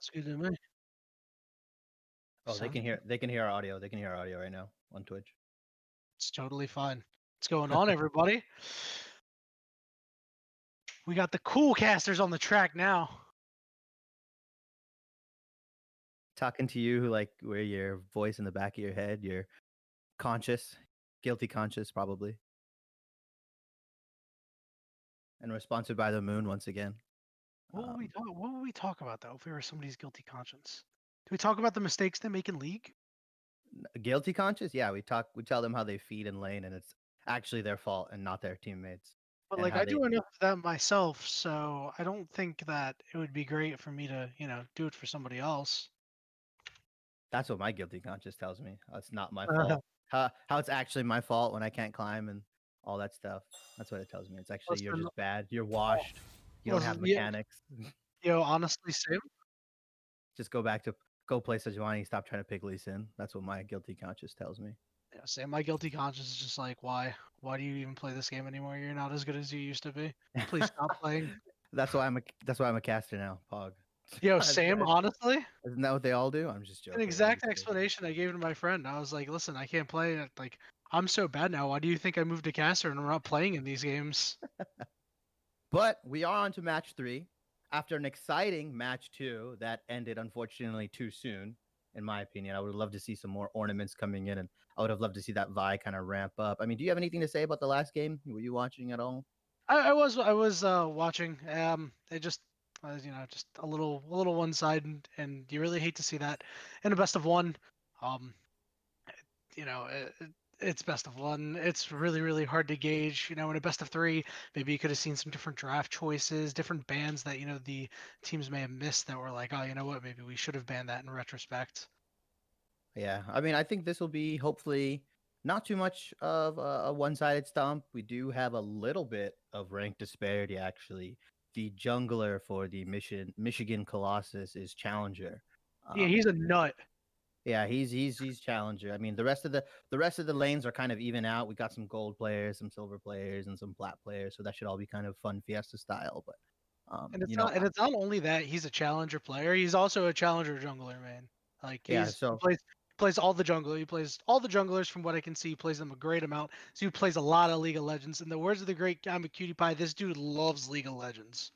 That's good to me. Oh, they Sounds can good. hear. They can hear our audio. They can hear our audio right now on Twitch. It's totally fine. What's going on, everybody? We got the cool casters on the track now. Talking to you, like where your voice in the back of your head, you're conscious, guilty conscious, probably. And we're sponsored by the moon once again. What would we talk about though if we were somebody's guilty conscience? Do we talk about the mistakes they make in League? Guilty conscious? Yeah, we tell them how they feed in lane, and it's actually their fault and not their teammates. But And like how I they do enough of that myself, so I don't think that it would be great for me to, do it for somebody else. that's what my guilty conscience tells me. It's not my fault. How it's actually my fault when I can't climb and all that stuff. That's what it tells me. It's actually you're Listen, just bad. You're washed. You don't have yeah, mechanics. honestly, same. Just go play Sejuani. Stop trying to pick Lee Sin. That's what my guilty conscience tells me. Yeah, same. My guilty conscience is just like, why? Why do you even play this game anymore? You're not as good as you used to be. Please stop playing. That's why I'm a caster now. Pog. Same, honestly. Isn't that what they all do? I'm just An joking. I'm exact just joking. explanation I gave to my friend. I was like, listen, I can't play it. Like, I'm so bad now. Why do you think I moved to caster and I'm not playing in these games? But we are on to match 3 after an exciting match 2 that ended unfortunately too soon. In my opinion, I would love to see some more ornaments coming in, and I would have loved to see that Vi kind of ramp up. I mean, do you have anything to say about the last game? Were you watching at all? I was watching. It just was, just a little one side, and you really hate to see that in a best of one. Um, it's best of one. It's really, really hard to gauge. In a best of three, maybe you could have seen some different draft choices, different bans that the teams may have missed that were like, oh, you know what, maybe we should have banned that in retrospect. Yeah, I mean, I think this will be hopefully not too much of a one-sided stomp. We do have a little bit of rank disparity, actually. The jungler for the Michigan Colossus is Challenger. Yeah, Um, he's a nut. yeah, he's Challenger. I mean, the rest of the lanes are kind of even out. We got some gold players, some silver players, and some plat players, so that should all be kind of fun Fiesta style. But And it's you know, not and it's not only that he's a challenger player, he's also a challenger jungler, man. Like yeah. he So plays all the jungler. He plays all the junglers from what I can see, he plays them a great amount. So he plays a lot of League of Legends. In the words of the great I'm a cutie pie, this dude loves League of Legends.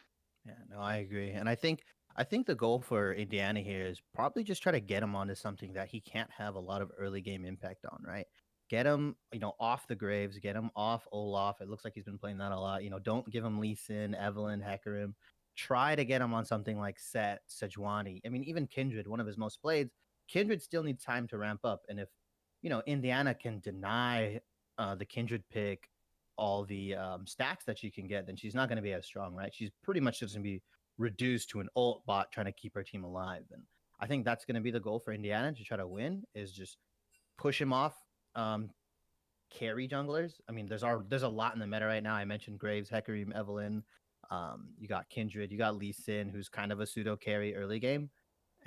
yeah, no, I agree, and I think the goal for Indiana here is probably just try to get him onto something that he can't have a lot of early game impact on, right? Get him, off the Graves, get him off Olaf. It looks like he's been playing that a lot. Don't give him Lee Sin, Evelyn, Hecarim. Try to get him on something like Set, Sejuani. I mean, even Kindred, one of his most played. Kindred still needs time to ramp up, and if Indiana can deny the Kindred pick all the stacks that she can get, then she's not going to be as strong, right? She's pretty much just going to be reduced to an ult bot trying to keep her team alive. And I think that's going to be the goal for Indiana to try to win is just push him off, um, carry junglers. I mean, there's a lot in the meta right now. I mentioned Graves, Hecarim, Evelyn. You got Kindred, you got Lee Sin, who's kind of a pseudo carry early game.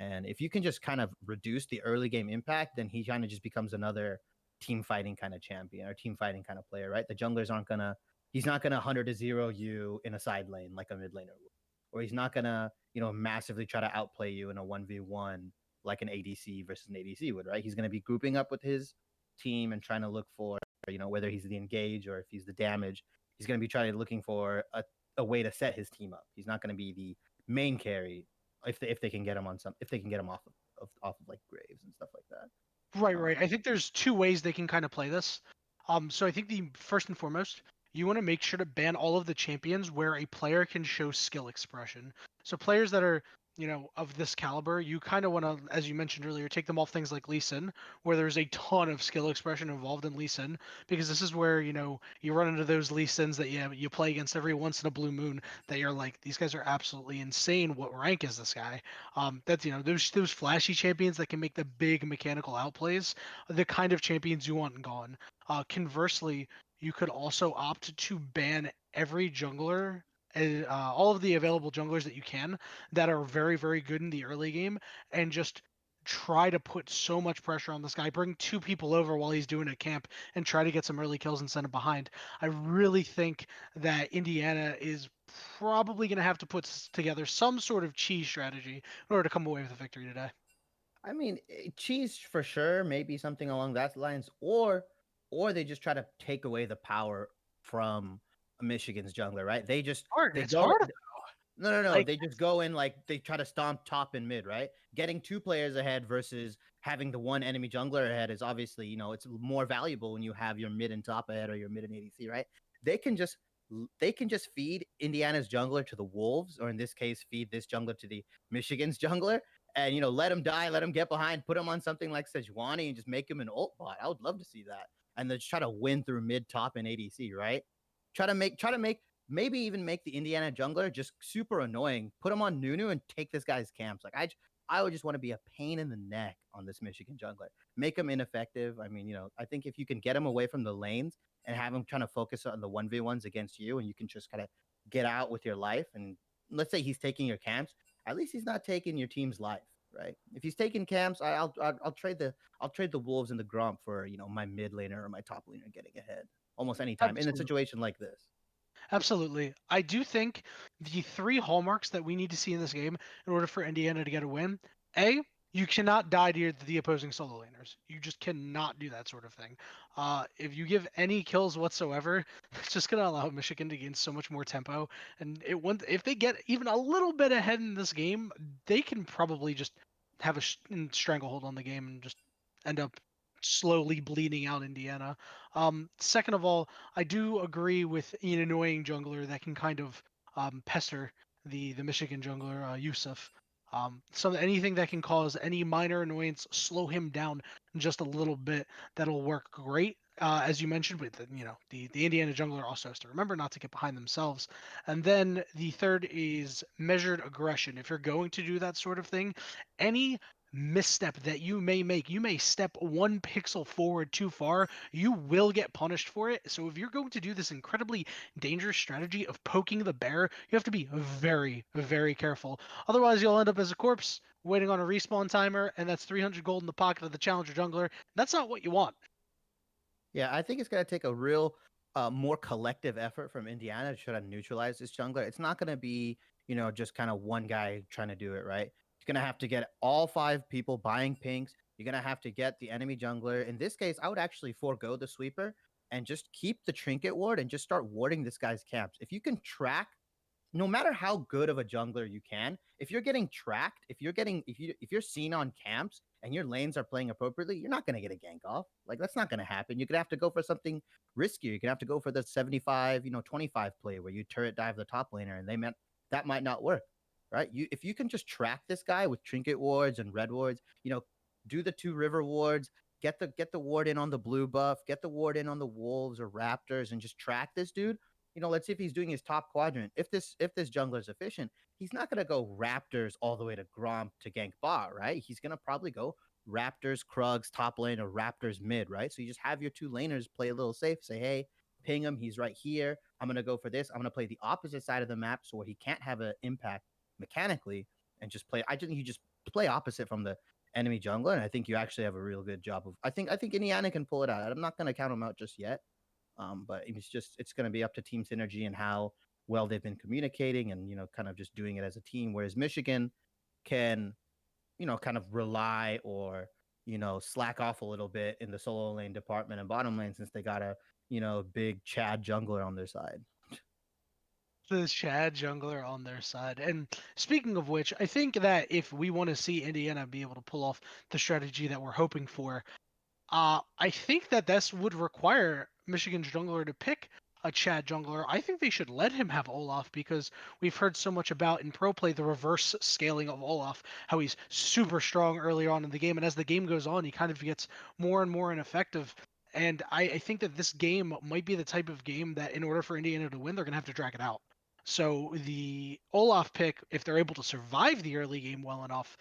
And if you can just kind of reduce the early game impact, then he kind of just becomes another team fighting kind of champion or team fighting kind of player, right? The junglers aren't gonna, he's not gonna 100 to 0 you in a side lane like a mid laner would, or he's not gonna, massively try to outplay you in a 1v1 like an ADC versus an ADC would, right? He's gonna be grouping up with his team and trying to look for, whether he's the engage or if he's the damage, he's gonna be trying to looking for a way to set his team up. He's not gonna be the main carry if they can get him on some if they can get him off of like Graves and stuff like that. Right, right. I think there's two ways they can kind of play this. So I think the first and foremost, you want to make sure to ban all of the champions where a player can show skill expression. So players that are, of this caliber, you kind of want to, as you mentioned earlier, take them off things like Lee Sin, where there's a ton of skill expression involved in Lee Sin, because this is where, you run into those Lee Sins that you play against every once in a blue moon that you're like, these guys are absolutely insane. What rank is this guy? That's those flashy champions that can make the big mechanical outplays are the kind of champions you want gone. Conversely, you could also opt to ban every jungler, all of the available junglers that you can that are very, very good in the early game, and just try to put so much pressure on this guy, bring two people over while he's doing a camp, and try to get some early kills and send him behind. I really think that Indiana is probably going to have to put together some sort of cheese strategy in order to come away with a victory today. I mean, cheese for sure, maybe something along that lines, or they just try to take away the power from Michigan's jungler, right? Hard. They It's go hard. no. Like, They just go in like they try to stomp top and mid, right? Getting two players ahead versus having the one enemy jungler ahead is obviously, it's more valuable when you have your mid and top ahead or your mid and ADC, right? They can just they can just feed Indiana's jungler to the wolves, or in this case, feed this jungler to the Michigan's jungler, and let him die, let him get behind, put him on something like Sejuani, and just make him an ult bot. I would love to see that, and then just try to win through mid, top, and ADC, right? Try to make maybe even make the Indiana jungler just super annoying. Put him on Nunu and take this guy's camps. Like I would just want to be a pain in the neck on this Michigan jungler. Make him ineffective. I mean, I think if you can get him away from the lanes and have him trying to focus on the 1v1s against you, and you can just kind of get out with your life, and let's say he's taking your camps, at least he's not taking your team's life, right? If he's taking camps, I'll trade the wolves and the gromp for my mid laner or my top laner getting ahead almost anytime in a absolutely. situation like this. Absolutely. I do think the three hallmarks that we need to see in this game in order for Indiana to get a win: A, you cannot die to the opposing solo laners. You just cannot do that sort of thing. If you give any kills whatsoever, it's just going to allow Michigan to gain so much more tempo. And if they get even a little bit ahead in this game, they can probably just have a stranglehold on the game and just end up slowly bleeding out Indiana. Second of all, I do agree with an annoying jungler that can kind of pester the Michigan jungler, Jouzef. Anything that can cause any minor annoyance, slow him down just a little bit, that'll work great. As you mentioned, with the Indiana jungler also has to remember not to get behind themselves. And then the third is measured aggression. If you're going to do that sort of thing, any misstep that you may make, you may step 1 pixel forward too far, you will get punished for it. So if you're going to do this incredibly dangerous strategy of poking the bear, you have to be very, very careful. Otherwise, you'll end up as a corpse waiting on a respawn timer, and that's 300 gold in the pocket of the challenger jungler. That's not what you want. Yeah, I think it's going to take a real, more collective effort from Indiana to try to neutralize this jungler. It's not going to be, just kind of one guy trying to do it, right? You're going to have to get all five people buying pinks. You're going to have to get the enemy jungler. In this case, I would actually forego the sweeper and just keep the trinket ward and just start warding this guy's camps. If you can track, no matter how good of a jungler you can, if you're getting tracked, if you're seen on camps and your lanes are playing appropriately, you're not going to get a gank off. Like that's not going to happen. You're going to have to go for something riskier. You're going to have to go for the 75, 25 play where you turret dive the top laner, and that might not work, right? If you can just track this guy with trinket wards and red wards, do the 2 river wards, get the ward in on the blue buff, get the ward in on the wolves or raptors, and just track this dude. Let's see if he's doing his top quadrant. If this jungler is efficient, he's not going to go Raptors all the way to Gromp to gank bot, right? He's going to probably go Raptors, Krugs, top lane, or Raptors mid, right? So you just have your 2 laners play a little safe. Say, hey, ping him. He's right here. I'm going to go for this. I'm going to play the opposite side of the map so he can't have an impact mechanically and just play. I think you just play opposite from the enemy jungler, and I think you actually have a real good job of. I think Indiana can pull it out. I'm not going to count him out just yet. But it's going to be up to team synergy and how well they've been communicating and kind of just doing it as a team. Whereas Michigan can kind of rely or slack off a little bit in the solo lane department and bottom lane since they got a big Chad jungler on their side. The Chad jungler on their side. And speaking of which, I think that if we want to see Indiana be able to pull off the strategy that we're hoping for, I think that this would require Michigan's jungler to pick a Chad jungler. I think they should let him have Olaf because we've heard so much about in pro play the reverse scaling of Olaf, how he's super strong earlier on in the game, and as the game goes on, he kind of gets more and more ineffective. And I think that this game might be the type of game that, in order for Indiana to win, they're gonna have to drag it out. So the Olaf pick, if they're able to survive the early game well enough,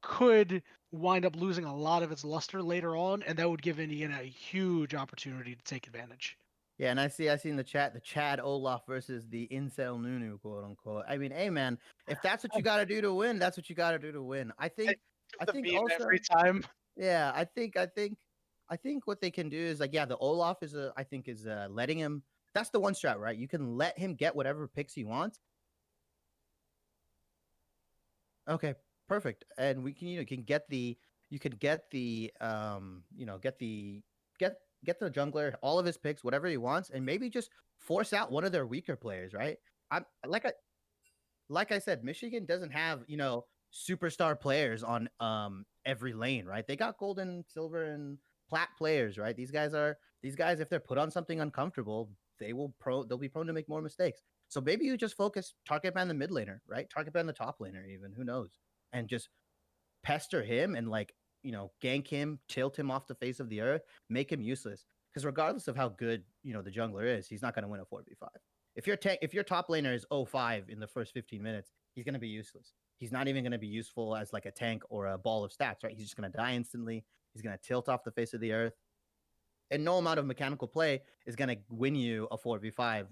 could wind up losing a lot of its luster later on, and that would give Indiana a huge opportunity to take advantage. Yeah, and I see in the chat the Chad Olaf versus the incel Nunu, quote unquote. I mean, hey man, if that's what you got to do to win, that's what you got to do to win. I think I The think meme every also, time. yeah, I think what they can do is like, yeah, the Olaf is I think is letting him. That's the one strat, right? You can let him get whatever picks he wants. Okay, perfect. And we can can get the you could get the get the jungler all of his picks, whatever he wants, and maybe just force out one of their weaker players, right? I'm like I said, Michigan doesn't have, superstar players on every lane, right? They got gold and silver and plat players, right? These guys, if they're put on something uncomfortable, they'll be prone to make more mistakes. So maybe you just focus target ban the mid laner, right? Target ban the top laner, even who knows, and just pester him and gank him, tilt him off the face of the earth, make him useless. Because regardless of how good the jungler is, he's not going to win a 4v5. If your top laner is 0-5 in the first 15 minutes, he's going to be useless. He's not even going to be useful as like a tank or a ball of stats, right? He's just going to die instantly. He's going to tilt off the face of the earth, and no amount of mechanical play is going to win you a 4v5.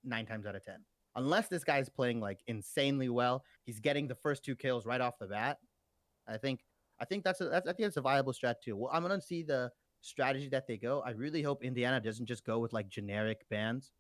9 times out of 10, unless this guy's playing like insanely well. He's getting the first 2 kills right off the bat. I think I think it's a viable strat too. Well, I'm gonna see the strategy that they go. I really hope Indiana doesn't just go with like generic bans.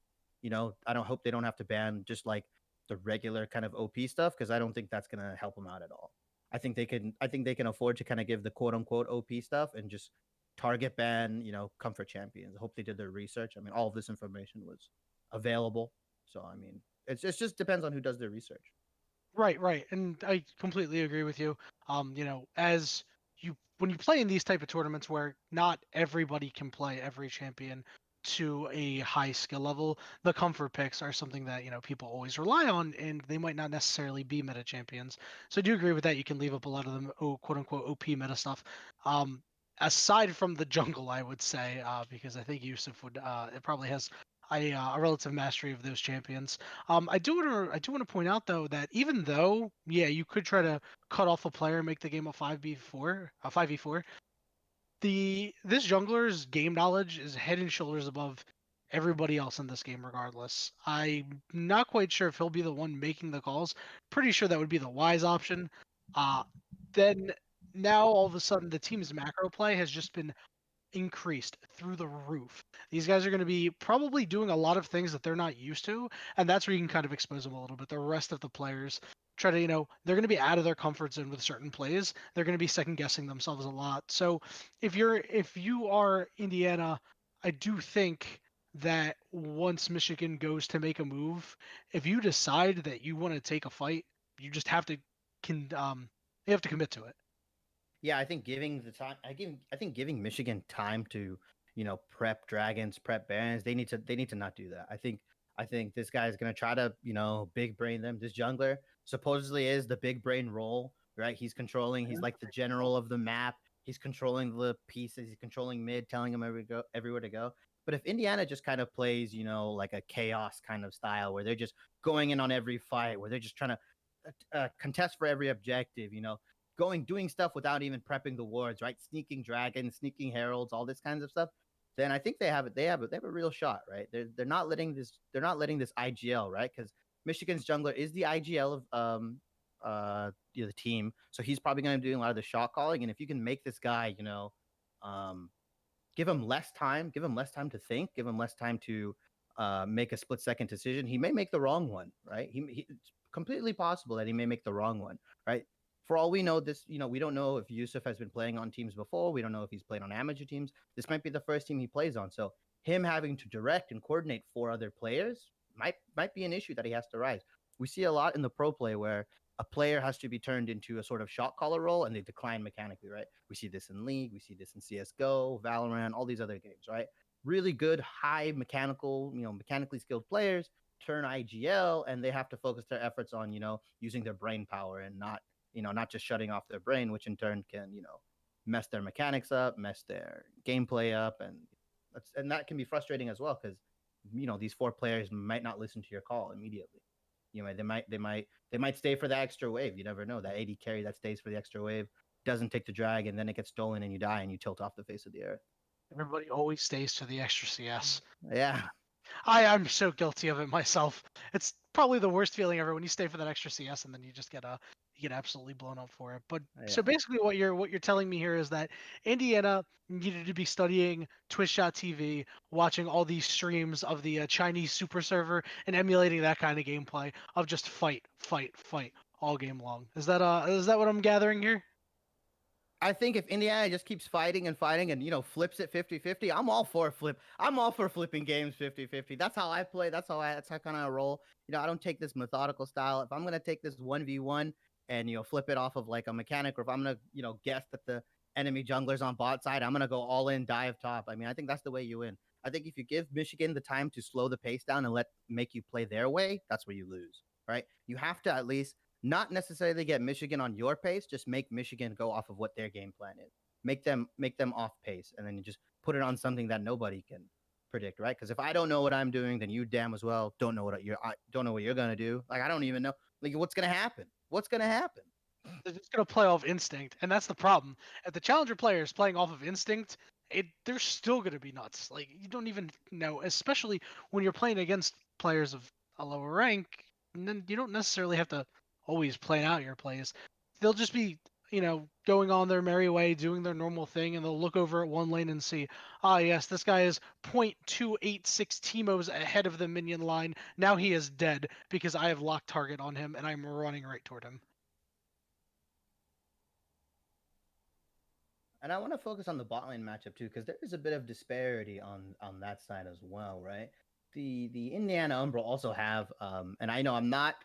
I don't hope they don't have to ban just like the regular kind of OP stuff, because I don't think that's gonna help them out at all. I think they can afford to kind of give the quote unquote OP stuff and just target ban, comfort champions. I hope they did their research. I mean, all of this information was available. So I mean, it just depends on who does their research. Right, right, and I completely agree with you. As you when you play in these type of tournaments where not everybody can play every champion to a high skill level, the comfort picks are something that people always rely on, and they might not necessarily be meta champions. So I do agree with that. You can leave up a lot of them, quote unquote OP meta stuff. Um, Aside from the jungle, I would say, because I think Yusuf would it probably has a relative mastery of those champions. I do want to point out though that even though you could try to cut off a player and make the game a 5v4, this jungler's game knowledge is head and shoulders above everybody else in this game regardless. I'm not quite sure if he'll be the one making the calls. Pretty sure that would be the wise option. Uh then now all of a sudden the team's macro play has just been increased through the roof. These guys are going to be probably doing a lot of things that they're not used to, and that's where you can kind of expose them a little bit. The rest of the players try to, they're going to be out of their comfort zone with certain plays. They're going to be second guessing themselves a lot. So if you are Indiana, I do think that once Michigan goes to make a move, if you decide that you want to take a fight, you just have to can you have to commit to it. Yeah, I think giving the time, I think giving Michigan time to, prep dragons, prep barons, they need to not do that. I think this guy is gonna try to, big brain them. This jungler supposedly is the big brain role, right? He's like the general of the map. He's controlling the pieces. He's controlling mid, telling him everywhere to go. But if Indiana just kind of plays, like a chaos kind of style, where they're just going in on every fight, where they're just trying to contest for every objective, doing stuff without even prepping the wards, right? Sneaking dragons, sneaking heralds, all this kinds of stuff. Then I think they have a real shot, right? They're not letting this IGL, right? Because Michigan's jungler is the IGL of the team, so he's probably going to be doing a lot of the shot calling. And if you can make this guy, um, give him less time to think, give him less time to make a split-second decision, he may make the wrong one, right? It's completely possible that he may make the wrong one, right? For all we know, we don't know if Yusuf has been playing on teams before. We don't know if he's played on amateur teams. This might be the first team he plays on. So him having to direct and coordinate 4 other players might be an issue that he has to rise. We see a lot in the pro play where a player has to be turned into a sort of shot caller role and they decline mechanically, right? We see this in League, we see this in CSGO, Valorant, all these other games, right? Really good, high mechanical, mechanically skilled players turn IGL and they have to focus their efforts on, using their brain power and not just shutting off their brain, which in turn can, mess their mechanics up, mess their gameplay up, and that can be frustrating as well because these 4 players might not listen to your call immediately. They might stay for the extra wave. You never know. That AD carry that stays for the extra wave doesn't take the drag, and then it gets stolen, and you die, and you tilt off the face of the earth. Everybody always stays to the extra CS. Yeah, I'm so guilty of it myself. It's probably the worst feeling ever when you stay for that extra CS and then you get absolutely blown up for it. But so Yeah. basically, what you're telling me here is that Indiana needed to be studying Twitch.tv, watching all these streams of the Chinese super server, and emulating that kind of gameplay of just fight, fight, fight all game long. Is that what I'm gathering here? I think if Indiana just keeps fighting and fighting and flips it 50-50, I'm all for flip. I'm all for flipping games 50-50. That's how I play. That's how kind of I roll. I don't take this methodical style. If I'm going to take this 1v1 and flip it off of like a mechanic, or if I'm going to guess that the enemy jungler's on bot side, I'm going to go all in, dive top. I mean, I think that's the way you win. I think if you give Michigan the time to slow the pace down and make you play their way, that's where you lose, right? You have to at least not necessarily get Michigan on your pace, just make Michigan go off of what their game plan is. Make them off pace, and then you just put it on something that nobody can predict, right? Because if I don't know what I'm doing, then you damn as well don't know what you're gonna do. Like I don't even know like what's gonna happen. What's gonna happen? They're just gonna play off instinct, and that's the problem. If the challenger player is playing off of instinct, they're still gonna be nuts. Like you don't even know, especially when you're playing against players of a lower rank, and then you don't necessarily have to always plan out your plays. They'll just be, going on their merry way, doing their normal thing, and they'll look over at one lane and see, ah, yes, this guy is 0.286 Timos ahead of the minion line. Now he is dead because I have locked target on him and I'm running right toward him. And I want to focus on the bot lane matchup too, because there is a bit of disparity on that side as well, right? The Indiana Umbral also have, and I know I'm not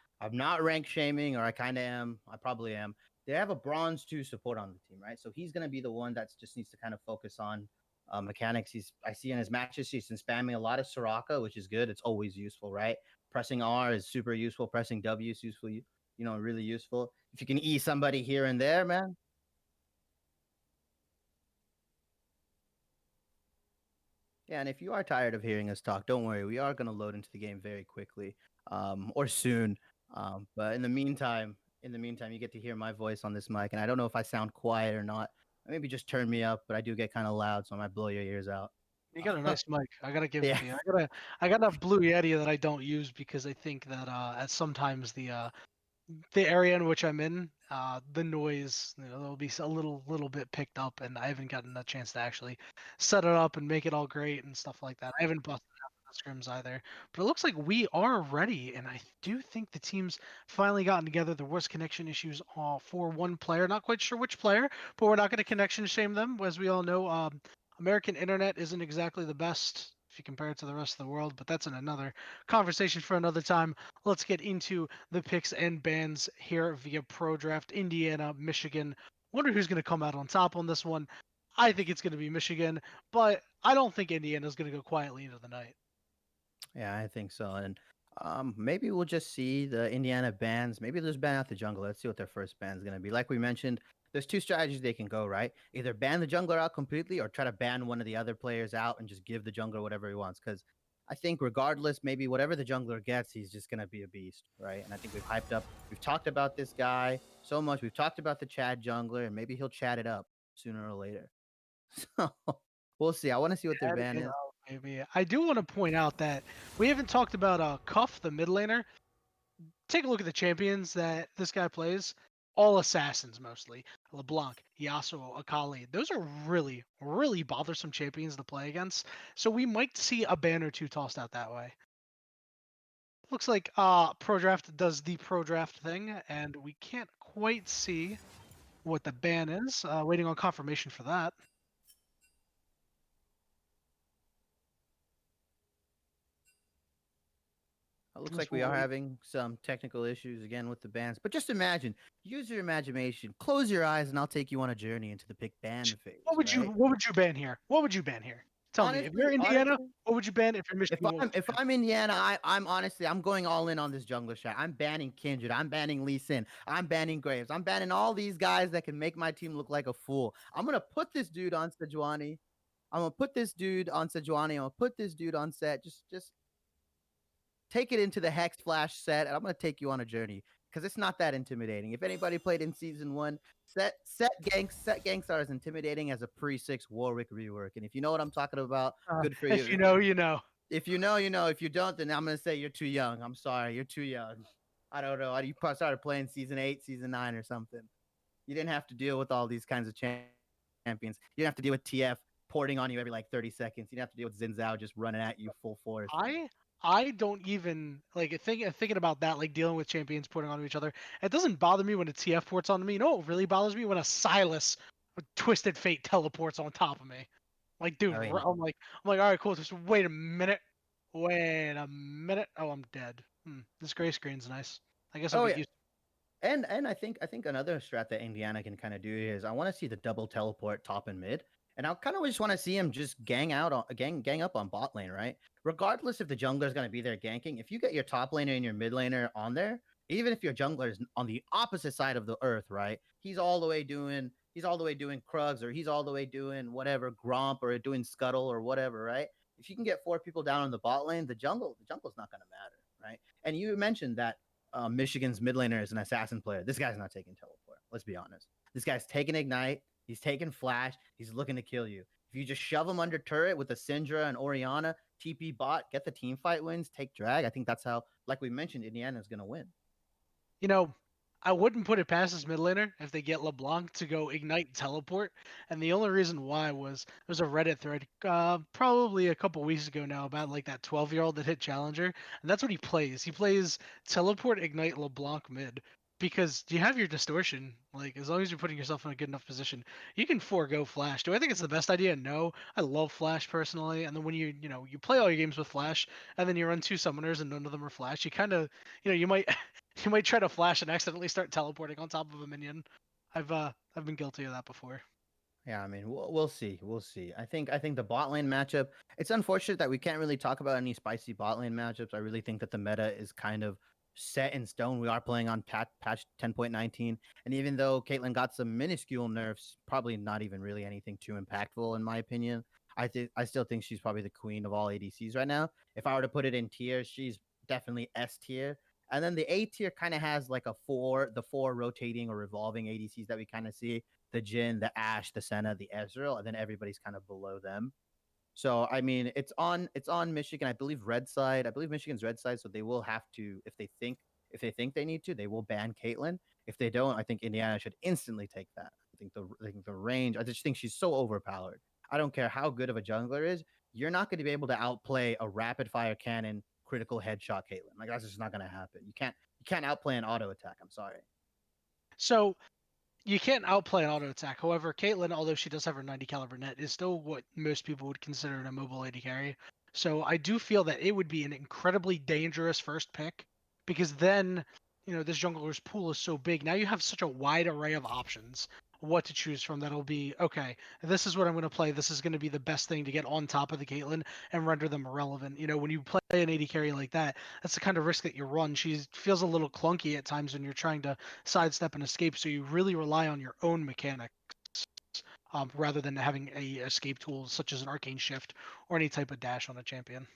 rank shaming, or I kind of am, I probably am. They have a bronze 2 support on the team, right? So he's gonna be the one that just needs to kind of focus on mechanics. I see in his matches he's been spamming a lot of Soraka, which is good. It's always useful, right? Pressing R is super useful. Pressing W is useful. Really useful. If you can E somebody here and there, man. Yeah, and if you are tired of hearing us talk, don't worry. We are going to load into the game very quickly, or soon. But in the meantime, you get to hear my voice on this mic, and I don't know if I sound quiet or not. Maybe just turn me up, but I do get kind of loud, so I might blow your ears out. You got a nice mic. I gotta give it Yeah, to you. I got a Blue Yeti that I don't use because I think that at sometimes the area in which I'm in, the noise, will be a little bit picked up, and I haven't gotten a chance to actually set it up and make it all great and stuff like that. I haven't busted out the scrims either, but it looks like we are ready, and I do think the team's finally gotten together. There was connection issues for one player, not quite sure which player, but we're not going to connection shame them, as we all know. American internet isn't exactly the best if you compare it to the rest of the world, but that's another conversation for another time. Let's get into the picks and bans here via Pro Draft. Indiana, Michigan. Wonder who's going to come out on top on this one. I think it's going to be Michigan, but I don't think Indiana's going to go quietly into the night. yeah, I think so. And maybe we'll just see the Indiana bans. Maybe they'll just ban out the jungle. Let's see what their first ban is going to be. Like we mentioned, there's two strategies they can go, right? Either ban the jungler out completely, or try to ban one of the other players out and just give the jungler whatever he wants. Because I think regardless, maybe whatever the jungler gets, he's just going to be a beast, right? And I think we've talked about this guy so much. We've talked about the Chad jungler, and maybe he'll chat it up sooner or later. So we'll see. I want to see what their Add ban it is. up, maybe. I do want to point out that we haven't talked about Cuff, the mid laner. Take a look at the champions that this guy plays. All assassins mostly. LeBlanc, Yasuo, Akali. Those are really, really bothersome champions to play against. So we might see a ban or two tossed out that way. Looks like Pro Draft does the Pro Draft thing, and we can't quite see what the ban is. Waiting on confirmation for that. It looks As like we we'll are wait. having some technical issues again with the bands, but just imagine, use your imagination, close your eyes, and I'll take you on a journey into the pick ban What phase, would you right? What would you ban here? What would you ban here? Tell me. If you're Honestly, Indiana, honestly, what would you ban? If you're if Michigan, what would I'm you if ban? I'm Indiana, I'm going all in on this jungler shot. I'm banning Kindred. I'm banning Lee Sin. I'm banning Graves. I'm banning all these guys that can make my team look like a fool. I'm gonna put this dude on Sejuani. I'm gonna put this dude on Sejuani. I'm gonna put this dude on set. Just take it into the Hex Flash set, and I'm going to take you on a journey because it's not that intimidating. If anybody played in season one, set ganks are as intimidating as a pre-6 Warwick rework. And if you know what I'm talking about, good for If you. you know, you know. If you know, you know. If you don't, then I'm going to say you're too young. I'm sorry, you're too young. I don't know. You probably started playing season 8, season 9, or something. You didn't have to deal with all these kinds of champions. You didn't have to deal with TF porting on you every like 30 seconds. You didn't have to deal with Xin Zhao just running at you full force. I don't even like thinking about that, like dealing with champions putting onto each other. It doesn't bother me when a TF ports onto me. You know what really bothers me? When a Silas with Twisted Fate teleports on top of me. Like, dude, I mean, I'm like, all right, cool. Just wait a minute. Wait a minute. Oh, I'm dead. This gray screen's nice. I guess I'll oh get yeah, used. and I think another strat that Indiana can kind of do is I want to see the double teleport top and mid, and I kind of just want to see him just gang up on bot lane, right? Regardless if the jungler is going to be there ganking, if you get your top laner and your mid laner on there, even if your jungler is on the opposite side of the earth, right? He's all the way doing Krugs, or he's all the way doing whatever Gromp, or doing Scuttle or whatever, right? If you can get 4 people down on the bot lane, the jungle's not going to matter, right? And you mentioned that Michigan's mid laner is an assassin player. This guy's not taking teleport. Let's be honest. This guy's taking ignite. He's taking flash. He's looking to kill you. If you just shove him under turret with a Syndra and Oriana, TP bot, get the team fight wins, take drag. I think that's how, like we mentioned, Indiana is going to win. You know, I wouldn't put it past this mid laner if they get LeBlanc to go ignite and teleport. And the only reason why was there's a Reddit thread probably a couple weeks ago now about like that 12-year-old that hit Challenger, and that's what he plays. He plays teleport, ignite, LeBlanc mid. Because you have your distortion, like as long as you're putting yourself in a good enough position, you can forego Flash. Do I think it's the best idea? No. I love Flash personally, and then when you play all your games with Flash, and then you run 2 summoners and none of them are Flash, you kind of, you might you might try to flash and accidentally start teleporting on top of a minion. I've been guilty of that before. Yeah, I mean, we'll see. We'll see. I think the bot lane matchup. It's unfortunate that we can't really talk about any spicy bot lane matchups. I really think that the meta is kind of set in stone. We are playing on patch 10.19, and even though Caitlyn got some minuscule nerfs, probably not even really anything too impactful in my opinion. I still think she's probably the queen of all ADCs right now. If I were to put it in tiers, she's definitely S tier. And then the A tier kind of has like the four rotating or revolving ADCs that we kind of see: the Jin, the Ash, the Senna, the Ezreal, and then everybody's kind of below them. So I mean, it's on Michigan. I believe red side. I believe Michigan's red side. So they will have to, if they think they need to, they will ban Caitlyn. If they don't, I think Indiana should instantly take that. I think the range. I just think she's so overpowered. I don't care how good of a jungler is. You're not going to be able to outplay a rapid fire cannon critical headshot Caitlyn. Like that's just not going to happen. You can't outplay an auto attack. I'm sorry. So you can't outplay an auto attack. However, Caitlyn, although she does have her 90 caliber net, is still what most people would consider an immobile AD carry. So I do feel that it would be an incredibly dangerous first pick because then, this jungler's pool is so big. Now you have such a wide array of options what to choose from that'll be okay. This is what I'm going to play. This is going to be the best thing to get on top of the Caitlyn and render them irrelevant. When you play an AD carry like that, that's the kind of risk that you run. She feels a little clunky at times when you're trying to sidestep and escape. So you really rely on your own mechanics rather than having a escape tool such as an arcane shift or any type of dash on a champion.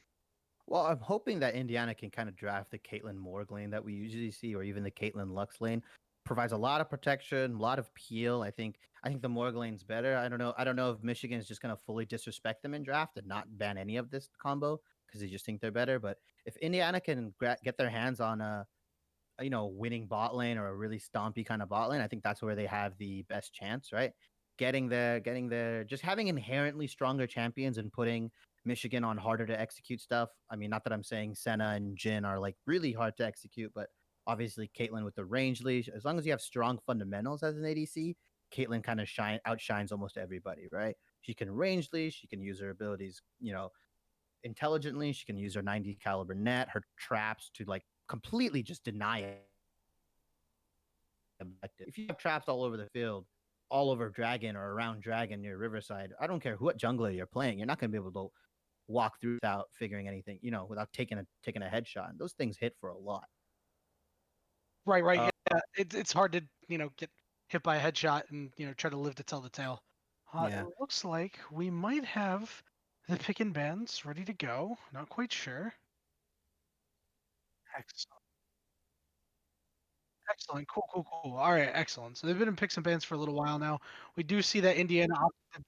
Well, I'm hoping that Indiana can kind of draft the Caitlyn Morg lane that we usually see, or even the Caitlyn Lux lane. Provides a lot of protection, a lot of peel. I think the Morg lane's better. I don't know if Michigan is just gonna fully disrespect them in draft and not ban any of this combo because they just think they're better. But if Indiana can get their hands on a winning bot lane or a really stompy kind of bot lane, I think that's where they have the best chance, right? Getting there, just having inherently stronger champions and putting Michigan on harder to execute stuff. I mean, not that I'm saying Senna and Jin are like really hard to execute, but obviously Caitlyn with the range leash, as long as you have strong fundamentals as an ADC, Caitlyn kind of outshines almost everybody, right? She can range leash, she can use her abilities, intelligently. She can use her 90 caliber net, her traps to like completely just deny it. If you have traps all over the field, all over Dragon or around Dragon near Riverside, I don't care what jungler you're playing, you're not going to be able to walk through without figuring anything, without taking a headshot. And those things hit for a lot. Right, right. Uh, Yeah, it's hard to get hit by a headshot and try to live to tell the tale. It yeah. looks like we might have the pick and bands ready to go. Not quite sure. Excellent. Excellent. Cool, cool, cool. All right, excellent. So they've been in picks and bans for a little while now. We do see that Indiana opted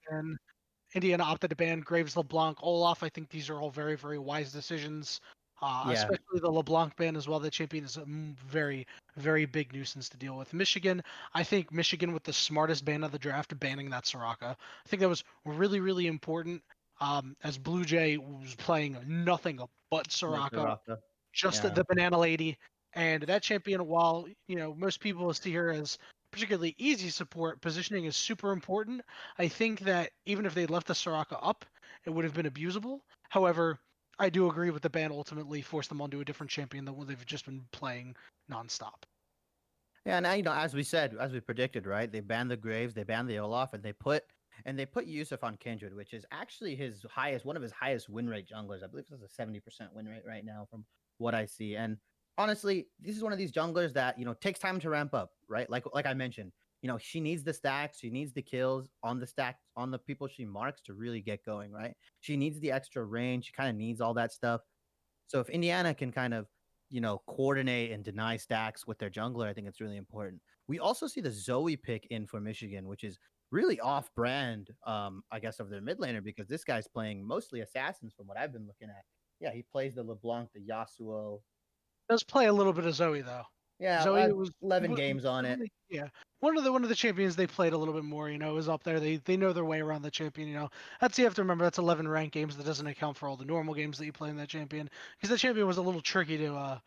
to ban Graves, LeBlanc, Olaf. I think these are all very, very wise decisions. Yeah, especially the LeBlanc ban as well. The champion is a very, very big nuisance to deal with. Michigan, I think Michigan with the smartest ban of the draft, banning that Soraka. I think that was really, really important. As Blue Jay was playing nothing but but Soraka, Soraka. just Yeah. the banana lady. And that champion, while most people see her as particularly easy support, positioning is super important. I think that even if they left the Soraka up, it would have been abusable. However, I do agree with the ban ultimately forced them onto a different champion than what they've just been playing nonstop. Yeah, now as we said, as we predicted, right? They banned the Graves, they banned the Olaf, and they put Jouzef on Kindred, which is actually one of his highest win rate junglers. I believe it's a 70% win rate right now from what I see. And honestly, this is one of these junglers that takes time to ramp up, right? Like I mentioned, she needs the stacks, she needs the kills on the stacks on the people she marks to really get going, right? She needs the extra range, she kind of needs all that stuff. So if Indiana can kind of, coordinate and deny stacks with their jungler, I think it's really important. We also see the Zoe pick in for Michigan, which is really off brand, I guess, of their mid laner because this guy's playing mostly assassins from what I've been looking at. Yeah, he plays the LeBlanc, the Yasuo. Does play a little bit of Zoe though. Yeah, Zoe was 11 games on it. yeah, one of the champions they played a little bit more. Was up there. They know their way around the champion. That's you have to remember. That's 11 ranked games. That doesn't account for all the normal games that you play in that champion because the champion was a little tricky to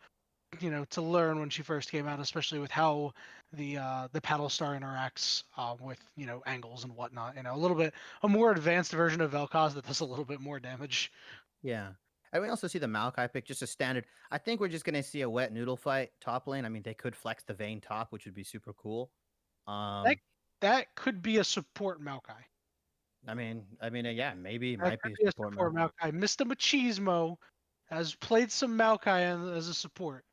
learn when she first came out, especially with how the paddle star interacts with angles and whatnot. A more advanced version of Vel'Koz that does a little bit more damage. Yeah. And we also see the Maokai pick, just a standard. I think we're just going to see a wet noodle fight top lane. I mean, they could flex the Vayne top, which would be super cool. That Um, that could be a support Maokai. Yeah, maybe it That might could be be a support support Mao. Maokai. Mr. Machismo has played some Maokai as a support.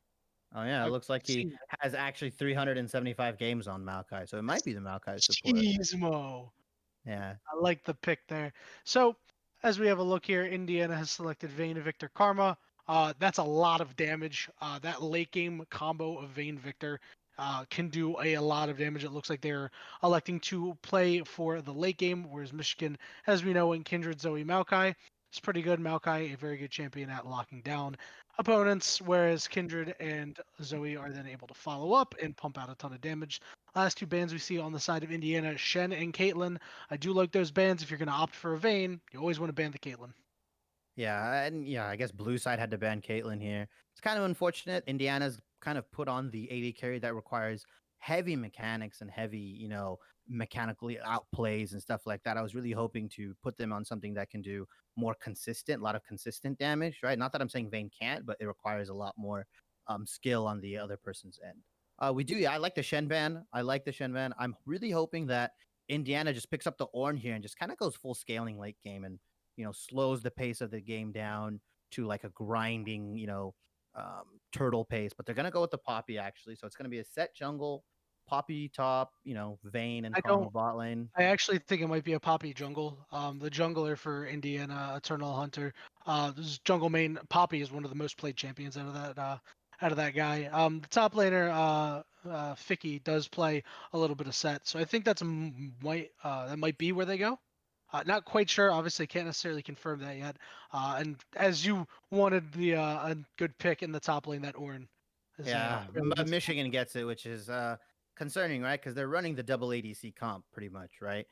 Oh yeah, it I've looks like he seen it. has actually 375 games on Maokai, so it might be the Maokai support. Machismo. Yeah, I like the pick there. So, as we have a look here, Indiana has selected Vayne Victor Karma. That's a lot of damage. That late game combo of Vayne Victor can do a lot of damage. It looks like they're electing to play for the late game, whereas Michigan, as we know, in Kindred Zoe Maokai, is pretty good. Maokai, a very good champion at locking down opponents, whereas Kindred and Zoe are then able to follow up and pump out a ton of damage. Last two bans we see on the side of Indiana, Shen and Caitlyn. I do like those bans. If you're going to opt for a Vayne, you always want to ban the Caitlyn. yeah, and yeah, I guess Blue Side had to ban Caitlyn here. It's kind of unfortunate. Indiana's kind of put on the AD carry that requires heavy mechanics and heavy, mechanically outplays and stuff like that. I was really hoping to put them on something that can do more consistent, a lot of consistent damage, right? Not that I'm saying Vayne can't, but it requires a lot more skill on the other person's end. Yeah, I like the Shen ban. I like the Shen ban. I'm really hoping that Indiana just picks up the Ornn here and just kind of goes full scaling late game and slows the pace of the game down to like a grinding, turtle pace. But they're gonna go with the Poppy actually, so it's gonna be a set jungle, Poppy top, Vayne and I Karma don't. bot lane. I actually think it might be a Poppy jungle. The jungler for Indiana, Eternal Hunter. This jungle main Poppy is one of the most played champions out of that guy. The top laner, Fici does play a little bit of set, so I think that might be where they go. Not quite sure. Obviously, can't necessarily confirm that yet. And as you wanted a good pick in the top lane, that Ornn is a Yeah, fairly good spot. Michigan gets it, which is concerning, right? Because they're running the double ADC comp pretty much, right?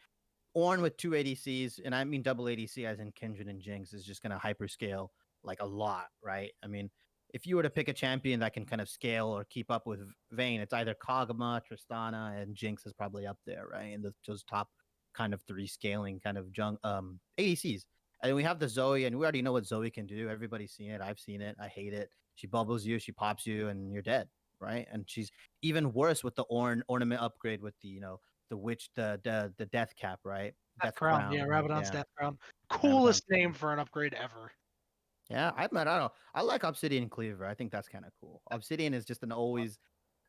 Ornn with two ADCs, and I mean double ADC as in Kindred and Jinx, is just going to hyperscale like a lot, right? I mean, if you were to pick a champion that can kind of scale or keep up with Vayne, it's either Kog'Maw, Tristana, and Jinx is probably up there, right? In those top kind of three scaling kind of ADCs. And then we have the Zoe, and we already know what Zoe can do. Everybody's seen it. I've seen it. I hate it. She bubbles you, she pops you, and you're dead, right? And she's even worse with the ornament upgrade with the witch, the death cap, right? Death Death Crown, yeah, crown. Rabadon's Yeah. Death Crown. Abaddon. Coolest name for an upgrade ever. Yeah, I don't know. I like Obsidian Cleaver. I think that's kind of cool. Obsidian is just an always.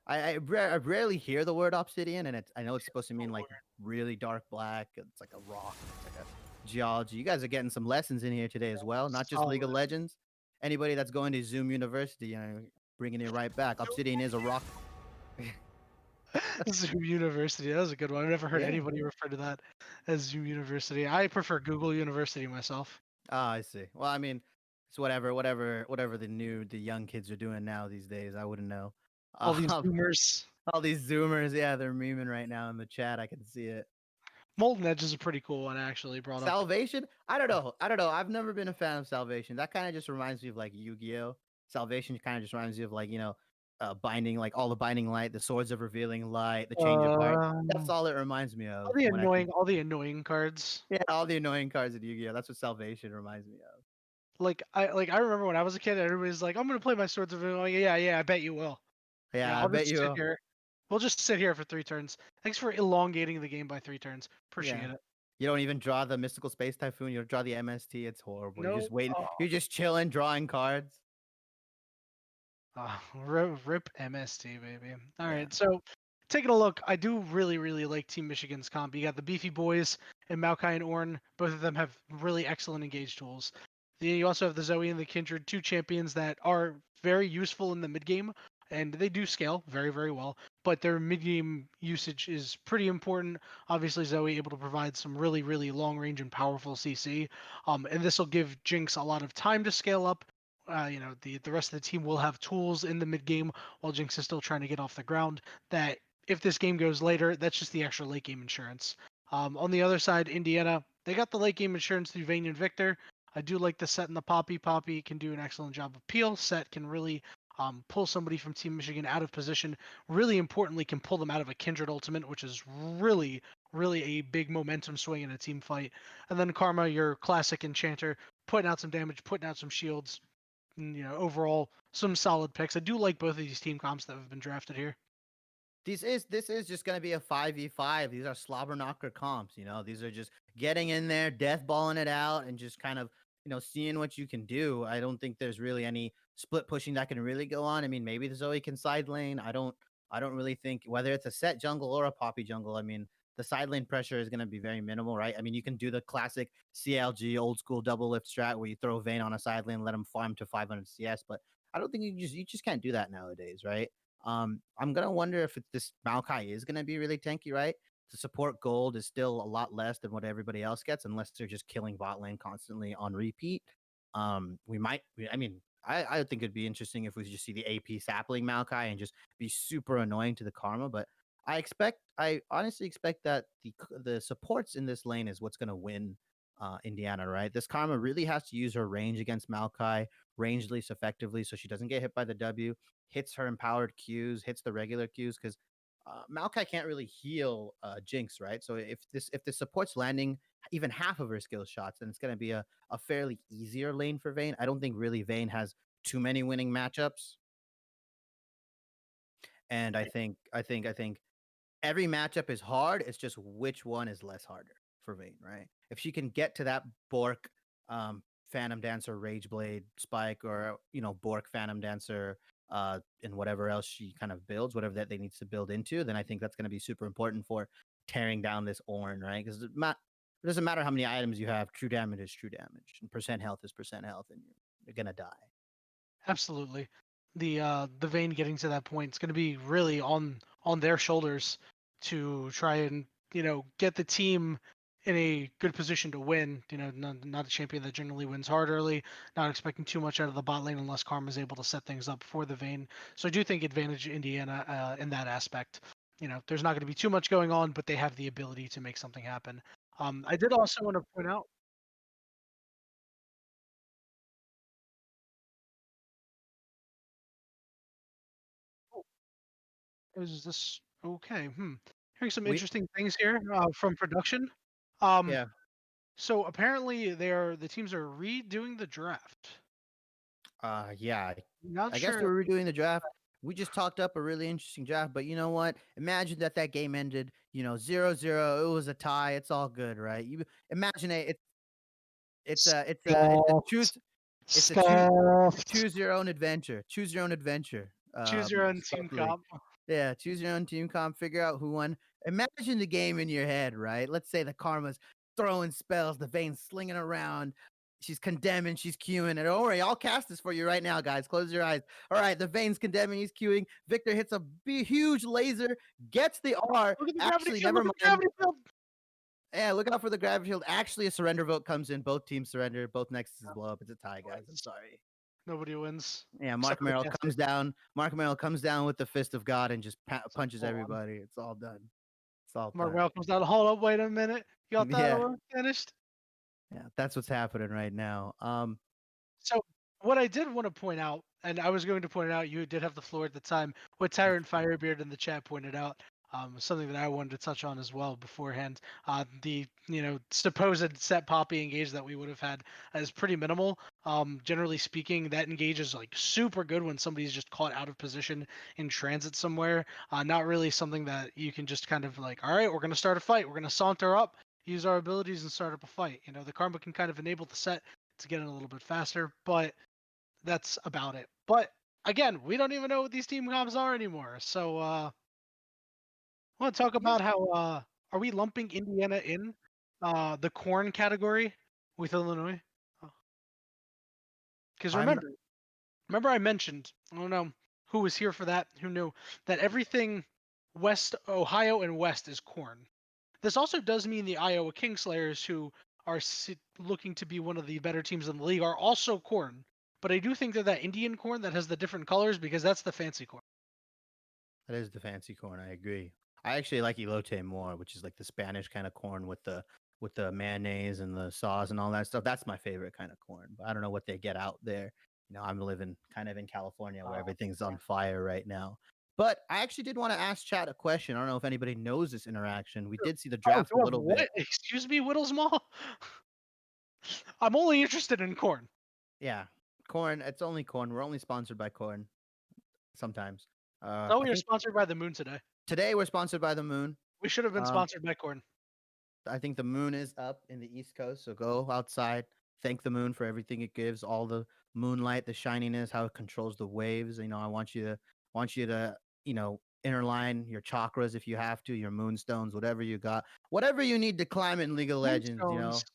I rarely hear the word obsidian, and I know it's supposed to mean like really dark black. It's like a rock. It's like a geology. You guys are getting some lessons in here today as well, not just League of Solid. Legends. Anybody that's going to Zoom University, bringing it right back. Obsidian is a rock. Zoom University. That was a good one. I've never heard Yeah. anybody refer to that as Zoom University. I prefer Google University myself. Ah, I see. Well, I mean, It's whatever the young kids are doing now these days. I wouldn't know. All these Um, boomers. all these Zoomers, yeah, they're memeing right now in the chat. I can see it. Molten Edge is a pretty cool one, actually, brought up. Salvation? I don't know. I don't know. I've never been a fan of Salvation. That kind of just reminds me of like Yu-Gi-Oh. Salvation kind of just reminds me of like, binding, like all the binding light, the swords of revealing light, the change of heart. That's all it reminds me of when I think. All the annoying cards. Yeah, all the annoying cards in Yu-Gi-Oh. That's what Salvation reminds me of. I remember when I was a kid, everybody's like, "I'm gonna play my Swords of Annoying." Yeah, I bet you will. Yeah, I I'll bet just sit you. here. We'll just sit here for 3 turns. Thanks for elongating the game by 3 turns. Yeah. Appreciate it. You don't even draw the Mystical Space Typhoon. You don't draw the MST. It's horrible. You're No. just waiting. You're just chilling, drawing cards. Rip MST, baby. All Yeah. right, so taking a look, I do really, really like Team Michigan's comp. You got the Beefy Boys and Maokai and Orn. Both of them have really excellent engage tools. Then you also have the Zoe and the Kindred, two champions that are very useful in the mid game, and they do scale very, very well. But their mid game usage is pretty important. Obviously, Zoe able to provide some really, really long range and powerful CC, and this will give Jinx a lot of time to scale up. The rest of the team will have tools in the mid game while Jinx is still trying to get off the ground. That if this game goes later, that's just the extra late game insurance. On the other side, Indiana, they got the late game insurance through Vayne and Victor. I do like the set and the Poppy. Poppy can do an excellent job of peel. Set can really pull somebody from Team Michigan out of position. Really importantly, can pull them out of a Kindred ultimate, which is really, really a big momentum swing in a team fight. And then Karma, your classic enchanter, putting out some damage, putting out some shields. And, overall, some solid picks. I do like both of these team comps that have been drafted here. This is just gonna be a 5v5. These are slobber knocker comps, These are just getting in there, death balling it out, and just kind of, seeing what you can do. I don't think there's really any split pushing that can really go on. I mean, maybe the Zoe can side lane. I don't really think whether it's a set jungle or a poppy jungle. I mean, the side lane pressure is gonna be very minimal, right? I mean, you can do the classic CLG old school double lift strat where you throw Vayne on a side lane, let him farm to 500 CS, but I don't think you just can't do that nowadays, right? I'm gonna wonder if this Maokai is gonna be really tanky, right? The support gold is still a lot less than what everybody else gets, unless they're just killing bot lane constantly on repeat. We might. I mean, I think it'd be interesting if we just see the AP sapling Maokai and just be super annoying to the Karma. But I honestly expect that the supports in this lane is what's gonna win. Indiana, right? This Karma really has to use her range against Maokai, range least effectively, so she doesn't get hit by the W, hits her empowered Qs, hits the regular Qs, because Maokai can't really heal Jinx, right? So if the support's landing even half of her skill shots, then it's going to be a fairly easier lane for Vayne. I don't think really Vayne has too many winning matchups, and I think every matchup is hard. It's just which one is less harder for Vayne, right? If she can get to that Bork, Phantom Dancer, Rageblade, Spike, or Bork, Phantom Dancer, and whatever else she kind of builds, whatever that they needs to build into, then I think that's going to be super important for tearing down this Ornn, right? Because it doesn't matter how many items you have. True damage is true damage, and percent health is percent health, and you're gonna die. Absolutely. The Vayne getting to that point, it's going to be really on their shoulders to try and get the team in a good position to win. Not a champion that generally wins hard early. Not expecting too much out of the bot lane unless Karma's able to set things up for the Vayne. So I do think advantage Indiana in that aspect. There's not going to be too much going on, but they have the ability to make something happen. I did also want to point out. Is this okay? Hearing some We interesting things here from production. Um, Yeah. so apparently the teams are redoing the draft. Yeah. Not I guess sure. we're redoing the draft. We just talked up a really interesting draft, but you know what? Imagine that game ended, 0-0. It was a tie. It's all good, right? You imagine it's a choose Scoffed. it's a choose Scoffed. choose your own adventure. Choose your own adventure. Choose your own team Supposedly. comp. Yeah, choose your own team comp, figure out who won. Imagine the game in your head, right? Let's say the Karma's throwing spells, the Vayne's slinging around, she's condemning, she's queuing, and don't worry, I'll cast this for you right now, guys. Close your eyes. All right, the Vayne's condemning, he's queuing. Victor hits a huge laser, gets the R. Look at the gravity Actually, field. never Look at the mind. gravity field. Yeah, look out for the gravity shield. Actually, a surrender vote comes in. Both teams surrender. Both nexuses blow up. It's a tie, guys. I'm Points. sorry. Nobody wins Yeah, except Mark for the Merrill caster. comes down. Mark Merrill comes down with the fist of God and just So, punches hold on. everybody. It's all done. It's all Mark done. Mal comes down. Hold up, wait a minute. You got that Yeah, over finished? yeah. That's what's happening right now. So what I did want to point out, and I was going to point out, you did have the floor at the time. What Tyrant Firebeard in the chat pointed out, something that I wanted to touch on as well beforehand. The supposed set poppy engage that we would have had is pretty minimal. Generally speaking, that engage is like super good when somebody's just caught out of position in transit somewhere. Not really something that you can just kind of like, all right, we're gonna start a fight. We're gonna saunter up, use our abilities, and start up a fight. The karma can kind of enable the set to get in a little bit faster, but that's about it. But again, we don't even know what these team comps are anymore. So I want to talk Yeah, about how are we lumping Indiana in the corn category with Illinois? Because I'm. remember I mentioned, I don't know who was here for that, who knew that everything West Ohio and West is corn. This also does mean the Iowa Kingslayers, who are looking to be one of the better teams in the league, are also corn. But I do think they're that Indian corn that has the different colors because that's the fancy corn. That is the fancy corn. I agree. I actually like elote more, which is like the Spanish kind of corn with the mayonnaise and the sauce and all that stuff. That's my favorite kind of corn. But I don't know what they get out there. I'm living kind of in California where everything's on fire right now. But I actually did want to ask chat a question. I don't know if anybody knows this interaction. We did see the Oh, draft a you have little bit. what? Excuse me, Whittlesmall? I'm only interested in corn. Yeah, corn. It's only corn. We're only sponsored by corn sometimes. Oh, I we are think sponsored by the moon today. today we're sponsored by the moon. We should have been Um, sponsored by corn. I think the moon is up in the East Coast, so go outside, thank the moon for everything it gives, all the moonlight, the shininess, how it controls the waves. I want you to, interline your chakras if you have to, your moonstones, whatever you got, whatever you need to climb in League of Legends. Moonstones.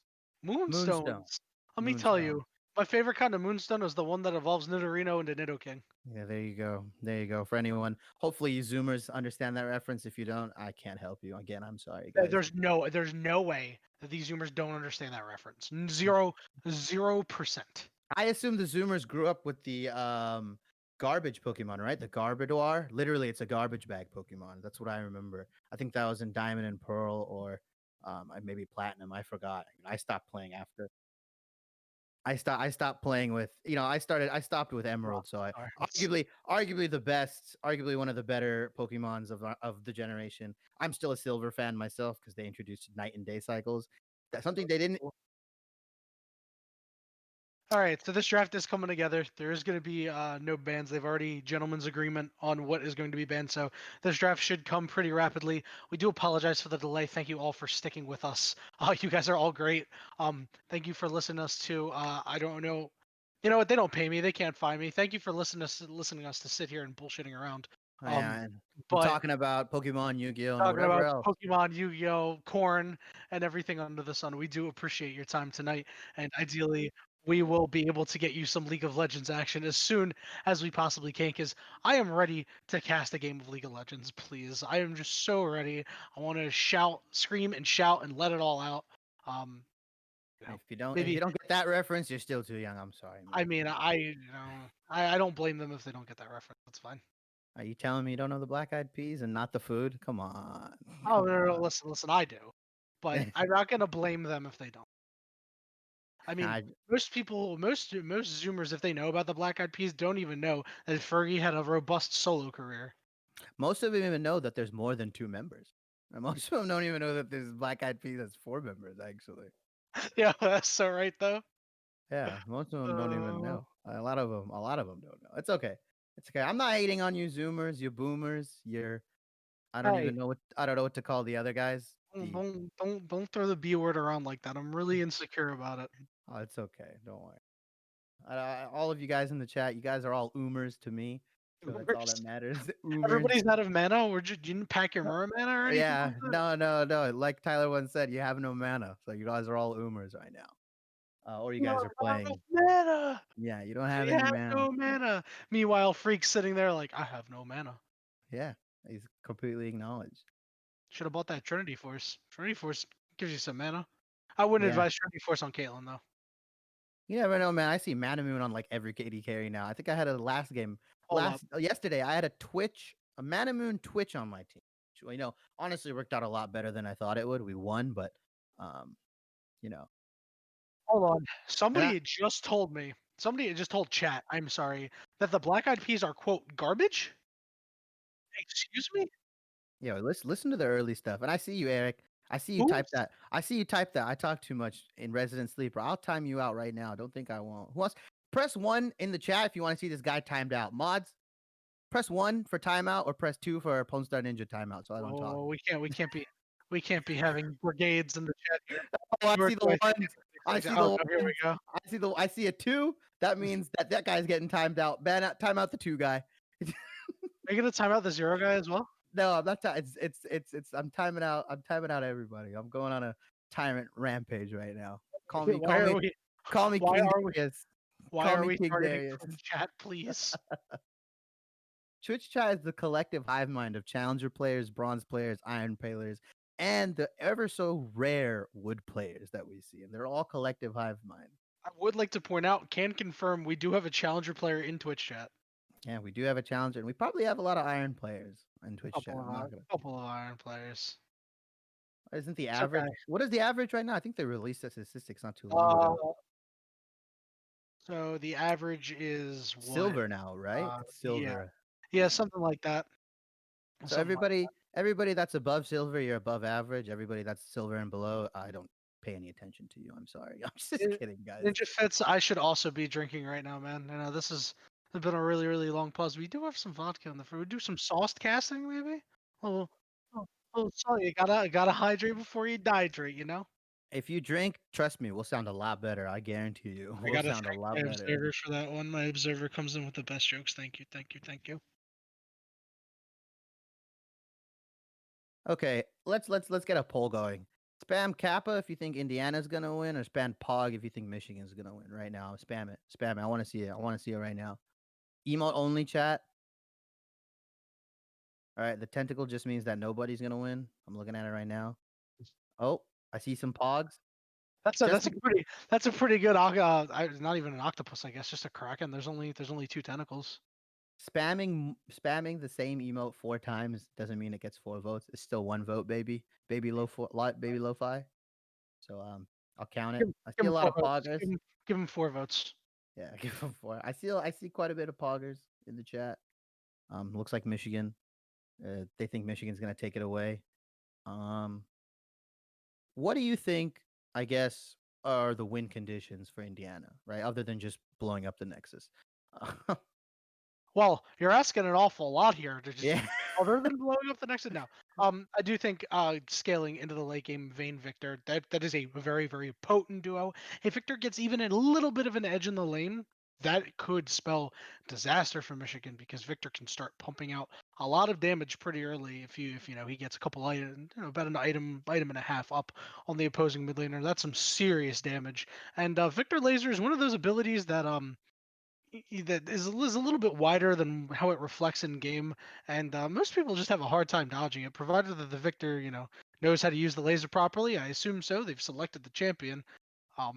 Moonstone, Moonstones. Let me tell moonstone. you, my favorite kind of moonstone is the one that evolves Nidorino into Nidoking. Yeah, there you go. There you go. For anyone, hopefully you Zoomers understand that reference. If you don't, I can't help you. Again, I'm sorry, guys. There's no way that these Zoomers don't understand that reference. 0%. I assume the Zoomers grew up with the garbage Pokemon, right? The Garbodor. Literally, it's a garbage bag Pokemon. That's what I remember. I think that was in Diamond and Pearl, or maybe Platinum. I forgot. I stopped playing after. I stopped playing with. I stopped with Emerald. So I Cards. arguably the best, arguably one of the better Pokemons of the generation. I'm still a Silver fan myself because they introduced night and day cycles. That's something they didn't. All right, so this draft is coming together. There is going to be no bans. They've already gentlemen's agreement on what is going to be banned, so this draft should come pretty rapidly. We do apologize for the delay. Thank you all for sticking with us. You guys are all great. Thank you for listening to us too. I don't know, you know what? They don't pay me. They can't find me. Thank you for listening us to sit here and bullshitting around. Um, And I'm but talking about Pokemon, Yu-Gi-Oh, and talking whatever about else. Pokemon, Yu-Gi-Oh, corn, and everything under the sun. We do appreciate your time tonight, and ideally, we will be able to get you some League of Legends action as soon as we possibly can. Because I am ready to cast a game of League of Legends. Please, I am just so ready. I want to shout, scream, and shout, and let it all out. Um, If you maybe. don't get that reference, you're still too young. I'm sorry, I man. mean, I don't blame them if they don't get that reference. That's fine. Are you telling me you don't know the Black Eyed Peas and not the food? Come on, Oh come no, no, on. listen, I do, but I'm not gonna blame them if they don't. I mean, I, most Zoomers, if they know about the Black Eyed Peas, don't even know that Fergie had a robust solo career. most of them even know that there's more than two members. And most of them don't even know that there's Black Eyed Peas has four members. Actually, Yeah, that's so right though. yeah, most of them don't even Uh, know. A lot of them don't know. It's okay. It's okay. I'm not hating on you, Zoomers, you Boomers. hey, I don't know what to call the other guys. don't throw the B word around like that. I'm really insecure about it. Oh, it's okay. Don't worry. All of you guys in the chat, you guys are all oomers to me, so that's all that matters. Oomers. Everybody's out of mana. You didn't pack your Mura mana or anything Yeah, like that. no, no, no. Like Tyler once said, you have no mana, so you guys are all oomers right now. Or you No, guys are not enough playing. mana. Yeah, you don't have We any have mana. no mana. Meanwhile, Freak's sitting there like, I have no mana. Yeah, he's completely acknowledged. Should have bought that Trinity Force. Trinity Force Gives you some mana. I wouldn't Yeah. advise Trinity Force on Caitlyn though. You never know, man. I see Mana Moon on like every KD carry now. I think I had a last game, Hold up. yesterday. I had a Mana Moon Twitch on my team. Which, honestly worked out a lot better than I thought it would. We won, but um, you know, Hold on. and I, Somebody had just told chat, I'm sorry, that the Black Eyed Peas are quote garbage? Excuse me? listen to the early stuff. And I see you, Eric. I see you Who? type that. I talk too much in Resident Sleeper. I'll time you out right now. Don't think I won't. Who else? Press 1 in the chat if you want to see this guy timed out. Mods, press 1 for timeout or press 2 for Pwn Star Ninja timeout so I don't talk. Oh, we can't be having brigades in the chat here. Oh, I Nor see do the I think ones. I anything's see oh the no, here we ones. go. I see a 2. That means that guy's getting timed out. Time out the 2 guy. Are you gonna time out the 0 guy as well? No, I'm not. It's. I'm timing out. I'm timing out everybody. I'm going on a tyrant rampage right now. Call me. Why Call are me. we Call me why King are we Darius. why Call are me we King targeting Darius. from chat, please? Twitch chat is the collective hive mind of challenger players, bronze players, iron players, and the ever so rare wood players that we see, and they're all collective hive mind. I would like to point out, can confirm we do have a challenger player in Twitch chat. Yeah, we do have a challenger, and we probably have a lot of iron players in Twitch chat. I'm not gonna. Couple of iron players. Isn't the It's average? okay. What is the average right now? I think they released the statistics not too long Uh, ago. so the average is what? Silver now, right? It's Yeah, silver. yeah, Yeah. something like that. So Something like everybody that's above silver, you're above average. Everybody that's silver and below, I don't pay any attention to you. I'm sorry. I'm just that. kidding, guys. Ninja Fits, I should also be drinking right now, man. You know, this has been a really, really long pause. We do have some vodka in the fridge. We do some sauce casting, maybe. Oh, sorry, you gotta hydrate before you dihydrate. You know. If you drink, trust me, we'll sound a lot better. I guarantee you. I We'll gotta sound a thank lot my better. observer for that one. My observer comes in with the best jokes. Thank you, thank you, thank you. Okay, let's get a poll going. Spam Kappa if you think Indiana's gonna win, or spam Pog if you think Michigan's gonna win. Right now, spam it, spam it. I want to see it. I want to see it right now. Emote only chat. All right, the tentacle just means that nobody's gonna win. I'm looking at it right now. Oh, I see some Pogs. That's a Just that's a pretty good not even an octopus, I guess, just a kraken. There's only two tentacles. spamming the same emote 4 times doesn't mean it gets 4 votes. It's still 1 vote, baby. Baby lo-fi. So I'll count it. I Give see him a lot four of votes. poggers. Give him 4 votes. Yeah, give them 4. I see quite a bit of poggers in the chat. Looks like Michigan. They think Michigan's gonna take it away. Um, what do you think? I guess are the win conditions for Indiana, right? Other than just blowing up the Nexus. Well, you're asking an awful lot here to just Yeah. other than blowing up the next no. I do think scaling into the late game Vayne Victor, that is a very, very potent duo. If Victor gets even a little bit of an edge in the lane, that could spell disaster for Michigan because Victor can start pumping out a lot of damage pretty early if you know he gets a couple items, about an item and a half up on the opposing mid laner. That's some serious damage. And Victor Laser is one of those abilities that that is a little bit wider than how it reflects in game, and most people just have a hard time dodging it, provided that the victor, knows how to use the laser properly. I assume so. They've selected the champion.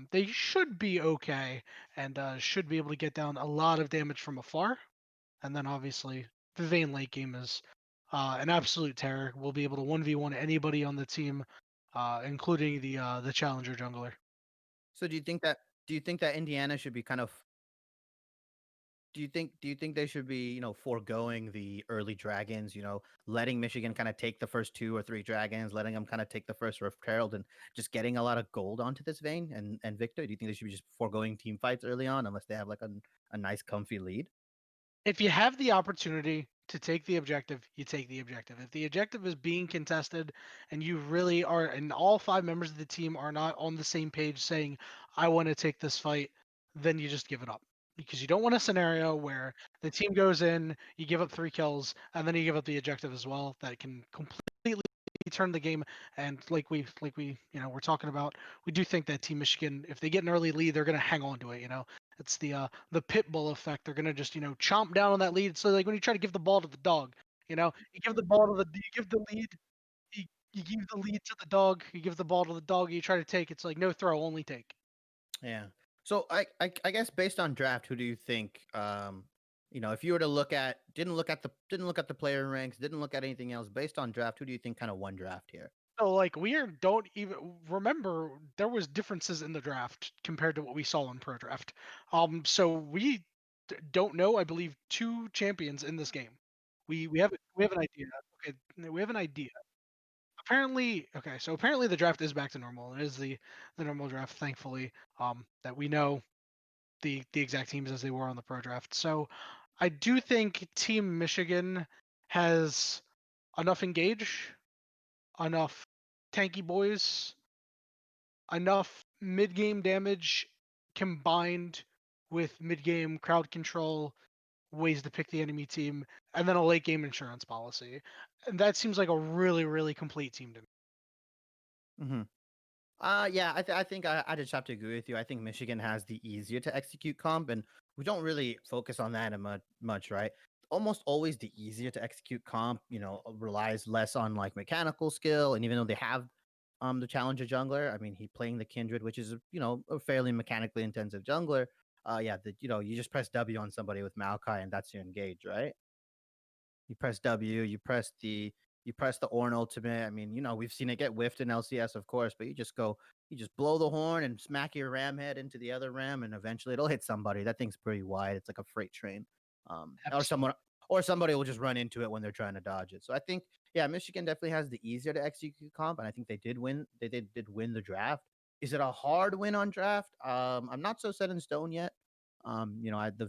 They should be okay, and should be able to get down a lot of damage from afar. And then obviously, the Vayne late game is an absolute terror. We'll be able to 1v1 anybody on the team, including the challenger jungler. So do you think that Indiana should be kind of do you think they should be, foregoing the early dragons, letting Michigan kind of take the first 2 or 3 dragons, letting them kind of take the first Rift Herald and just getting a lot of gold onto this vein and Victor? Do you think they should be just foregoing team fights early on unless they have like a nice comfy lead? If you have the opportunity to take the objective, you take the objective. If the objective is being contested and you really are, and all 5 members of the team are not on the same page saying, I want to take this fight, then you just give it up. Because you don't want a scenario where the team goes in, you give up 3 kills, and then you give up the objective as well. That can completely turn the game. And like we we're talking about, we do think that Team Michigan, if they get an early lead, they're gonna hang on to it. It's the pit bull effect. They're gonna just chomp down on that lead. So like when you try to give the ball to the dog, you give the ball to the you give the lead. you give the lead to the dog, you give the ball to the dog, you try to take. It's like no throw, only take. Yeah. So I guess based on draft, who do you think? If you were to didn't look at the player ranks, didn't look at anything else, based on draft, who do you think kind of won draft here? So like don't even remember there was differences in the draft compared to what we saw in pro draft. So we don't know. I believe two champions in this game. We have an idea. Okay, we have an idea. Apparently, okay. So apparently the draft is back to normal. It is the normal draft. Thankfully, that we know the exact teams as they were on the pro draft. So I do think Team Michigan has enough engage, enough tanky boys, enough mid-game damage combined with mid-game crowd control, ways to pick the enemy team, and then a late-game insurance policy. And that seems like a really, really complete team to me. Hmm. Yeah, I think I just have to agree with you. I think Michigan has the easier to execute comp, and we don't really focus on that much, right? Almost always the easier to execute comp, relies less on like mechanical skill, and even though they have the challenger jungler, I mean, he playing the Kindred, which is a fairly mechanically intensive jungler. Yeah, you just press W on somebody with Maokai, and that's your engage, right? You press W, you press the Ornn ultimate. I mean, we've seen it get whiffed in LCS, of course, but you just blow the horn and smack your ram head into the other ram, and eventually it'll hit somebody. That thing's pretty wide. It's like a freight train. Or Absolutely. somebody will just run into it when they're trying to dodge it. So I think, yeah, Michigan definitely has the easier to execute comp, and I think they did win. They did win the draft. Is it a hard win on draft? I'm not so set in stone yet. The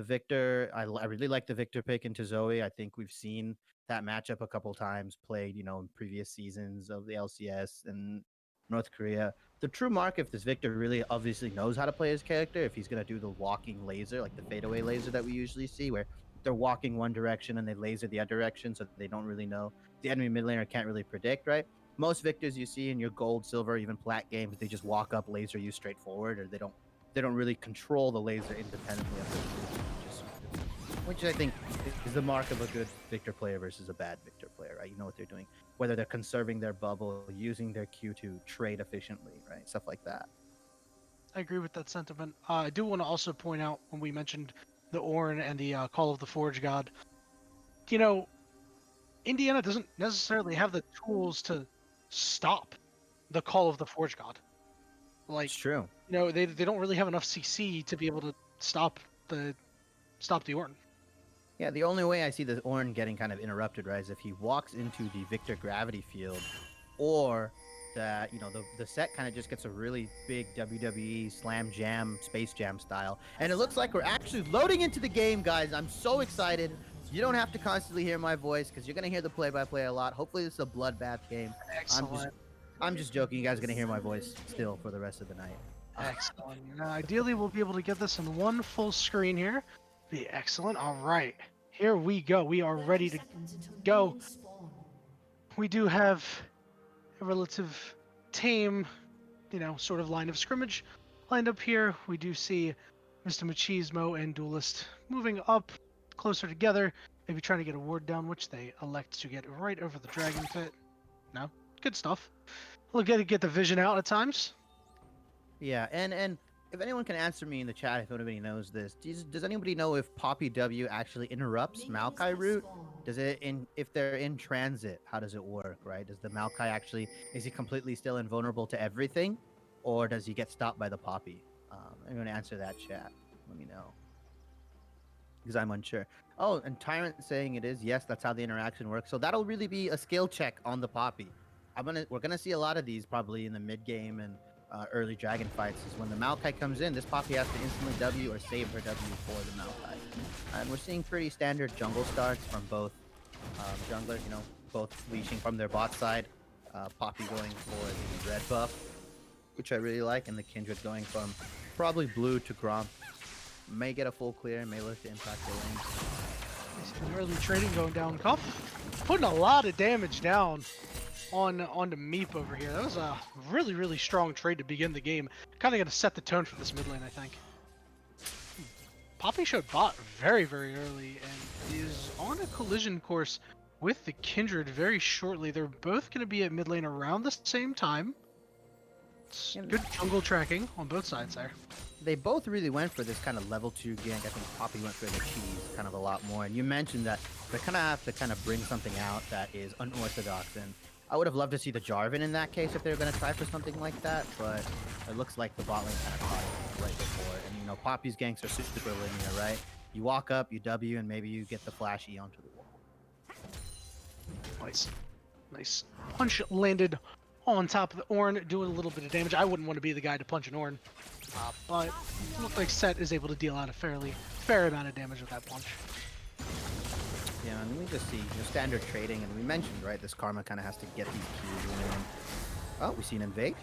Victor, I really like the Victor pick into Zoe. I think we've seen that matchup a couple times played, in previous seasons of the LCS and North Korea. The true mark, if this Victor really obviously knows how to play his character, if he's going to do the walking laser, like the fadeaway laser that we usually see, where they're walking one direction and they laser the other direction, so they don't really know. The enemy mid laner can't really predict, right? Most Victors you see in your gold, silver, even plat games, they just walk up, laser you straight forward, or they don't really control the laser independently of the which I think is the mark of a good Victor player versus a bad Victor player, right? You know what they're doing, whether they're conserving their bubble, using their Q to trade efficiently, right? Stuff like that. I agree with that sentiment. I do want to also point out when we mentioned the Ornn and the Call of the Forge God, you know, Indiana doesn't necessarily have the tools to stop the Call of the Forge God. It's Like, true. they don't really have enough CC to be able to the stop the Ornn. Yeah, the only way I see the Ornn getting kind of interrupted, right, is if he walks into the Victor gravity field, or that the set kind of just gets a really big WWE Slam Jam, Space Jam style, and it looks like we're actually loading into the game, guys. I'm so excited. You don't have to constantly hear my voice because you're gonna hear the play-by-play a lot. Hopefully, this is a bloodbath game. I'm just Excellent. I'm just joking. You guys are gonna hear my voice still for the rest of the night. Excellent. Now, ideally, we'll be able to get this in one full screen here. Be excellent. All right. Here we go. We are ready to go. We do have a relative tame, sort of line of scrimmage lined up here. We do see Mr. Machismo and Dualist moving up closer together, maybe trying to get a ward down, which they elect to get right over the dragon pit. No, good stuff. We'll get the vision out at times. Yeah, and if anyone can answer me in the chat, if anybody knows this, does anybody know if Poppy W actually interrupts Maokai route? Does it if they're in transit? How does it work? Right? Does the Maokai actually is he completely still invulnerable to everything, or does he get stopped by the Poppy? Anyone answer that chat? Let me know because I'm unsure. Oh, and Tyrant saying it is. Yes, that's how the interaction works. So that'll really be a skill check on the Poppy. We're gonna see a lot of these probably in the mid game and early dragon fights. Is when the Maokai comes in, this Poppy has to instantly W or save her W for the Maokai. And we're seeing pretty standard jungle starts from both junglers. Both leashing from their bot side. Poppy going for the red buff, which I really like, and the Kindred going from probably blue to Gromp. May get a full clear, may look to impact the lane. Early trading going down. Cuff putting a lot of damage down onto Meep over here. That was a really, really strong trade to begin the game. Kind of going to set the tone for this mid lane, I think. Poppy showed bot very, very early and is on a collision course with the Kindred very shortly. They're both going to be at mid lane around the same time. It's good jungle tracking on both sides there. They both really went for this kind of level 2 gank. I think Poppy went for the cheese kind of a lot more. And you mentioned that they kind of have to kind of bring something out that is unorthodox. And I would have loved to see the Jarvan in that case if they were going to try for something like that. But it looks like the bot lane kind of caught it right before. And, you know, Poppy's ganks are super linear, right? You walk up, you W, and maybe you get the flash E onto the wall. Nice punch landed on top of the Ornn, doing a little bit of damage. I wouldn't want to be the guy to punch an Ornn, but it looks like Set is able to deal out a fair amount of damage with that punch. Yeah, and we just see standard trading, and we mentioned, right, this Karma kind of has to get these keys in. Oh, we see an invade.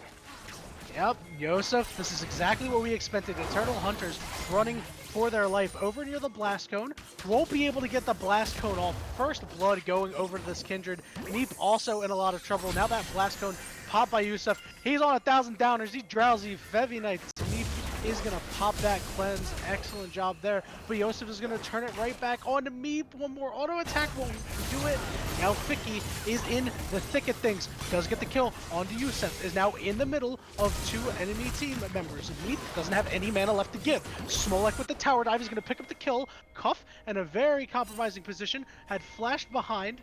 Yep, Jouzef, this is exactly what we expected. Eternal Hunters running for their life over near the Blast Cone. Won't be able to get the Blast Cone off. First blood going over to this Kindred. Meep also in a lot of trouble. Now that Blast Cone popped by Jouzef. He's on 1,000 downers. He's drowsy. feviknights. Meep is going to pop that cleanse. Excellent job there. But Jouzef is going to turn it right back on to Meep. One more auto attack won't do it. Now Fici is in the thick of things. Does get the kill onto Jouzef. Is now in the middle of two enemy team members. Meep doesn't have any mana left to give. Smolek with the tower dive is going to pick up the kill. Cuff in a very compromising position. Had flashed behind.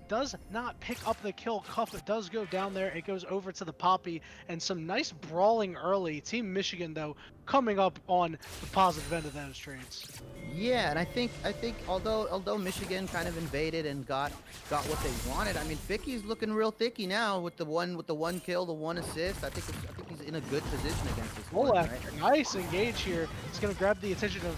Does not pick up the kill. Cuff does go down there. It goes over to the Poppy, and some nice brawling early. Team Michigan, though, coming up on the positive end of those trades. Yeah, and I think although Michigan kind of invaded and got what they wanted, I mean Fici's looking real thicky now with the one kill, the one assist. I think he's in a good position against this one, right? Nice engage here. It's gonna grab the attention of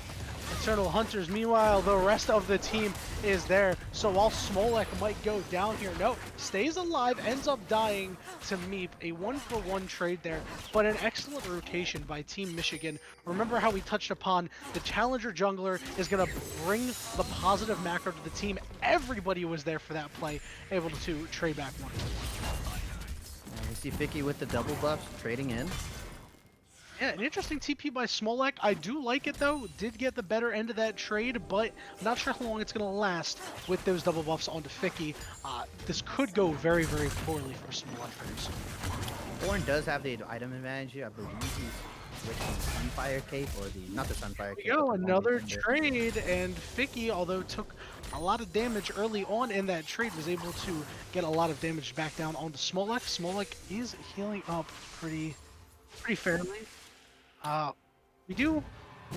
Eternal Hunters. Meanwhile, the rest of the team is there. So while Smolek might go down here, no, stays alive, ends up dying to Meep. A 1-for-1 trade there, but an excellent rotation by Team Michigan. Remember how we touched upon the challenger jungler is going to bring the positive macro to the team. Everybody was there for that play, able to trade back 1-for-1. And we see Fici with the double buffs trading in. Yeah, an interesting TP by Smolek. I do like it though. Did get the better end of that trade, but I'm not sure how long it's going to last with those double buffs onto Fici. This could go very poorly for Smolek. Ornn does have the item advantage here. I believe he's switching Sunfire Cape, or not the Sunfire Cape. Yo, another trade, and Fici, although took a lot of damage early on in that trade, was able to get a lot of damage back down onto Smolek. Smolek is healing up pretty fairly. We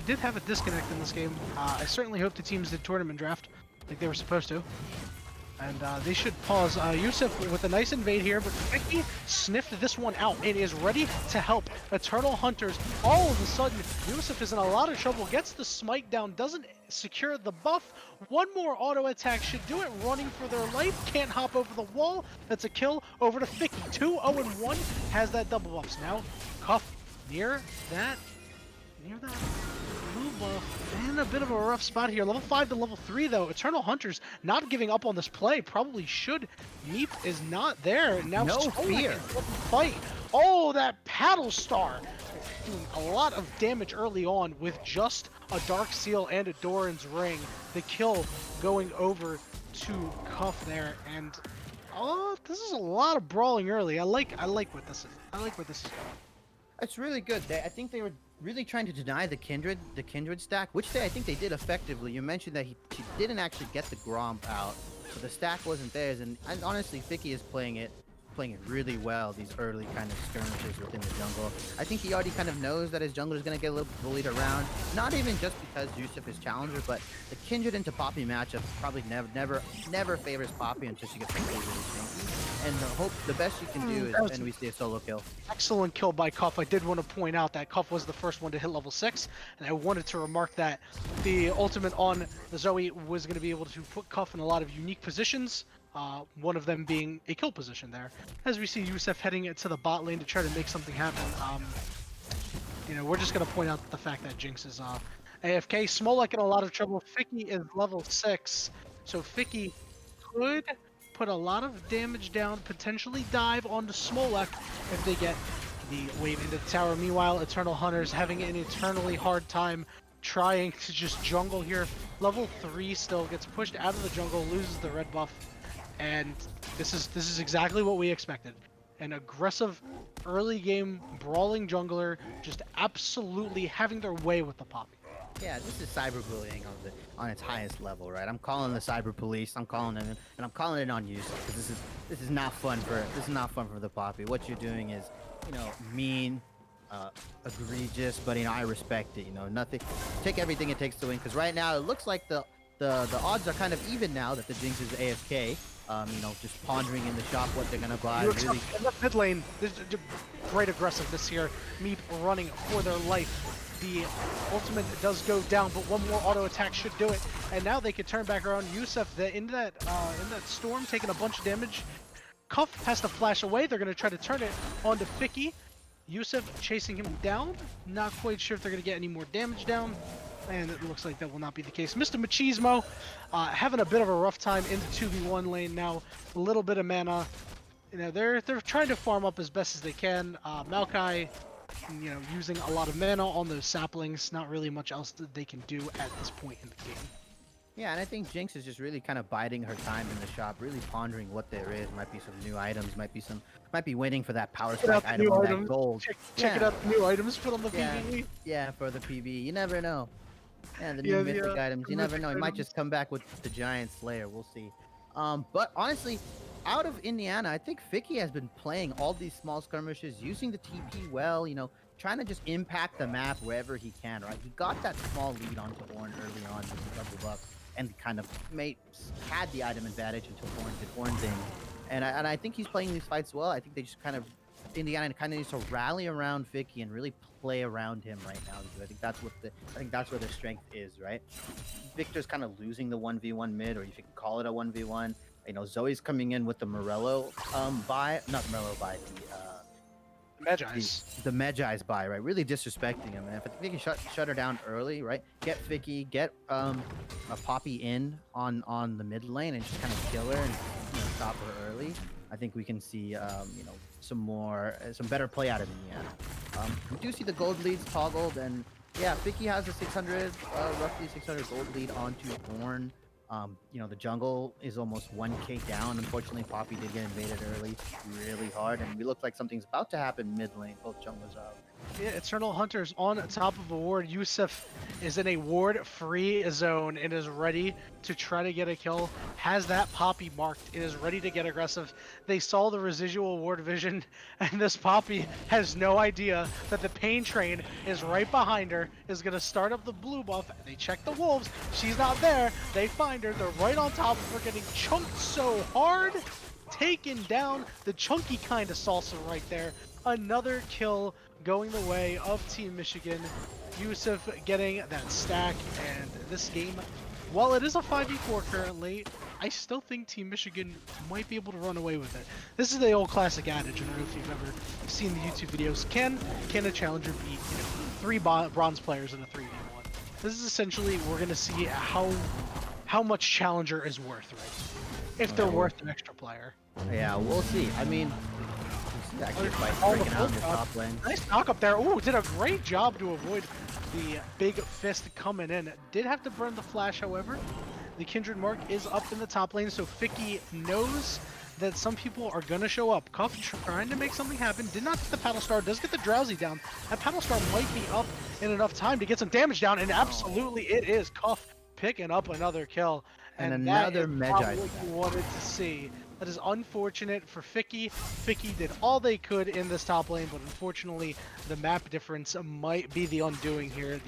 did have a disconnect in this game. I certainly hope the teams did tournament draft like they were supposed to. And they should pause. Jouzef with a nice invade here, but Fici sniffed this one out and is ready to help Eternal Hunters. All of a sudden, Jouzef is in a lot of trouble, gets the smite down, doesn't secure the buff. One more auto attack should do it, running for their life. Can't hop over the wall. That's a kill over to Fici. 2-0-1 has that double buffs. Now, Cuff near that blue buff, and a bit of a rough spot here. Level 5 to level 3 though. Eternal Hunters not giving up on this play. Probably should. Meep is not there. Now no fear. Fight. Oh, that paddle star. Doing a lot of damage early on with just a Dark Seal and a Doran's Ring. The kill going over to Cuff there, and this is a lot of brawling early. I like what this is. I like where this is going. It's really good. I think they were really trying to deny the Kindred stack, which I think they did effectively. You mentioned that she didn't actually get the Gromp out, so the stack wasn't theirs. And honestly, Fici is playing it really well, these early kind of skirmishes within the jungle. I think he already kind of knows that his jungler is going to get a little bullied around, not even just because Jouzef is challenger, but the Kindred into Poppy matchup probably never favors Poppy until she gets really stinky. And the best you can do is, and we see a solo kill. Excellent kill by Cuff. I did want to point out that Cuff was the first one to hit level 6, and I wanted to remark that the ultimate on the Zoe was going to be able to put Cuff in a lot of unique positions, one of them being a kill position there. As we see Jouzef heading to the bot lane to try to make something happen. We're just going to point out the fact that Jinx is AFK. Smolek in a lot of trouble. Fici is level 6, so Fici could put a lot of damage down, potentially dive onto Smolek if they get the wave into the tower. Meanwhile, Eternal Hunters having an eternally hard time trying to just jungle here. Level 3 still gets pushed out of the jungle, loses the red buff. And this is exactly what we expected. An aggressive early game brawling jungler just absolutely having their way with the poppy. Yeah, this is cyberbullying on its highest level, right? I'm calling the cyber police. I'm calling it, and I'm calling it on you, because this is not fun for the poppy. What you're doing is, mean, egregious, but I respect it. Nothing. Take everything it takes to win. Because right now it looks like the odds are kind of even now that the Jinx is AFK. Just pondering in the shop what they're gonna buy. Really, In the mid lane, there's great aggressiveness here. Meep running for their life. The ultimate does go down, but one more auto attack should do it. And now they could turn back around. Jouzef in that storm, taking a bunch of damage. Cuff has to flash away. They're gonna try to turn it onto Fici. Jouzef chasing him down. Not quite sure if they're gonna get any more damage down. And it looks like that will not be the case. Mr. Machismo having a bit of a rough time in the 2v1 lane now. A little bit of mana. They're trying to farm up as best as they can. Maokai, using a lot of mana on those saplings. Not really much else that they can do at this point in the game. yeah, and I think Jinx is just really kind of biding her time in the shop, really pondering what there is. Might be some new items, might be waiting for that power strike item or that gold. Check it out, the new items put on the Yeah. PvE. Yeah, for the PB. You never know. Yeah, the new mythic items. You never know. He might just come back with the giant slayer. We'll see. But honestly, out of Indiana, I think Fici has been playing all these small skirmishes, using the TP well, trying to just impact the map wherever he can, right? He got that small lead onto Ornn early on with the double buff and kind of had the item advantage until Ornn did Ornn things. And I think he's playing these fights well. I think they just kind of Indiana kind of needs to rally around Fici and really play around him right now. I think that's where their strength is, right? Victor's kind of losing the 1v1 mid, or if you can call it a 1v1. Zoe's coming in with the Morello the Magi's buy, right? Really disrespecting him. And if I think they can shut her down early, right? Get Fici, get a Poppy in on the mid lane and just kind of kill her and stop her early. I think we can see some better play out of Indiana. We do see the gold leads toggled, and yeah, Fici has a 600, roughly 600 gold lead onto Ornn. The jungle is almost 1k down. Unfortunately, Poppy did get invaded early, really hard, and we look like something's about to happen mid lane. Both junglers are out. Yeah, Eternal Hunter's on top of a ward. Jouzef is in a ward-free zone and is ready to try to get a kill. Has that Poppy marked. It is ready to get aggressive. They saw the residual ward vision, and this Poppy has no idea that the pain train is right behind her, is going to start up the blue buff. They check the wolves. She's not there. They find her. They're right on top of her, getting chunked so hard. Taken down. The chunky kind of salsa right there. Another kill going the way of Team Michigan. Jouzef getting that stack, and this game, while it is a 5v4 currently, I still think Team Michigan might be able to run away with it. This is the old classic adage. I don't know if you've ever seen the YouTube videos. Can a challenger beat 3 bronze players in a 3v1? This is essentially, we're going to see how much challenger is worth, right? If they're worth an extra player. Yeah, we'll see. I mean, actually breaking out in the top lane. Nice knock up there. Ooh, did a great job to avoid the big fist coming in. Did have to burn the flash, however. The Kindred Mark is up in the top lane, so Fici knows that some people are going to show up. Cuff trying to make something happen. Did not get the Paddle Star. Does get the Drowsy down. That Paddle Star might be up in enough time to get some damage down, and absolutely it is. Cuff picking up another kill. And another Magi. What you wanted to see. That is unfortunate for Fici. Fici did all they could in this top lane, but unfortunately, the map difference might be the undoing here.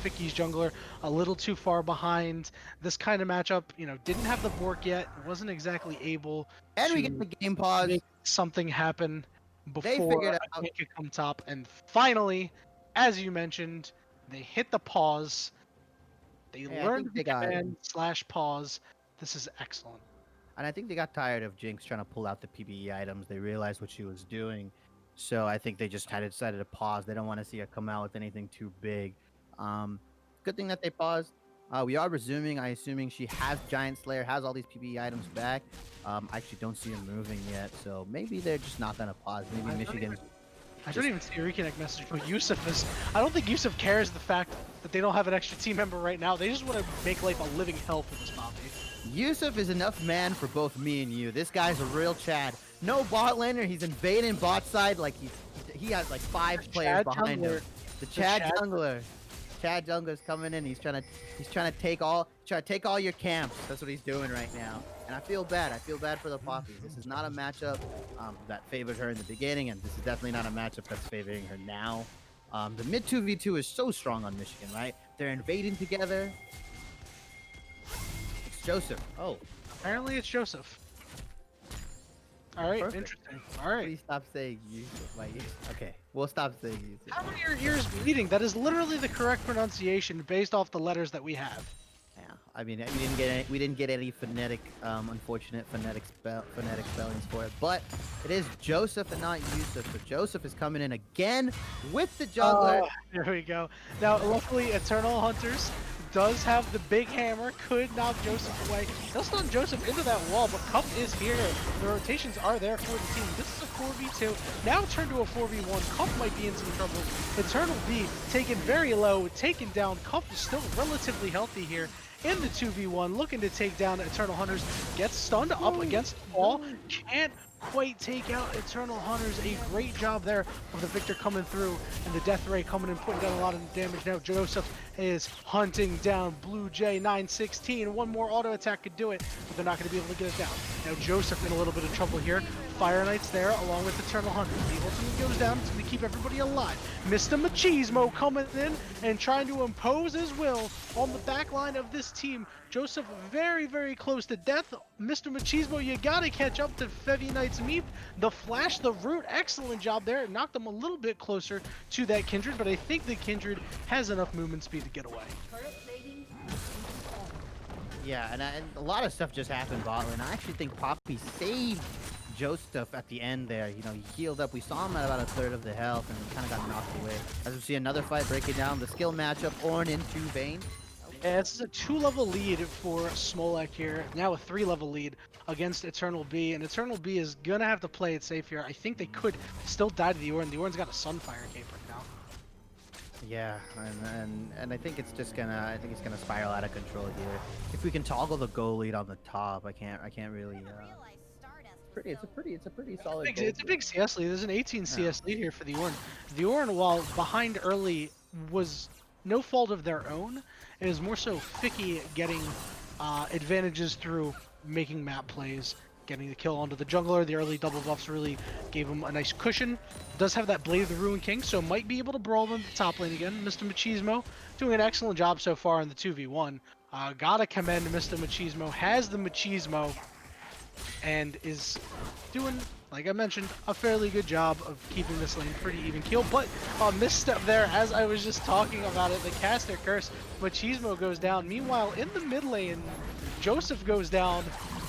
Fici's jungler a little too far behind. This kind of matchup, didn't have the Bork yet. Wasn't exactly able and to we get the game pause. Make something happen They before figured out. they could come top. And finally, as you mentioned, they hit the pause. They learned the command /pause. This is excellent. And I think they got tired of Jinx trying to pull out the PvE items. They realized what she was doing. So I think they just decided to pause. They don't want to see her come out with anything too big. Good thing that they paused. We are resuming. I'm assuming she has Giant Slayer, has all these PvE items back. I actually don't see her moving yet. So maybe they're just not going to pause. Maybe Michigan's I don't even see a reconnect message from Jouzef. I don't think Jouzef cares the fact that they don't have an extra team member right now. They just want to make life a living hell for this Poppy. Jouzef is enough man for both me and you. This guy's a real Chad. No bot laner. He's invading bot side like he has like 5 players behind him. The Chad jungler. Chad jungler's coming in. He's trying to take all your camps. That's what he's doing right now. And I feel bad. I feel bad for the Poppy. This is not a matchup that favored her in the beginning, and this is definitely not a matchup that's favoring her now. The mid 2v2 is so strong on Michigan, right? They're invading together. It's Jouzef. Oh. Apparently it's Jouzef. All right, Perfect. interesting. All right. Please stop saying Jouzef. Okay, we'll stop saying Jouzef. How are your ears bleeding? That is literally the correct pronunciation based off the letters that we have. Yeah, I mean, we didn't get any unfortunate phonetic spellings for it, but it is Jouzef and not Jouzef. So Jouzef is coming in again with the jungler. There we go. Now, luckily, Eternal Hunters does have the big hammer, could knock Jouzef away. They'll stun Jouzef into that wall, but Cup is here. The rotations are there for the team. This is a 4v2. Now turned to a 4v1. Cup might be in some trouble. Eternal B taken very low, taken down. Cup is still relatively healthy here in the 2v1, looking to take down Eternal Hunters. Gets stunned up against the wall. Can't quite take out Eternal Hunters. A great job there of the Victor coming through and the Death Ray coming and putting down a lot of damage. Now Jouzef is hunting down Blue Jay 916. One more auto attack could do it, but they're not going to be able to get it down. Now Jouzef in a little bit of trouble here. Fire Knights there along with Eternal Hunters. The ultimate goes down. It's going to keep everybody alive. Mr. Machismo coming in and trying to impose his will on the back line of this team. Jouzef very, very close to death. Mr. Machismo, you got to catch up to feviknights meep. The flash, the root, excellent job there. It knocked him a little bit closer to that Kindred, but I think the Kindred has enough movement speed to get away. Yeah, and a lot of stuff just happened bot lane. I actually think Poppy saved Jouzef at the end there. You know, he healed up. We saw him at about 1/3 of the health, and he kind of got knocked away. As we see another fight breaking down, the skill matchup, Ornn into Vayne. Yeah, this is a 2-level lead for Smolek here. Now a 3-level lead against Eternal B, and Eternal B is gonna have to play it safe here. I think they could still die to the Ornn. The Ornn's got a Sunfire cape right now. Yeah, and I think it's just gonna spiral out of control here. If we can toggle the goal lead on the top, I can't really. It's a pretty solid. It's a big CS lead. There's an 18 CS lead here for the Ornn. The Ornn, while behind early, was no fault of their own. It is more so Fici getting advantages through making map plays, getting the kill onto the jungler. The early double buffs really gave him a nice cushion. Does have that Blade of the Ruin King, so might be able to brawl in the top lane again. Mr. Machismo doing an excellent job so far in the 2v1. Gotta commend Mr. Machismo. Has the Machismo and is doing, like I mentioned, a fairly good job of keeping this lane pretty even keel. But a misstep there, as I was just talking about it, the caster curse, Machismo goes down. Meanwhile, in the mid lane, Jouzef goes down,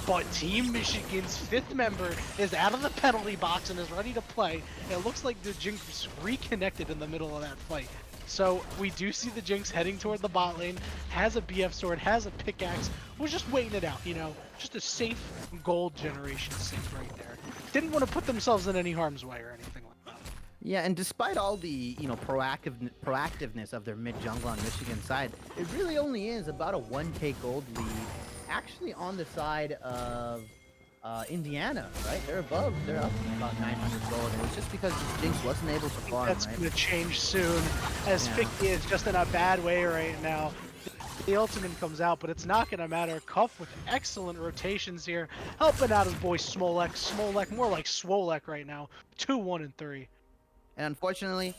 but Team Michigan's 5th member is out of the penalty box and is ready to play. It looks like the Jinx reconnected in the middle of that fight. So we do see the Jinx heading toward the bot lane, has a BF sword, has a pickaxe, was just waiting it out, you know, just a safe gold generation sync right there. Didn't want to put themselves in any harm's way or anything like that. Yeah, and despite all the, you know, proactiveness of their mid jungle on Michigan side, it really only is about a 1k gold lead, actually on the side of Indiana, right? They're up about 900 gold, and it was just because Jinx wasn't able to farm, That's right? going to change soon, as Fici is just in a bad way right now. The ultimate comes out, but it's not going to matter. Cuff with excellent rotations here, helping out his boy Smolek. Smolek, more like Swolek right now. 2, 1, and 3. And unfortunately,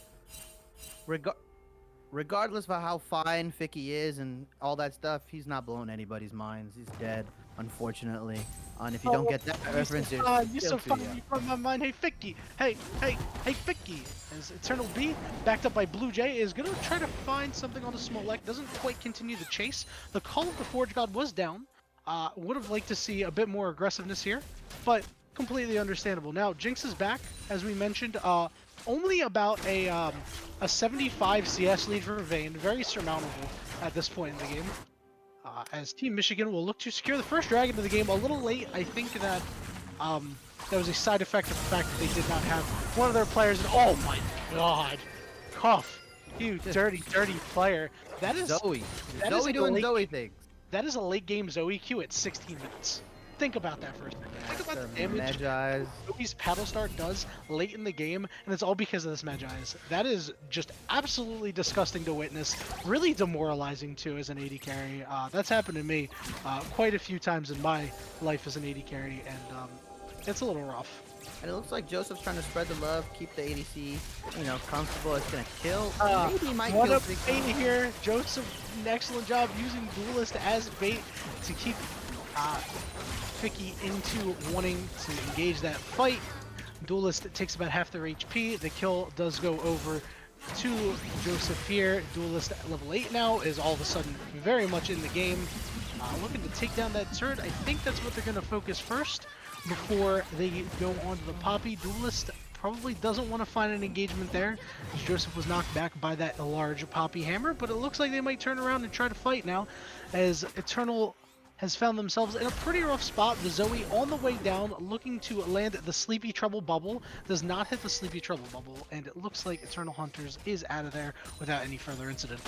regardless of how fine Fici is and all that stuff, he's not blowing anybody's minds. He's dead, unfortunately. And if you don't get that reference, you're so funny. You from my mind. Hey, Fici. Hey, Fici. As Eternal B, backed up by Blue Jay, is going to try to find something on the Smolek. Doesn't quite continue the chase. The Call of the Forge God was down. Would have liked to see a bit more aggressiveness here, but completely understandable. Now, Jinx is back, as we mentioned. Only about a 75 CS lead for Vayne. Very surmountable at this point in the game. As Team Michigan will look to secure the first dragon of the game a little late. I think that That was a side effect of the fact that they did not have one of their players. And oh my god, Cuff, you dirty, dirty player. That is Zoe. that is Zoe a doing late, Zoe things. that is a late game Zoe Q at 16 minutes. Think about that for a second. Think about the damage Magi's. Zoe's paddle start does late in the game, and it's all because of this Magi's. That is just absolutely disgusting to witness. Really demoralizing too as an AD carry. That's happened to me quite a few times in my life as an AD carry, and it's a little rough. And it looks like Jouzef's trying to spread the love, keep the ADC, comfortable. It's gonna kill. Maybe he might What kill a Fici. bait here. Jouzef, an excellent job using Dualist as bait to keep Fici into wanting to engage that fight. Dualist takes about half their HP. The kill does go over to Jouzef here. Dualist at level 8 now is all of a sudden very much in the game. Looking to take down that turret. I think that's what they're going to focus first before they go on to the Poppy. Dualist probably doesn't want to find an engagement there, as Jouzef was knocked back by that large Poppy hammer, but it looks like they might turn around and try to fight now, as Eternal has found themselves in a pretty rough spot. The Zoe on the way down, looking to land the Sleepy Trouble bubble, does not hit the Sleepy Trouble bubble, and it looks like Eternal Hunters is out of there without any further incident.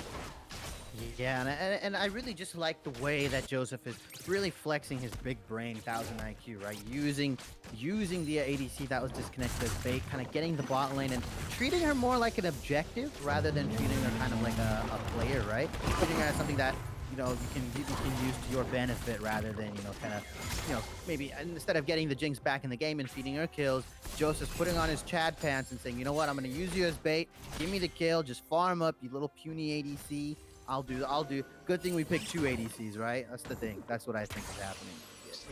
Yeah, and I really just like the way that Jouzef is really flexing his big brain 1000 IQ, right? Using the ADC that was disconnected as bait, kind of getting the bot lane and treating her more like an objective rather than treating her kind of like a player, right? Treating her as something that you can use to your benefit rather than maybe instead of getting the Jinx back in the game and feeding her kills, Jouzef's putting on his Chad pants and saying, you know what, I'm gonna use you as bait, give me the kill, just farm up, you little puny ADC. I'll do. Good thing we picked 2 ADCs, right? That's the thing. That's what I think is happening.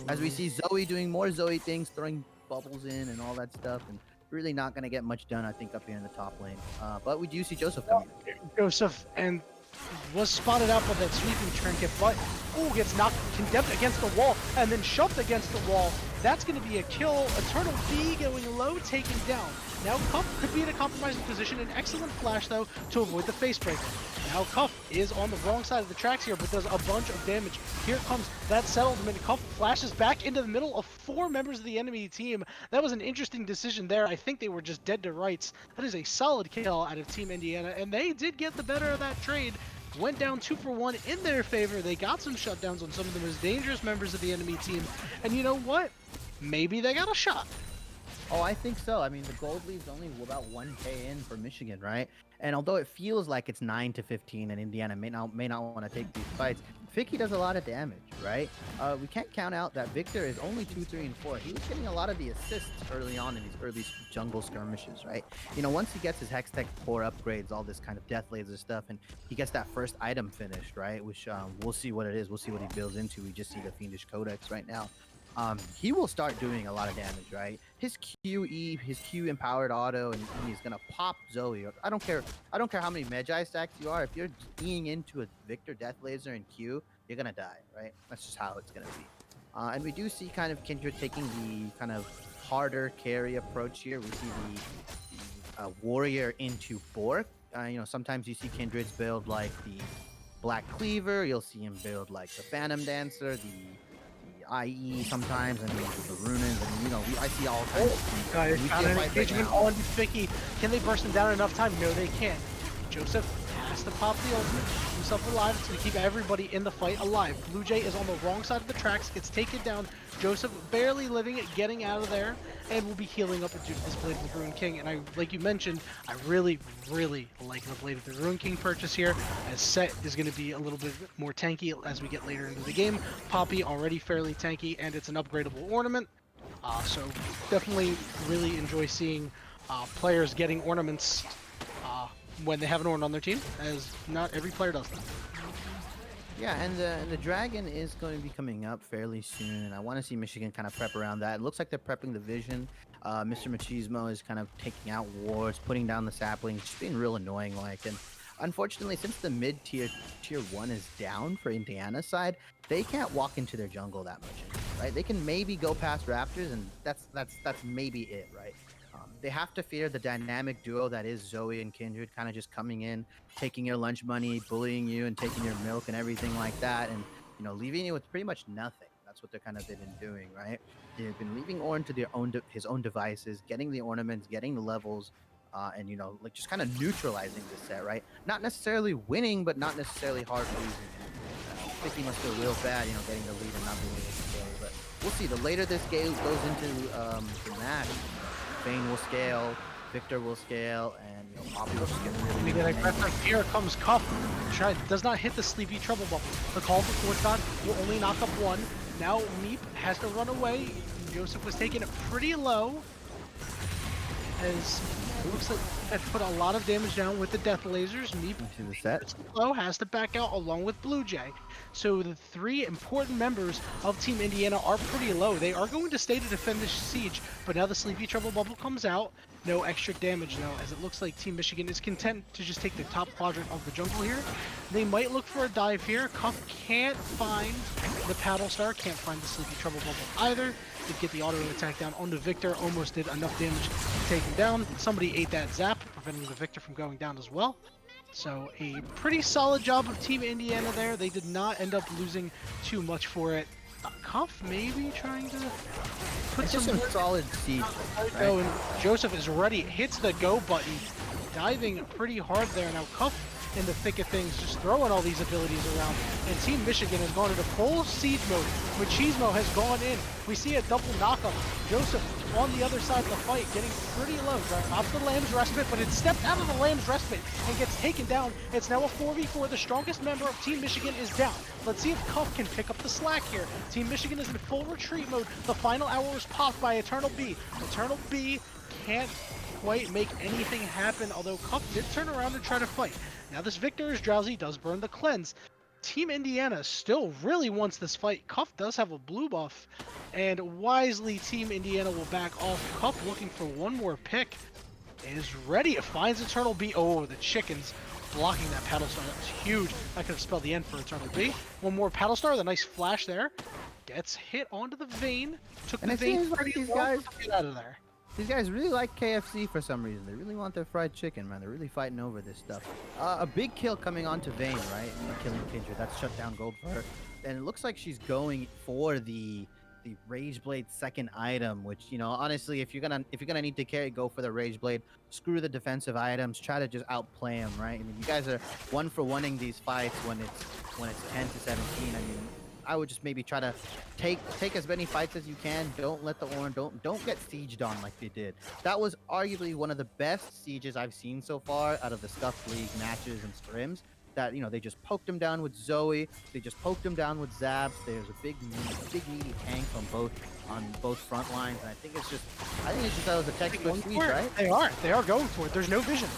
As we see Zoe doing more Zoe things, throwing bubbles in and all that stuff, and really not going to get much done, I think, up here in the top lane. But we do see Jouzef coming. Jouzef and was spotted out by that sweeping trinket, but gets knocked, condemned against the wall, and then shoved against the wall. That's going to be a kill. Eternal B going low, taken down. Now Cuff could be in a compromising position. An excellent flash, though, to avoid the face break. Now Cuff is on the wrong side of the tracks here, but does a bunch of damage. Here comes that settlement. Cuff flashes back into the middle of 4 members of the enemy team. That was an interesting decision there. I think they were just dead to rights. That is a solid kill out of Team Indiana, and they did get the better of that trade. Went down 2 for 1 in their favor. They got some shutdowns on some of the most dangerous members of the enemy team. And you know what? Maybe they got a shot. Oh, I think so. I mean, the gold lead's only about 1K in for Michigan, right? And although it feels like it's 9-15 and Indiana may not want to take these fights, Fici does a lot of damage, right? We can't count out that Victor is only 2, 3, and 4. He was getting a lot of the assists early on in these early jungle skirmishes, right? Once he gets his Hextech core upgrades, all this kind of death laser stuff, and he gets that first item finished, right? Which we'll see what it is. We'll see what he builds into. We just see the Fiendish Codex right now. He will start doing a lot of damage, right? His QE, his Q empowered auto, and he's gonna pop Zoe. I don't care how many Magi stacks you are. If you're Eing into a Victor Death Laser and Q, you're gonna die, right? That's just how it's gonna be. And we do see kind of Kindred taking the kind of harder carry approach here. We see the warrior into Bork. Sometimes you see Kindreds build like the Black Cleaver. You'll see him build like the Phantom Dancer, the IE sometimes, and the Runins, and I see all kinds of things. Guys, found an engagement on Fici. Can they burst him down enough time? No, they can't. Jouzef has to pop the ultimate, keep himself alive to keep everybody in the fight alive. Blue Jay is on the wrong side of the tracks, gets taken down. Jouzef barely living it, getting out of there, and will be healing up due to this Blade of the Ruined King. And like you mentioned, I really, really like the Blade of the Ruined King purchase here, as Set is going to be a little bit more tanky as we get later into the game. Poppy already fairly tanky, and it's an upgradable ornament. So definitely really enjoy seeing players getting ornaments when they have an ornament on their team, as not every player does that. Yeah, and the dragon is going to be coming up fairly soon, and I want to see Michigan kind of prep around that. It looks like they're prepping the vision. Mr. Machismo is kind of taking out wards, putting down the saplings, just being real annoying like. And unfortunately, since the mid-tier tier 1 is down for Indiana's side, they can't walk into their jungle that much anymore, right? They can maybe go past Raptors, and that's maybe it, right? They have to fear the dynamic duo that is Zoe and Kindred kind of just coming in, taking your lunch money, bullying you, and taking your milk and everything like that, and leaving you with pretty much nothing. that's what they're kind of been doing, right? They've been leaving Ornn to his own devices, getting the ornaments, getting the levels, and like just kind of neutralizing this set, right? Not necessarily winning, but not necessarily hard losing. And Fici must feel real bad, getting the lead and not being able to play. But we'll see. The later this game goes into the match, Vayne will scale, Victor will scale, and Poppy will just get really. We get aggressive. Here comes Cuff. Does not hit the sleepy trouble bubble. The call for Fourth God will only knock up one. Now Meep has to run away. Jouzef was taking it pretty low, as it looks like that put a lot of damage down with the death lasers. Meep has to back out along with Blue Jay. So the three important members of Team Indiana are pretty low. They are going to stay to defend this siege, but now the sleepy trouble bubble comes out. No extra damage though, as it looks like Team Michigan is content to just take the top quadrant of the jungle here. They might look for a dive here. Cuff can't find the paddle star, can't find the sleepy trouble bubble either. Did get the auto attack down onto Victor, almost did enough damage to take him down. Somebody ate that zap, preventing the Victor from going down as well. So a pretty solid job of Team Indiana there. They did not end up losing too much for it. Cuff maybe trying to put some solid siege. Right? Oh, and Jouzef is ready. Hits the go button, diving pretty hard there. Now Cuff in the thick of things, just throwing all these abilities around. And Team Michigan has gone into full siege mode. Machismo has gone in. We see a double knockup. Jouzef on the other side of the fight, getting pretty low. Drops the Lamb's Respite, but it stepped out of the Lamb's Respite and gets taken down. It's now a 4v4. The strongest member of Team Michigan is down. Let's see if Cuff can pick up the slack here. Team Michigan is in full retreat mode. The final hour was popped by Eternal B. Eternal B can't quite make anything happen, although Cuff did turn around and try to fight. Now this Victor is drowsy, does burn the cleanse. Team Indiana still really wants this fight. Cuff does have a blue buff, and wisely Team Indiana will back off. Cuff looking for one more pick, is ready. It finds Eternal B. Oh, the chickens blocking that paddle star. That was huge. That could have spelled the end for Eternal B. One more paddle star, the nice flash there. Gets hit onto the Vayne. Took the Vayne pretty long to get out of there. These guys really like KFC for some reason. They really want their fried chicken, man. They're really fighting over this stuff. A big kill coming onto Vayne, right? Killing Kindred. That's shut down gold for her. And it looks like she's going for the Rage Blade second item, which, honestly, if you're gonna need to carry, go for the Rage Blade. Screw the defensive items. Try to just outplay them, right? I mean, you guys are 1-for-1ing these fights when it's 10 to 17. I mean, I would just maybe try to take as many fights as you can. Don't let the Ornn, don't get sieged on like they did. That was arguably one of the best sieges I've seen so far out of the Stuff League matches and scrims. That they just poked him down with Zoe. They just poked him down with Zabs. There's a big meaty tank on both front lines, and I think it's just that was a textbook siege, right? They are going for it. There's no vision.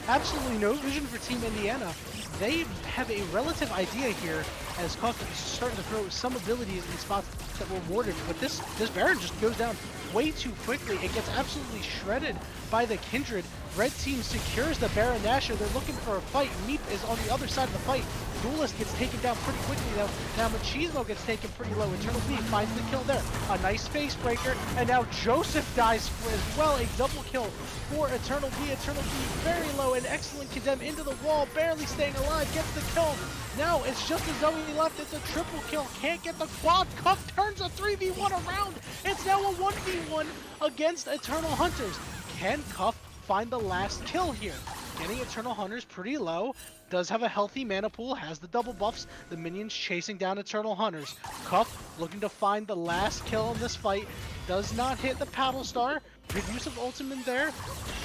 Absolutely no vision for Team Indiana. They have a relative idea here, as Cuff is starting to throw some abilities in spots that were warded, but this Baron just goes down way too quickly. It gets absolutely shredded by the Kindred. Red team secures the Baron Nashor. They're looking for a fight. Meep is on the other side of the fight. Dualist gets taken down pretty quickly though. Now Machismo gets taken pretty low. Eternal B finds the kill there. A nice face breaker, and now Jouzef dies as well. A double kill for Eternal B. Eternal B very low, an excellent condemn into the wall, barely staying alive, gets the kill. Now it's just a Zoe left. It's a triple kill. Can't get the quad. Cuff turns a 3v1 around. It's now a 1v1 against Eternal Hunters. Can Cuff find the last kill here? Getting Eternal Hunters pretty low. Does have a healthy mana pool, has the double buffs. The minions chasing down Eternal Hunters. Cuff looking to find the last kill in this fight. Does not hit the paddle star. Good use of ultimate there.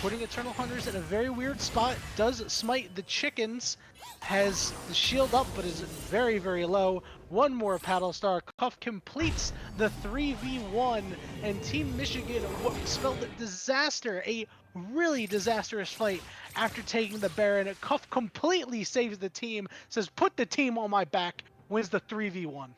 Putting Eternal Hunters in a very weird spot. Does smite the chickens. Has the shield up, but is very, very low. One more paddle star. Cuff completes the 3v1, and Team Michigan spelled disaster. A really disastrous fight after taking the Baron. Cuff completely saves the team, says put the team on my back, wins the 3v1.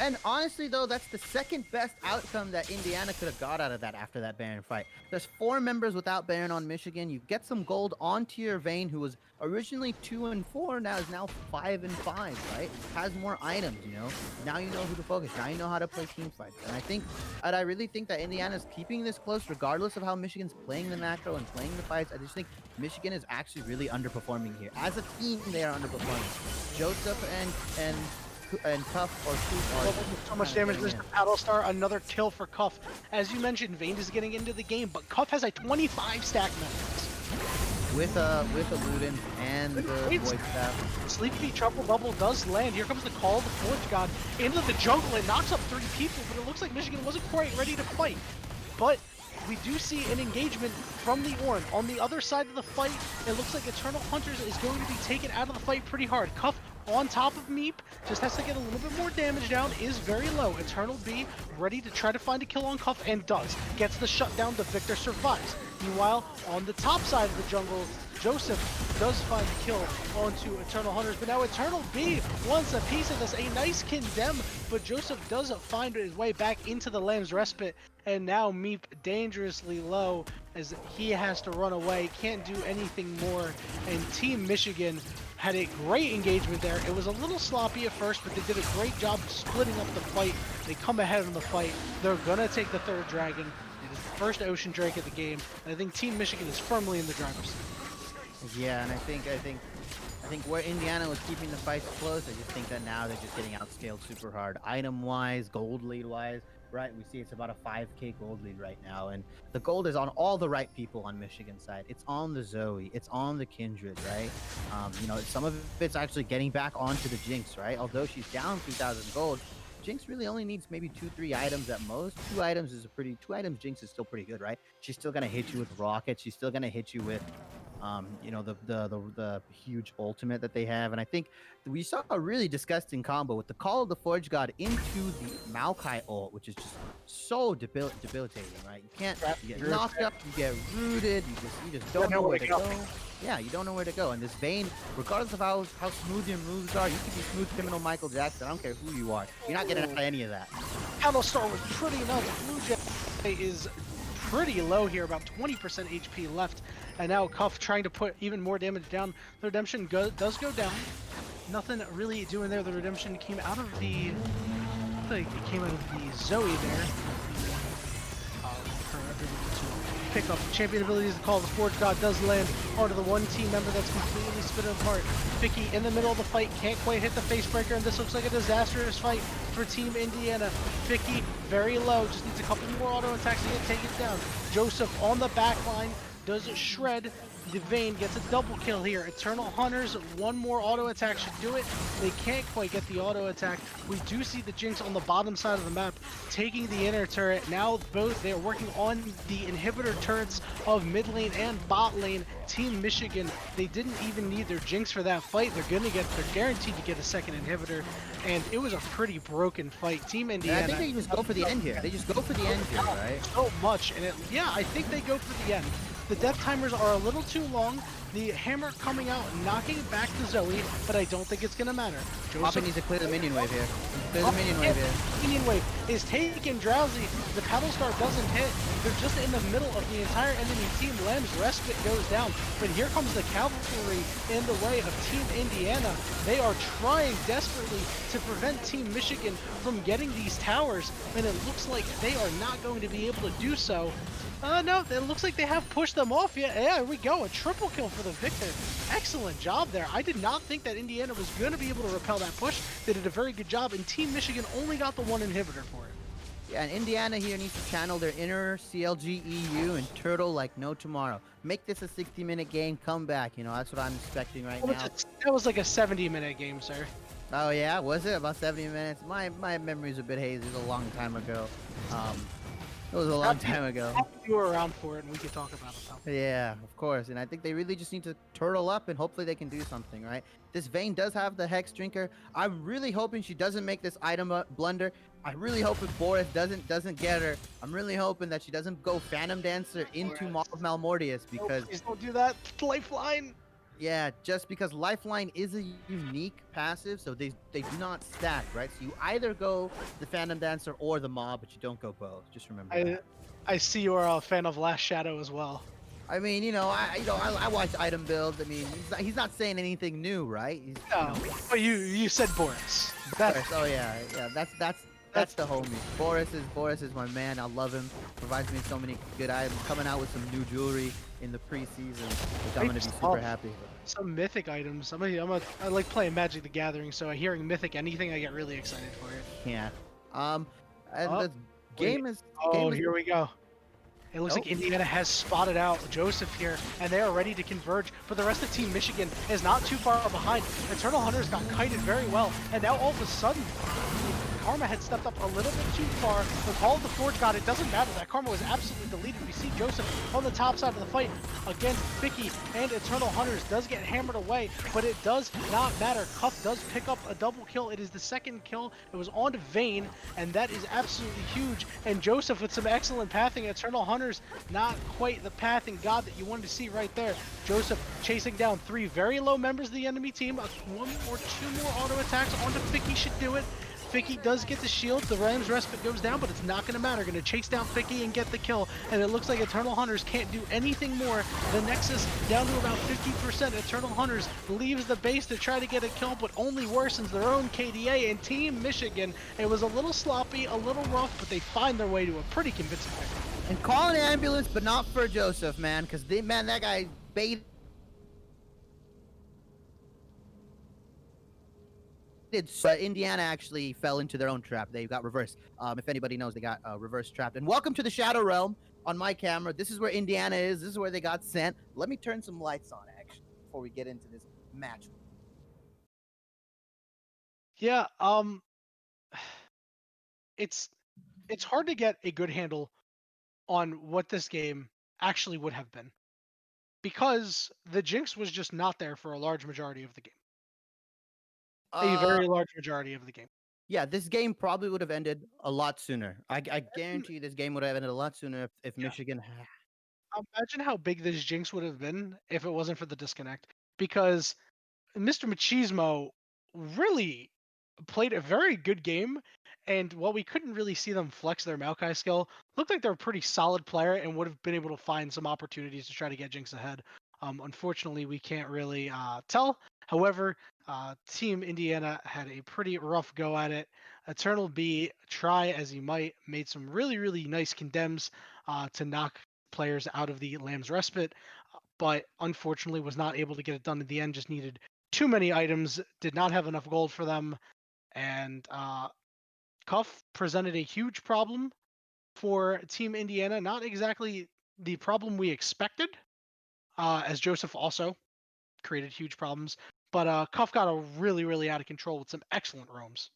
And honestly, though, that's the second best outcome that Indiana could have got out of that after that Baron fight. There's 4 members without Baron on Michigan. You get some gold onto your Vayne, who was originally 2-4, now is 5-5, right? Has more items, Now you know who to focus. Now you know how to play team fights. And I really think that Indiana's keeping this close, regardless of how Michigan's playing the macro and playing the fights. I just think Michigan is actually really underperforming here. As a team, they are underperforming. Jouzef and and Cuff or Coop are So much damage. There's the Paddle Star. Another kill for Cuff. As you mentioned, Vayne is getting into the game, but Cuff has a 25 stack metrics. with a Ludens and the Void Staff. Sleepy Trouble Bubble does land. Here comes the call of the Forge God into the jungle. It knocks up 3 people, but it looks like Michigan wasn't quite ready to fight. But we do see an engagement from the Ornn. On the other side of the fight, it looks like Eternal Hunters is going to be taken out of the fight pretty hard. Cuff on top of Meep, just has to get a little bit more damage down, is very low. Eternal B ready to try to find a kill on Cuff, and does. Gets the shutdown, the Victor survives. Meanwhile, on the top side of the jungle, Jouzef does find the kill onto Eternal Hunters, but now Eternal B wants a piece of this. A nice condemn, but Jouzef does find his way back into the Lamb's Respite, and now Meep dangerously low as he has to run away, can't do anything more, and Team Michigan had a great engagement there. It was a little sloppy at first, but they did a great job splitting up the fight. They come ahead in the fight. They're gonna take the 3rd dragon. It is the first Ocean Drake of the game, and I think Team Michigan is firmly in the driver's seat. Yeah, and I think where Indiana was keeping the fights close, I just think that now they're just getting outscaled super hard. Item-wise, gold lead-wise, right? We see it's about a 5k gold lead right now, and the gold is on all the right people on Michigan's side. It's on the Zoe, it's on the Kindred, right? You know, some of it's actually getting back onto the Jinx, right? Although she's down 2,000 gold, Jinx really only needs maybe 2-3 items at most. 2 items Jinx is still pretty good, right? She's still gonna hit you with rockets. She's still gonna hit you with you know, the huge ultimate that they have. And I think we saw a really disgusting combo with the Call of the Forge God into the Maokai ult, which is just so debilitating, right? You can't, you get knocked up, you get rooted, you just don't know where to go. Yeah, you don't know where to go. And this Vayne, regardless of how smooth your moves are, you can be smooth criminal Michael Jackson. I don't care who you are. You're not getting out of any of that. Paddle Star was pretty nuts. Blue Jay is pretty low here, about 20% HP left. And now Cuff trying to put even more damage down. The Redemption does go down. Nothing really doing there. The Redemption came out of the... I think it came out of the Zoe there. For everyone to pick up champion abilities. The Call of the Forge God does land onto the one team member that's completely split apart. Fici in the middle of the fight, can't quite hit the facebreaker, and this looks like a disastrous fight for Team Indiana. Fici very low, just needs a couple more auto attacks to get taken down. Jouzef on the back line does shred. The Vayne gets a double kill here. Eternal Hunters, one more auto attack should do it. They can't quite get the auto attack. We do see the Jinx on the bottom side of the map taking the inner turret. Now both they're working on the inhibitor turrets of mid lane and bot lane. Team Michigan, they didn't even need their Jinx for that fight. They're guaranteed to get a second inhibitor, and it was a pretty broken fight. Team Indiana. Yeah, I think they just go for the end here. They just go for the end here, right? So much, and yeah, I think they go for the end. The death timers are a little too long. The hammer coming out, knocking back to Zoe, but I don't think it's gonna matter. Jouzef needs to clear the minion wave here. Clear the minion wave here. Minion wave is taken drowsy. The Paddle Star doesn't hit. They're just in the middle of the entire enemy team. Lamb's Respite goes down, but here comes the cavalry in the way of Team Indiana. They are trying desperately to prevent Team Michigan from getting these towers, and it looks like they are not going to be able to do so. No, it looks like they have pushed them off. Yeah, here we go. A triple kill for the Victor. Excellent job there. I did not think that Indiana was going to be able to repel that push. They did a very good job, and Team Michigan only got the one inhibitor for it. Yeah, and Indiana here needs to channel their inner CLG EU and turtle like no tomorrow. Make this a 60-minute game, come back. You know, that's what I'm expecting right now. That was like a 70-minute game, sir. Oh, yeah? Was it? About 70 minutes? My memory's a bit hazy. It was a long time ago. It was a long time ago. You were around for it, and we could talk about it. Though. Yeah, of course. And I think they really just need to turtle up, and hopefully they can do something, right? This Vayne does have the Hex Drinker. I'm really hoping she doesn't make this item blunder. I really hope if Boris doesn't get her. I'm really hoping that she doesn't go Phantom Dancer into Malmortius, because... Please don't do that. Lifeline! Yeah, just because Lifeline is a unique passive, so they do not stack, right? So you either go the Phantom Dancer or the Mob, but you don't go both. Just remember that. I see you're a fan of Last Shadow as well. I mean, I watch item builds. I mean, he's not saying anything new, right? No, but you said Boris. Boris. Oh yeah, that's That's the homie. Boris is my man. I love him. Provides me so many good items. Coming out with some new jewelry in the preseason, which I'm gonna Hype be super stuff. happy. Some mythic items. I like playing Magic the Gathering, so hearing mythic anything, I get really excited for it. Yeah. Um, and Oh, the wait. game is Oh, here we go. It looks oh like Indiana has spotted out Jouzef here, and they are ready to converge. But the rest of Team Michigan is not too far behind. Eternal Hunters got kited very well, and now all of a sudden, Karma had stepped up a little bit too far. The Call of the Forge God, it doesn't matter. That Karma was absolutely deleted. We see Jouzef on the top side of the fight against Fici, and Eternal Hunters does get hammered away, but it does not matter. Cuff does pick up a double kill. It is the second kill. It was on to Vayne, and that is absolutely huge. And Jouzef with some excellent pathing. Eternal Hunters, not quite the pathing god that you wanted to see right there. Jouzef chasing down 3 very low members of the enemy team. 1 or 2 more auto attacks onto Fici should do it. Fici does get the shield, the Ram's Respite goes down, but it's not going to matter. Going to chase down Fici and get the kill, and it looks like Eternal Hunters can't do anything more. The Nexus down to about 50%. Eternal Hunters leaves the base to try to get a kill, but only worsens their own KDA. And Team Michigan, it was a little sloppy, a little rough, but they find their way to a pretty convincing victory. and call an ambulance, but not for Jouzef, man, because that guy baited. But Indiana actually fell into their own trap. They got reversed. If anybody knows, they got reverse trapped. And welcome to the Shadow Realm on my camera. This is where Indiana is. This is where they got sent. Let me turn some lights on, actually, before we get into this match. Yeah, it's hard to get a good handle on what this game actually would have been, because the Jinx was just not there for a large majority of the game. A Uh, very large majority of the game. yeah, this game probably would have ended a lot sooner. I guarantee you this game would have ended a lot sooner if Yeah. Michigan. Imagine how big this Jinx would have been if it wasn't for the disconnect. Because Mr. Machismo really played a very good game, and while we couldn't really see them flex their Maokai skill, looked like they're a pretty solid player and would have been able to find some opportunities to try to get Jinx ahead. Unfortunately, we can't really tell. However, Team Indiana had a pretty rough go at it. Eternal B, try as he might, made some really, really nice condemns to knock players out of the Lamb's Respite, but unfortunately was not able to get it done at the end. Just needed too many items, did not have enough gold for them, and Cuff presented a huge problem for Team Indiana. Not exactly the problem we expected, as Jouzef also created huge problems, but Cuff got a really, really out of control with some excellent roams.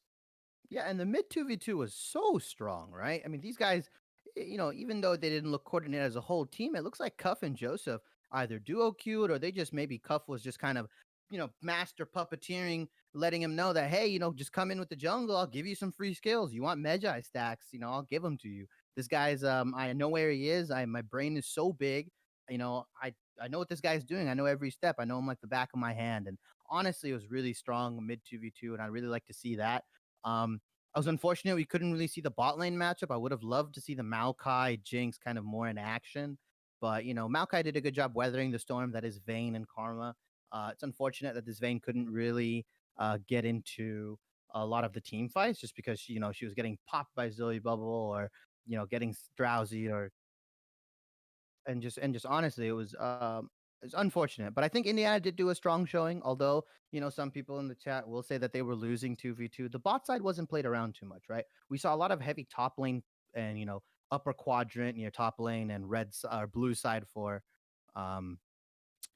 Yeah, and the mid 2v2 was so strong, right? I mean, these guys, even though they didn't look coordinated as a whole team, it looks like Cuff and Jouzef either duo queued or they just maybe Cuff was just kind of, master puppeteering, letting him know that, hey, just come in with the jungle. I'll give you some free skills. You want Magi stacks, I'll give them to you. This guy's, I know where he is. My brain is so big. I know what this guy's doing. I know every step. I know him like the back of my hand. And honestly, it was really strong mid 2v2, and I really like to see that. Um, I was unfortunate we couldn't really see the bot lane matchup. I would have loved to see the Maokai Jinx kind of more in action, but Maokai did a good job weathering the storm that is Vayne and Karma. It's unfortunate that this Vayne couldn't really get into a lot of the team fights just because she was getting popped by Zoe Bubble or getting drowsy or and just honestly, it's unfortunate. But I think Indiana did do a strong showing, although some people in the chat will say that they were losing 2v2. The bot side wasn't played around too much, right? We saw a lot of heavy top lane and upper quadrant near top lane and or blue side for um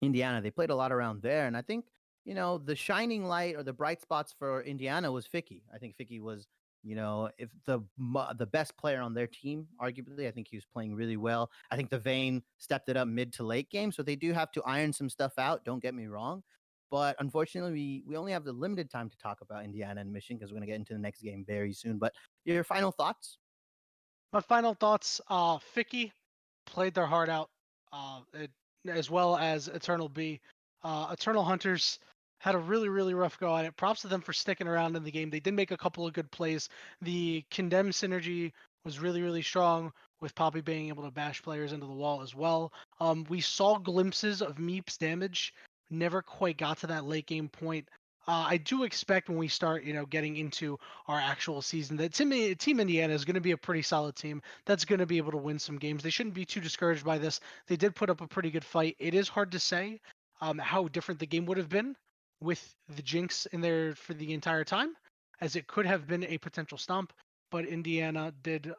Indiana. They played a lot around there, and I think the shining light or the bright spots for Indiana was Fici. I think Fici was if the best player on their team, arguably. I think he was playing really well. I think the Vayne stepped it up mid to late game, so they do have to iron some stuff out. Don't get me wrong. But unfortunately, we only have the limited time to talk about Indiana and Michigan because we're going to get into the next game very soon. But your final thoughts? My final thoughts: Fici played their heart out, as well as Eternal B. Eternal Hunters had a really, really rough go at it. Props to them for sticking around in the game. They did make a couple of good plays. The condemn synergy was really, really strong, with Poppy being able to bash players into the wall as well. We saw glimpses of Meep's damage. Never quite got to that late game point. I do expect when we start, getting into our actual season, that Team Indiana is going to be a pretty solid team that's going to be able to win some games. They shouldn't be too discouraged by this. They did put up a pretty good fight. It is hard to say how different the game would have been with the Jinx in there for the entire time, as it could have been a potential stomp. But Indiana did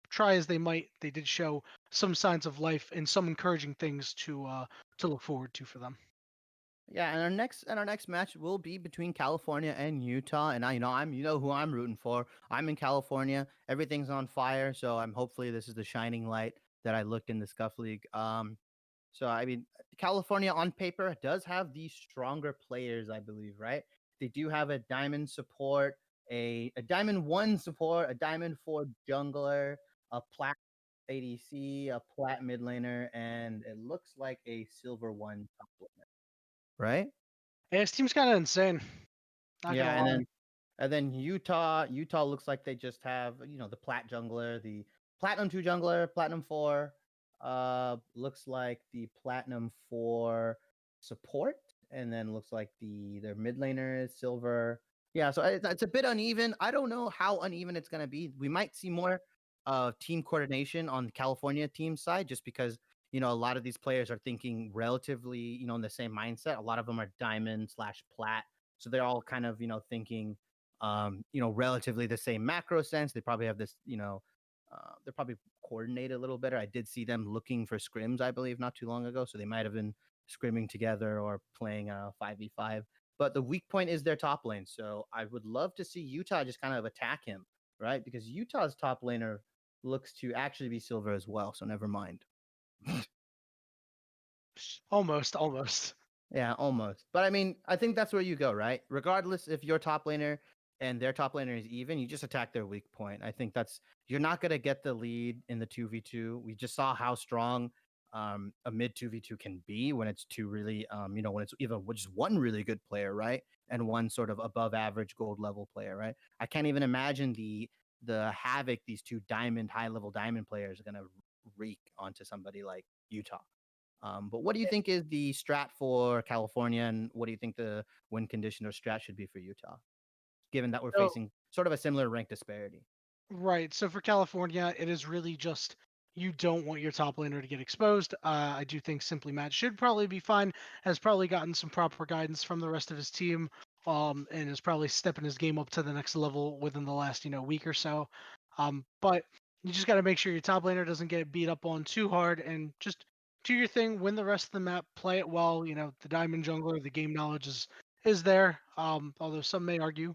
try as they might. They did show some signs of life and some encouraging things to look forward to for them. Yeah, and our next match will be between California and Utah. And I'm who I'm rooting for. I'm in California. Everything's on fire, so I'm hopefully this is the shining light that I looked in the Scuff League. So I mean, California on paper does have the stronger players, I believe, right? They do have a diamond support, a diamond one support, a diamond four jungler, a plat ADC, a plat mid laner, and it looks like a silver one top laner, right? Yeah, this team's kind of insane. Not gonna Yeah, lie. and then Utah looks like they just have, the plat jungler, the platinum 2 jungler, platinum 4, looks like the platinum 4 support, and then looks like their mid laner is silver. Yeah, so it's a bit uneven. I don't know how uneven it's going to be. We might see more team coordination on the California team side, just because a lot of these players are thinking relatively, in the same mindset. A lot of them are diamond slash plat, so they're all kind of, thinking, relatively the same macro sense. They probably have this, they're probably coordinated a little better. I did see them looking for scrims, I believe, not too long ago. So they might have been scrimming together or playing 5v5. But the weak point is their top lane. So I would love to see Utah just kind of attack him, right? Because Utah's top laner looks to actually be silver as well. So never mind. Almost, almost. Yeah, almost. But I mean, I think that's where you go, right? Regardless if your top laner and their top laner is even, you just attack their weak point. I think you're not going to get the lead in the 2v2. We just saw how strong a mid 2v2 can be when it's two really, when it's even just one really good player, right? And one sort of above average gold level player, right? I can't even imagine the havoc these two high level diamond players are going to wreak onto somebody like Utah. But what do you think is the strat for California, and what do you think the win condition or strat should be for Utah, given that we're So facing sort of a similar rank disparity? right. So for California, it is really just you don't want your top laner to get exposed. I do think Simply Matt should probably be fine. Has probably gotten some proper guidance from the rest of his team, and is probably stepping his game up to the next level within the last week or so. But you just got to make sure your top laner doesn't get beat up on too hard, and just do your thing. Win the rest of the map. Play it well. The Diamond Jungler, the game knowledge is there. Although some may argue,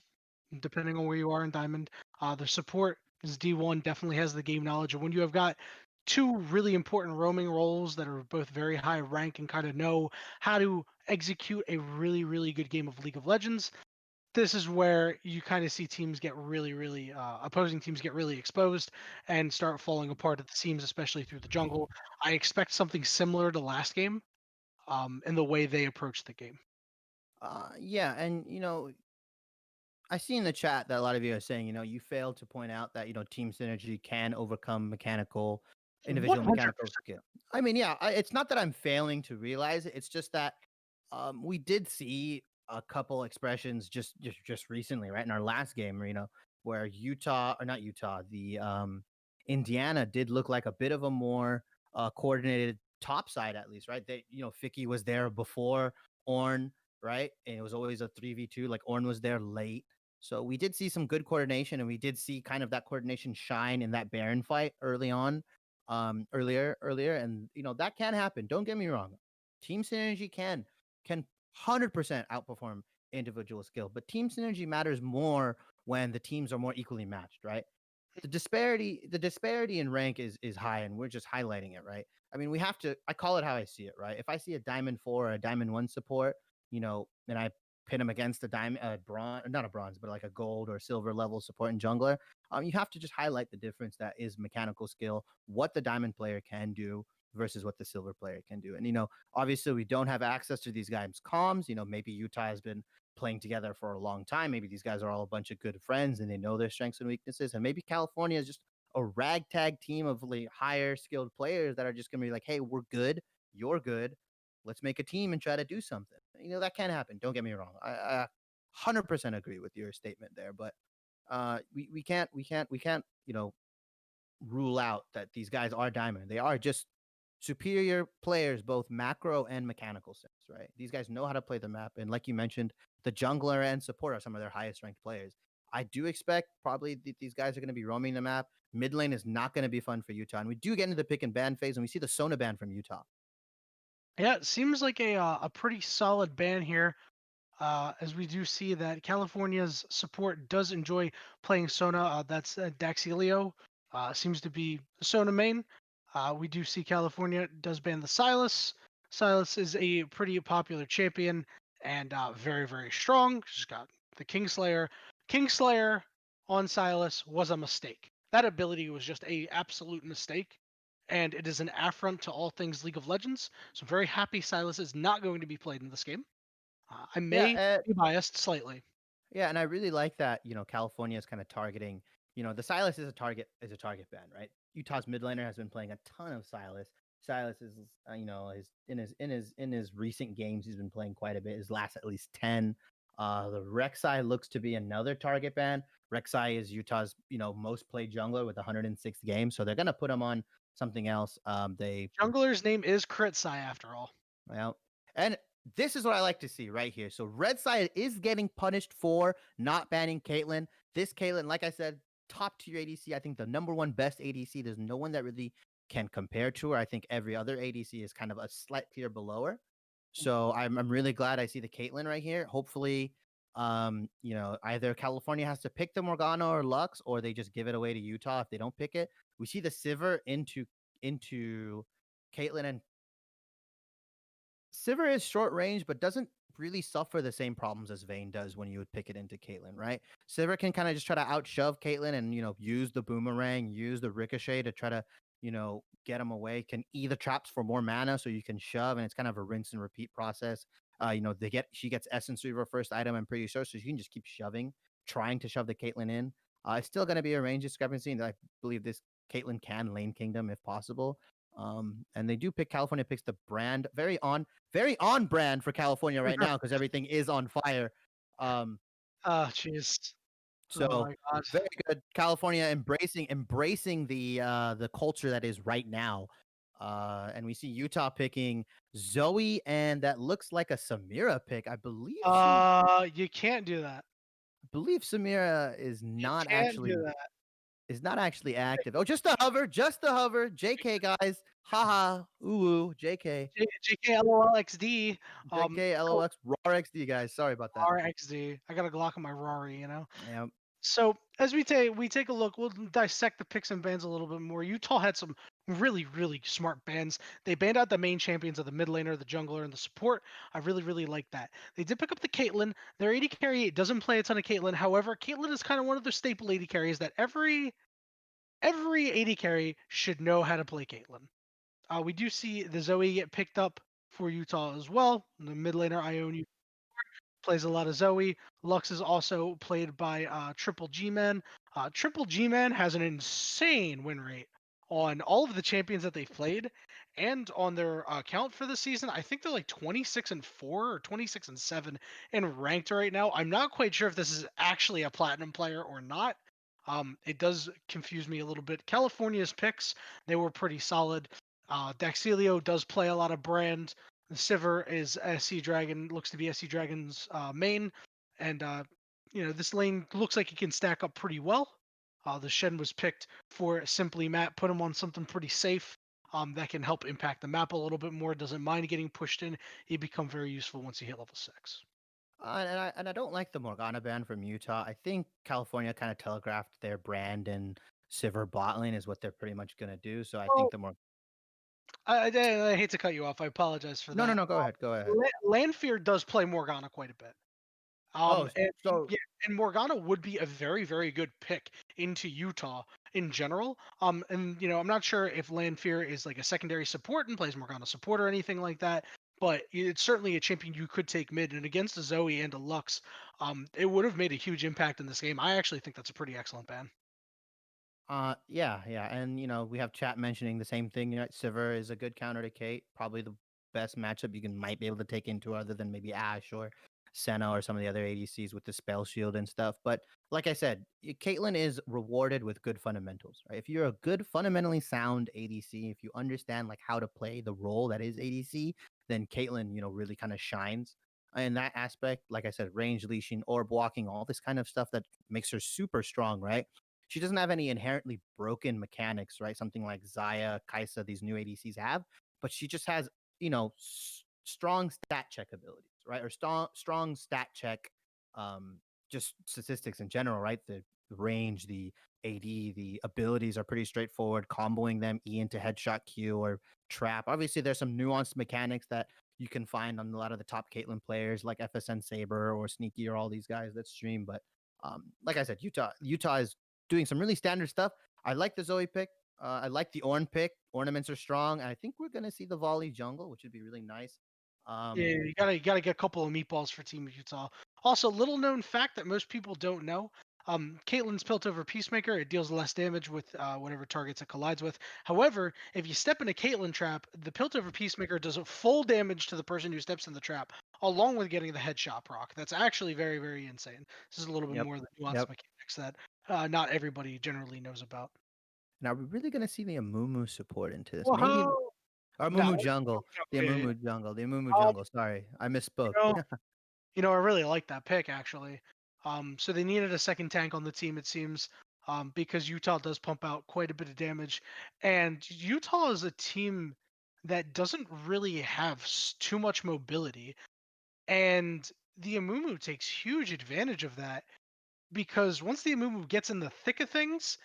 depending on where you are in Diamond. The support is D1 definitely has the game knowledge. And when you have got two really important roaming roles that are both very high rank and kind of know how to execute a really, really good game of League of Legends, this is where you kind of see teams get really, really, opposing teams get really exposed and start falling apart at the seams, especially through the jungle. I expect something similar to last game in the way they approach the game. Yeah, and I see in the chat that a lot of you are saying, you failed to point out that team synergy can overcome individual mechanical 100%. skill. I mean, yeah, it's not that I'm failing to realize it. It's just that we did see a couple expressions just recently, right, in our last game, where Utah or not Utah, the Indiana did look like a bit of a more coordinated top side, at least, right? They, Fici was there before Orn, right, and it was always a 3v2. Like Orn was there late. So we did see some good coordination, and we did see kind of that coordination shine in that Baron fight early on, earlier, and that can happen. Don't get me wrong, team synergy can 100% outperform individual skill, but team synergy matters more when the teams are more equally matched, right? The disparity in rank is high, and we're just highlighting it, right? I mean, we have to. I call it how I see it, right? If I see a diamond 4 or a diamond 1 support, and I pin him against a diamond, bronze, not a bronze, but like a gold or silver level support and jungler, you have to just highlight the difference that is mechanical skill, what the diamond player can do versus what the silver player can do. And obviously we don't have access to these guys' comms. Maybe Utah has been playing together for a long time. Maybe these guys are all a bunch of good friends and they know their strengths and weaknesses. And maybe California is just a ragtag team of like higher skilled players that are just gonna be like, hey, we're good, you're good. Let's make a team and try to do something. That can happen. Don't get me wrong. 100% agree with your statement there. But we can't rule out that these guys are diamond. They are just superior players, both macro and mechanical sense, right? These guys know how to play the map, and like you mentioned, the jungler and support are some of their highest ranked players. I do expect probably these guys are going to be roaming the map. Mid lane is not going to be fun for Utah, and we do get into the pick and ban phase, and we see the Sona ban from Utah. Yeah, it seems like a pretty solid ban here. As we do see that California's support does enjoy playing Sona. That's Daxelio. Seems to be Sona main. We do see California does ban the Silas. Silas is a pretty popular champion and very, very strong. She's got the Kingslayer. Kingslayer on Silas was a mistake. That ability was just a absolute mistake. And it is an affront to all things League of Legends. So I'm very happy Silas is not going to be played in this game. I Yeah, may be biased slightly. yeah, and I really like that, California is kind of targeting, the Silas is a target ban, right? Utah's mid laner has been playing a ton of Silas. Silas is, his in his recent games, he's been playing quite a bit. His last at least 10. The Rek'Sai looks to be another target ban. Rek'Sai is Utah's, most played jungler with 106 games, so they're gonna put him on something else. They Jungler's name is CRITSAI after all. Well, and this is what I like to see right here. So Red Side is getting punished for not banning Caitlyn. This Caitlyn, like I said, top tier ADC. I think the number one best ADC. There's no one that really can compare to her. I think every other ADC is kind of a slight tier below her. So I'm really glad I see the Caitlyn right here. Hopefully, either California has to pick the Morgana or Lux, or they just give it away to Utah if they don't pick it. We see the Sivir into Caitlyn, and Sivir is short range, but doesn't really suffer the same problems as Vayne does when you would pick it into Caitlyn, right? Sivir can kind of just try to outshove Caitlyn and, use the boomerang, use the ricochet to try to, get him away. Can either traps for more mana so you can shove, and it's kind of a rinse and repeat process. She gets Essence Reaver first item, I'm pretty sure, so she can just keep shoving, trying to shove the Caitlyn in. It's still going to be a range discrepancy, and I believe this Caitlyn can lane Kingdom if possible. And they do pick California picks the brand very on brand for California right now because everything is on fire. Um, Oh, jeez. Oh so my god. very good. California embracing the culture that is right now. And we see Utah picking Zoe, and that looks like a Samira pick. You can't do that. I believe Samira is You not can't do actually that. active. Oh, just the hover, just the hover. JK guys, haha, ooh, JK. JK Um, JK, oh, LOX, raw XD, guys. Sorry about that. RXD. I got a Glock on my Rari. Yeah. So as we take a look, we'll dissect the picks and bans a little bit more. Utah had some really, really smart bans. They banned out the main champions of the mid laner, the jungler, and the support. I really, really like that. They did pick up the Caitlyn. Their AD carry doesn't play a ton of Caitlyn. However, Caitlyn is kind of one of the staple AD carries that every AD carry should know how to play Caitlyn. We do see the Zoe get picked up for Utah as well. The mid laner Ione plays a lot of Zoe. Lux is also played by Triple G Man. Triple G Man has an insane win rate on all of the champions that they've played and on their account for the season. I think they're like 26-4 or 26-7 in ranked right now. I'm not quite sure if this is actually a platinum player or not. It does confuse me a little bit. California's picks, they were pretty solid. Daxelio does play a lot of brand. The Sivir is SC Dragon, looks to be SC Dragon's main, and this lane looks like he can stack up pretty well. The Shen was picked for simply Matt, put him on something pretty safe that can help impact the map a little bit more. Doesn't mind getting pushed in. He become very useful once you hit level 6. And I don't like the Morgana ban from Utah. I think California kind of telegraphed their brand, and Sivir bot lane is what they're pretty much gonna do. So I think Well, the more I hate to cut you off. I apologize for no, that. no, go ahead, go ahead. Lanfear does play Morgana quite a bit. Oh, And so yeah, and Morgana would be a very, very good pick into Utah in general. And I'm not sure if Lanfear is like a secondary support and plays Morgana support or anything like that, but it's certainly a champion you could take mid. And against a Zoe and a Lux, it would have made a huge impact in this game. I actually think that's a pretty excellent ban. yeah, yeah, and we have chat mentioning the same thing. Sivir is a good counter to Kate, probably the best matchup you might be able to take into other than maybe Ash or Senna or some of the other ADCs with the spell shield and stuff. But like I said, Caitlyn is rewarded with good fundamentals, right? If you're a good, fundamentally sound ADC, if you understand like how to play the role that is ADC, then Caitlyn, really kind of shines in that aspect. Like I said, range leashing, orb walking, all this kind of stuff that makes her super strong, right? She doesn't have any inherently broken mechanics, right? Something like Zaya, Kaisa, these new ADCs have, but she just has, strong stat check abilities, right? Or strong stat check, um, just statistics in general, right? The range, the AD, the abilities are pretty straightforward. Comboing them E into headshot Q or trap. Obviously, there's some nuanced mechanics that you can find on a lot of the top Caitlyn players like FSN Saber or Sneaky or all these guys that stream. But like I said, Utah is doing some really standard stuff. I like the Zoe pick. I like the Ornn pick. Ornaments are strong. I think we're gonna see the volley jungle, which would be really nice. Yeah, Um, you gotta get a couple of meatballs for Team Utah. Also, little known fact that most people don't know. Caitlyn's Piltover Peacemaker, it deals less damage with whatever targets it collides with. However, if you step in a Caitlyn trap, the Piltover Peacemaker does a full damage to the person who steps in the trap, along with getting the headshot proc. That's actually very, very insane. This is a little bit yep, more of the nuanced yep. mechanics that not everybody generally knows about. Now we're really gonna see the Amumu support into this. Maybe Whoa! or No, Amumu jungle. The yeah, yeah. Amumu jungle. The Amumu Um, jungle. Sorry, I you misspoke. know, I really like that pick actually. So they needed a second tank on the team, it seems, because Utah does pump out quite a bit of damage, and Utah is a team that doesn't really have too much mobility, and the Amumu takes huge advantage of that because once the Amumu gets in the thick of things,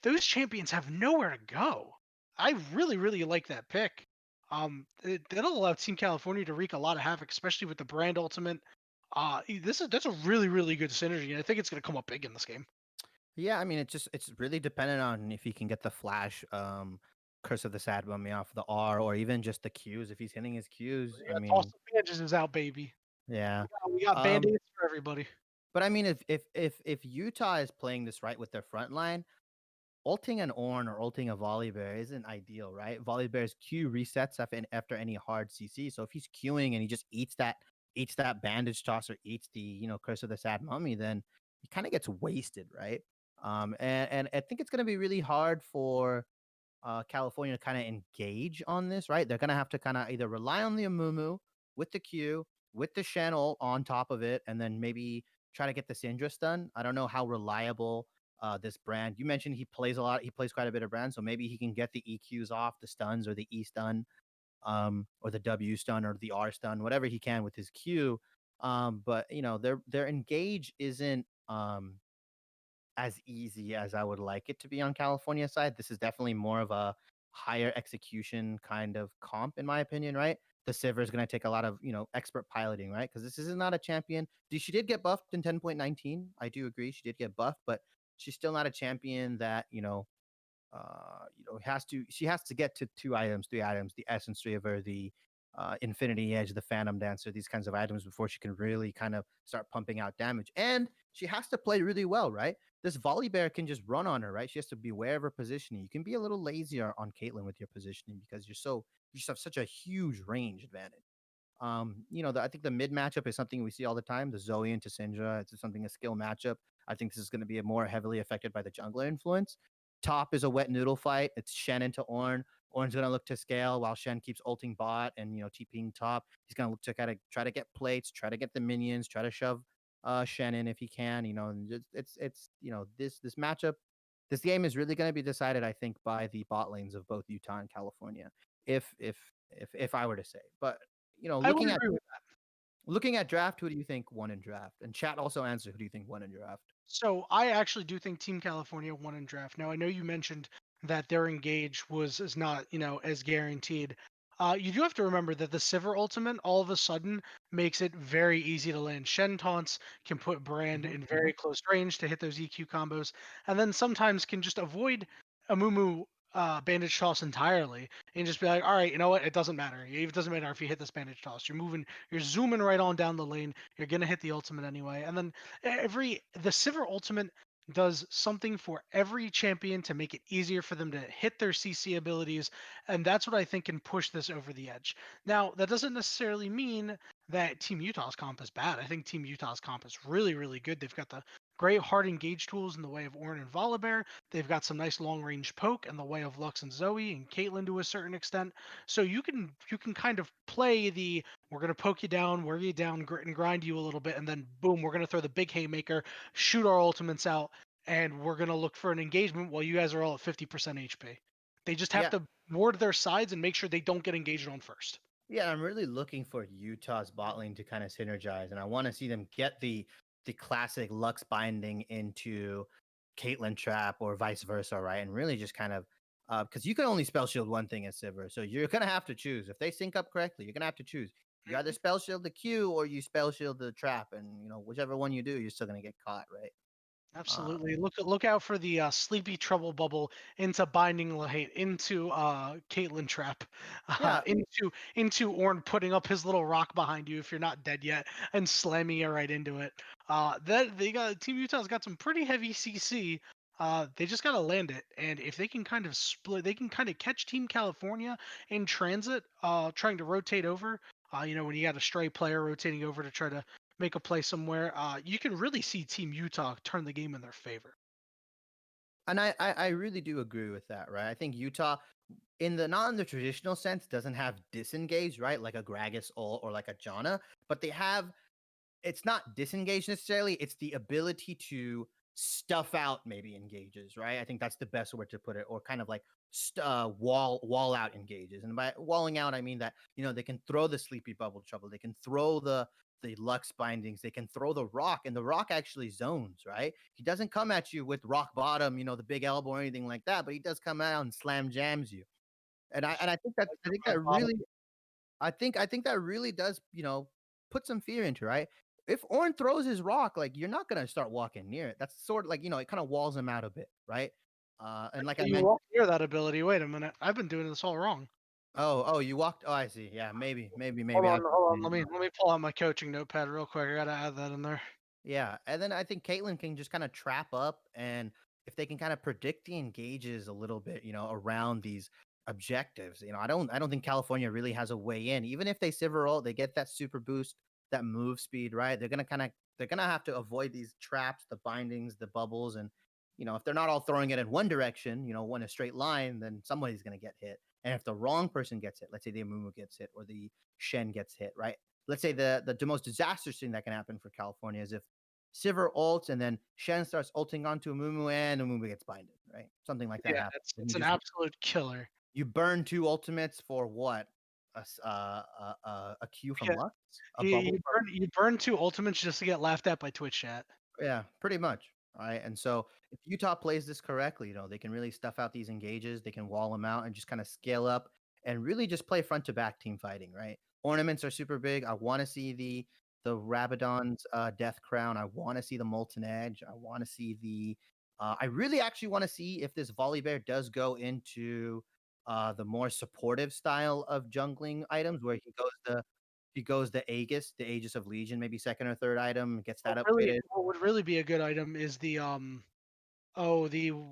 those champions have nowhere to go. I really, really like that pick. That'll allow Team California to wreak a lot of havoc, especially with the brand ultimate. That's a really, really good synergy, and I think it's going to come up big in this game. Yeah, I mean, it's really dependent on if he can get the flash, Curse of the Sad Mummy off the R, or even just the Qs. If he's hitting his Qs, I Yeah, mean, toss the bandages is out, baby. yeah. We got Um, band-aids for everybody. but I mean, if Utah is playing this right with their front line, ulting an Ornn or ulting a Volibear isn't ideal, right? Volibear's Q resets after any hard CC. So if he's queuing and he just eats that bandage toss or eats the Curse of the Sad Mummy, then he kind of gets wasted, right? And I think it's going to be really hard for California to kind of engage on this, right? They're going to have to kind of either rely on the Amumu with the Q, with the Shen ult on top of it, and then maybe try to get the Syndra stun. I don't know how reliable this brand. You mentioned he plays a lot. He plays quite a bit of brand, so maybe he can get the EQs off, the stuns or the E stun, or the W stun or the R stun, whatever he can with his Q. But their engage isn't as easy as I would like it to be on California side. This is definitely more of a higher execution kind of comp, in my opinion, right? The Sivir is going to take a lot of, expert piloting, right? Because this is not a champion. She did get buffed in 10.19. I do agree. She did get buffed, but she's still not a champion that, she has to get to 2 items, 3 items, the Essence Reaver, the Infinity Edge, the Phantom Dancer, these kinds of items before she can really kind of start pumping out damage. And she has to play really well, right? This Volibear can just run on her, right? She has to be aware of her positioning. You can be a little lazier on Caitlyn with your positioning because you just have such a huge range advantage. I think the mid matchup is something we see all the time. The Zoe into Syndra, it's something a skill matchup. I think this is going to be more heavily affected by the jungler influence. Top is a wet noodle fight. It's Shen into Ornn. Ornn's going to look to scale while Shen keeps ulting bot and TPing top. He's going to look to kind of try to get plates, try to get the minions, try to shove Shen in if he can. And it's this matchup. This game is really going to be decided, I think, by the bot lanes of both Utah and California. If I were to say, but I would looking at agree with. draft, who do you think won in draft? And chat also answer who do you think won in draft? So I actually do think Team California won in draft. Now I know you mentioned that their engage is not as guaranteed. You do have to remember that the Sivir ultimate all of a sudden makes it very easy to land Shen taunts, can put Brand in very close range to hit those EQ combos, and then sometimes can just avoid a Mumu bandage toss entirely and just be like, all right, you know what? It doesn't matter. It doesn't matter if you hit this bandage toss. You're zooming right on down the lane. You're gonna hit the ultimate anyway, and then the Sivir ultimate does something for every champion to make it easier for them to hit their CC abilities, and that's what I think can push this over the edge. Now, that doesn't necessarily mean that Team Utah's comp is bad. I think Team Utah's comp is really, really good. They've got the great hard engage tools in the way of Ornn and Volibear. They've got some nice long range poke in the way of Lux and Zoe and Caitlyn to a certain extent. So you can kind of play the we're gonna poke you down, wear you down, grit and grind you a little bit, and then boom, we're gonna throw the big haymaker, shoot our ultimates out, and we're going to look for an engagement while you guys are all at 50% HP. They just have Yeah, to ward their sides and make sure they don't get engaged on first. yeah, I'm really looking for Utah's bot lane to kind of synergize, and I want to see them get the classic Lux binding into Caitlyn trap or vice versa, right? And really just kind of because you can only spell shield one thing as Sivir, so you're gonna have to choose. If they sync up correctly, you're gonna have to choose. You either Mhm. spell shield the Q or you spell shield the trap, and whichever one you do, you're still gonna get caught, right? Uh, Absolutely. Look out for the sleepy trouble bubble into binding Lahate into Caitlyn trap, yeah, into Ornn putting up his little rock behind you if you're not dead yet and slamming you right into it. That they got Team Utah's got some pretty heavy CC. They just gotta land it, and if they can kind of split, they can kind of catch Team California in transit, trying to rotate over. When you got a stray player rotating over to try to make a play somewhere, you can really see Team Utah turn the game in their favor. and I really do agree with that, right? I think Utah in the not in the traditional sense doesn't have disengage, right? Like a Gragas or like a Janna, but they have it's not disengage necessarily, it's the ability to stuff out maybe engages, right? I think that's the best word to put it, or kind of like wall out engages. And by walling out, I mean that they can throw the sleepy bubble trouble, they can throw the Lux bindings, they can throw the rock, and the rock actually zones, right? He doesn't come at you with rock bottom, the big elbow or anything like that, but he does come out and slam jams you. And I think that Like I the think rock that bottom. really I think that really does, put some fear into, right? If Orn throws his rock, like you're not gonna start walking near it. That's sort of like, it kind of walls him out a bit, right? And like I You mentioned, walk near that ability. Wait a minute. I've been doing this all wrong. oh, you walked. Oh, I see. Yeah, Hold maybe. on, hold on. Let me pull out my coaching notepad real quick. I gotta add that in there. Yeah, and then I think Caitlyn can just kind of trap up, and if they can kind of predict the engages a little bit, around these objectives, I don't think California really has a way in. Even if they Sivir ult, they get that super boost, that move speed, right? They're gonna have to avoid these traps, the bindings, the bubbles, and if they're not all throwing it in one direction, one a straight line, then somebody's gonna get hit. And if the wrong person gets hit, let's say the Amumu gets hit or the Shen gets hit, right? Let's say the most disastrous thing that can happen for California is if Sivir ults and then Shen starts ulting onto Amumu and Amumu gets binded, right? Something like that Yeah, happens. And it's an absolute killer. you burn two ultimates for what? A Q from Yeah, Lux? A you, bubble you from burn you burn two ultimates just to get laughed at by Twitch chat. Yeah, pretty much. Right. And so if Utah plays this correctly, they can really stuff out these engages, they can wall them out and just kind of scale up and really just play front to back team fighting, right? Ornaments are super big. I want to see the Rabadon's death crown. I want to see the molten edge. I want to see I really actually want to see if this volley bear does go into the more supportive style of jungling items where he goes the Aegis of Legion, maybe second or third item, gets that upgraded. What would really be a good item is the oh,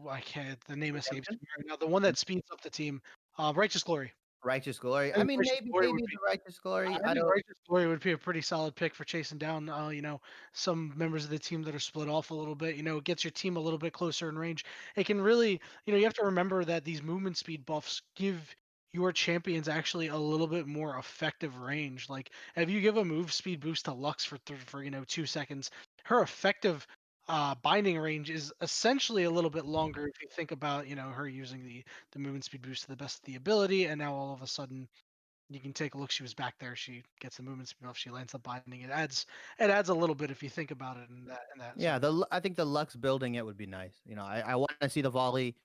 I can't, the name escapes Redemption? me right now. The one that speeds up the team. Righteous Glory. Righteous Glory. I I think mean, Righteous Glory would maybe be the Righteous Glory. I I think don't Righteous Glory would be a pretty solid pick for chasing down, some members of the team that are split off a little bit. It gets your team a little bit closer in range. It can really, you have to remember that these movement speed buffs give your champions actually a little bit more effective range. Like if you give a move speed boost to Lux for 2 seconds, her effective binding range is essentially a little bit longer if you think about her using the movement speed boost to the best of the ability, and now all of a sudden you can take a look. She was back there. She gets the movement speed off. She lands up binding. It adds a little bit if you think about it in that Yeah, sort of. I think the Lux building it would be nice. I want to see the volley.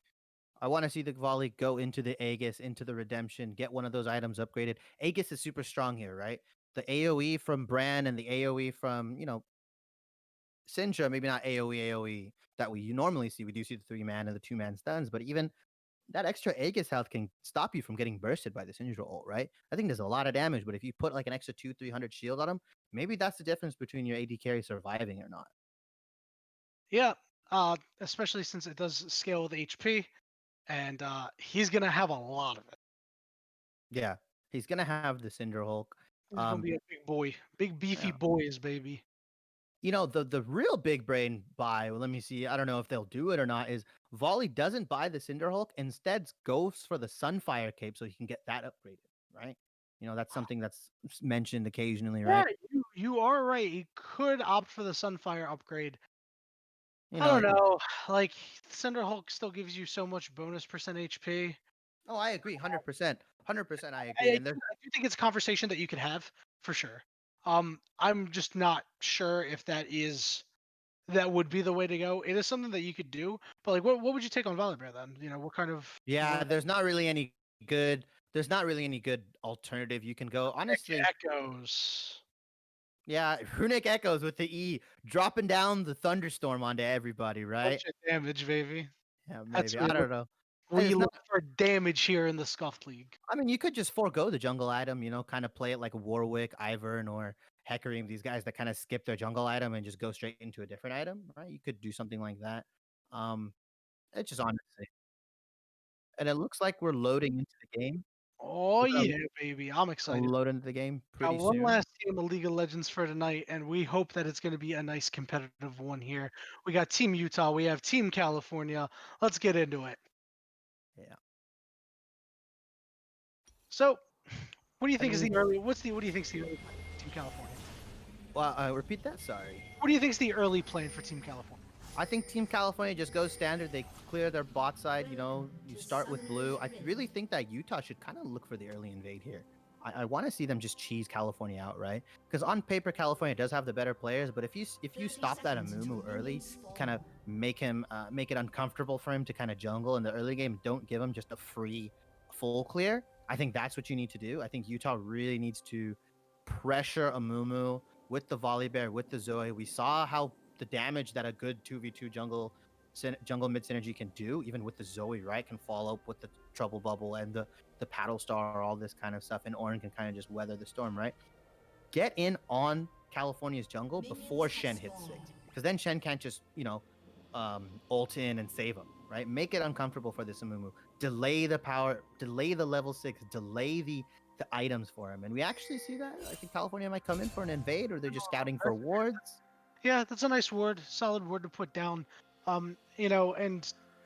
I want to see the volley go into the Aegis, into the Redemption, get one of those items upgraded. Aegis is super strong here, right? The AoE from Bran and the AoE from, Syndra, maybe not AoE that we normally see. We do see the 3-man and the 2-man stuns, but even that extra Aegis health can stop you from getting bursted by the Syndra ult, right? I think there's a lot of damage, but if you put like an extra 300 shield on him, maybe that's the difference between your AD carry surviving or not. Yeah, especially since it does scale with HP, and he's gonna have a lot of it. Yeah, he's gonna have the Cinder Hulk. He's gonna be a big boy, big beefy Yeah. boys, baby. The real big brain buy, well, let me see. I don't know if they'll do it or not, is Volley doesn't buy the Cinder Hulk, instead goes for the Sunfire cape so he can get that upgraded, right? That's something that's mentioned occasionally, Yeah, right? you are right. He could opt for the Sunfire upgrade. You I don't know, know. Like Cinder Hulk still gives you so much bonus percent HP. oh, I agree, 100%. 100% I I, agree. I And do there's I do think it's a conversation that you could have for sure. I'm just not sure if that would be the way to go. It is something that you could do, but like, what would you take on Volibear then? What kind of yeah, lure good there's not really any good alternative you can go. Honestly, echoes? yeah, Runic Echoes with the E, dropping down the thunderstorm onto everybody, right? Bunch of damage, baby. Yeah, That's maybe. I real. don't know. We It's not look for damage here in the Scuffed League. I mean, you could just forego the jungle item, kind of play it like Warwick, Ivern, or Hecarim, these guys that kind of skip their jungle item and just go straight into a different item, right? You could do something like that. Um, it's just honestly. And it looks like we're loading into the game. Oh We're gonna, yeah, baby. I'm gonna excited. load into the game Got pretty one soon. last game of League of Legends for tonight, and we hope that it's going to be a nice competitive one here. We got Team Utah, we have Team California. Let's get into it. Yeah. So, what do you I think is mean, the early? What do you think is the early plan for Team California? well, repeat that. Sorry. What do you think is the early plan for Team California? I think Team California just goes standard. They clear their bot side. You start with blue. I really think that Utah should kind of look for the early invade here. I want to see them just cheese California out, right? Because on paper, California does have the better players, but if you stop that Amumu early, kind of make it uncomfortable for him to kind of jungle in the early game. Don't give him just a free full clear. I think that's what you need to do. I think Utah really needs to pressure Amumu with the Volibear, with the Zoe. We saw how the damage that a good 2v2 jungle mid synergy can do, even with the Zoe, right? Can follow up with the Trouble Bubble and the Paddle Star, all this kind of stuff, and Orin can kind of just weather the storm, right? Get in on California's jungle before Shen hits 6, because then Shen can't just ult in and save him, right? Make it uncomfortable for this Amumu. Delay the power, delay the level 6, delay the items for him, and we actually see that. I think California might come in for an invade, or they're just scouting for wards. Yeah, that's a nice word, solid word to put down. And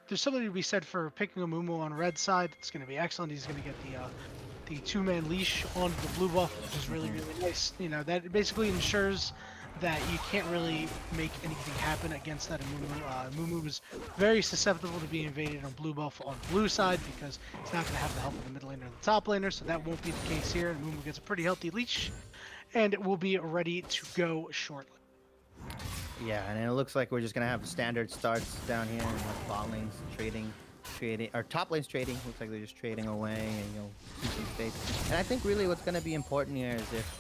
there's something to be said for picking a Mumu on red side. It's going to be excellent. He's going to get the two-man leash on the blue buff, which is really nice. That basically ensures that you can't really make anything happen against that Mumu. Mumu is very susceptible to being invaded on blue buff on blue side because he's not going to have the help of the mid laner or the top laner, so that won't be the case here. And Mumu gets a pretty healthy leash, and it will be ready to go shortly. Yeah, and it looks like we're just gonna have standard starts down here, and like bot lanes trading, or top lanes trading. Looks like they're just trading away and keeping space. And I think really what's gonna be important here is if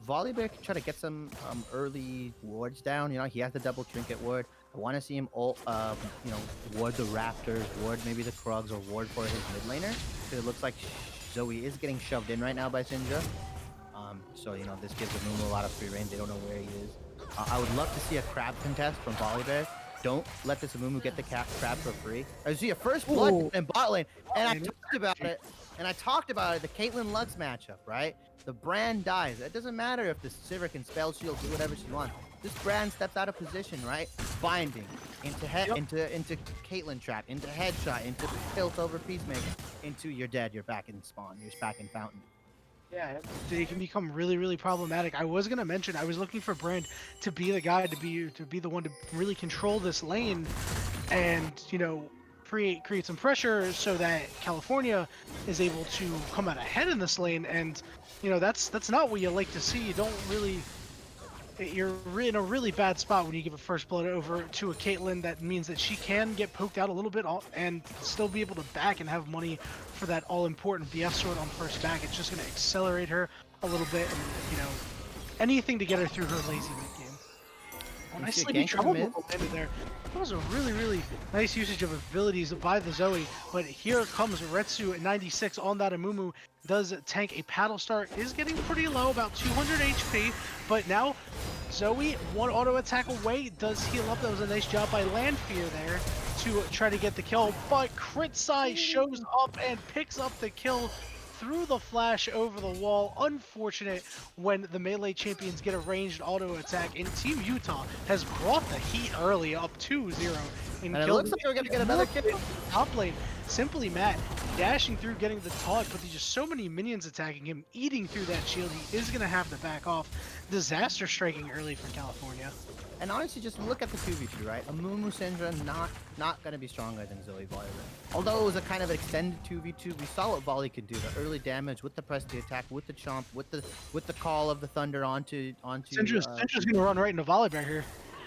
Volibear can try to get some early wards down. He has the double trinket ward. I want to see him ward the Raptors, ward maybe the Krugs, or ward for his mid laner. Because it looks like Zoe is getting shoved in right now by Syndra. So this gives Amumu a lot of free reign. They don't know where he is. I would love to see a crab contest from Volibear. Don't let this Amumu get the crab for free. I see a first blood in bot lane, and I talked about it. The Caitlyn Lux matchup, right? The Brand dies. It doesn't matter if the Sivir can spell shield, do whatever she wants. This Brand steps out of position, right? Binding into Caitlyn trap, into headshot, into tilt over Peacemaker, into you're dead. You're back in spawn. You're back in fountain. Yeah, they can become really, really problematic. I was gonna mention I was looking for Brand to be the guy to be the one to really control this lane, and create some pressure so that California is able to come out ahead in this lane. And that's not what you like to see. You don't really. You're in a really bad spot when you give a first blood over to a Caitlyn. That means that she can get poked out a little bit and still be able to back and have money for that all-important BF sword on first back. It's just going to accelerate her a little bit, and anything to get her through her lazy mid game. Oh, nice sleepy trouble there. That was a really, really nice usage of abilities by the Zoe. But here comes Retsu at 96 on that Amumu. Does tank a paddle star, is getting pretty low, about 200 HP. But now Zoe, one auto attack away, does heal up. That was a nice job by Lanfear there to try to get the kill, but CRITSAI shows up and picks up the kill through the flash over the wall. Unfortunate when the melee champions get a ranged auto attack, and Team Utah has brought the heat early up 2-0. And it looks like we're going to get another kill. Top lane, Simply Matt dashing through, getting the taunt, but there's just so many minions attacking him, eating through that shield. He is going to have to back off. Disaster striking early for California. And honestly, just look at the 2v2, right? A Mumu Syndra not going to be stronger than Zoe Volley. Although it was a kind of extended 2v2, we saw what Volley could do. The early damage with the press the attack, with the chomp, with the call of the thunder onto. Syndra's going to run right into Volibear here.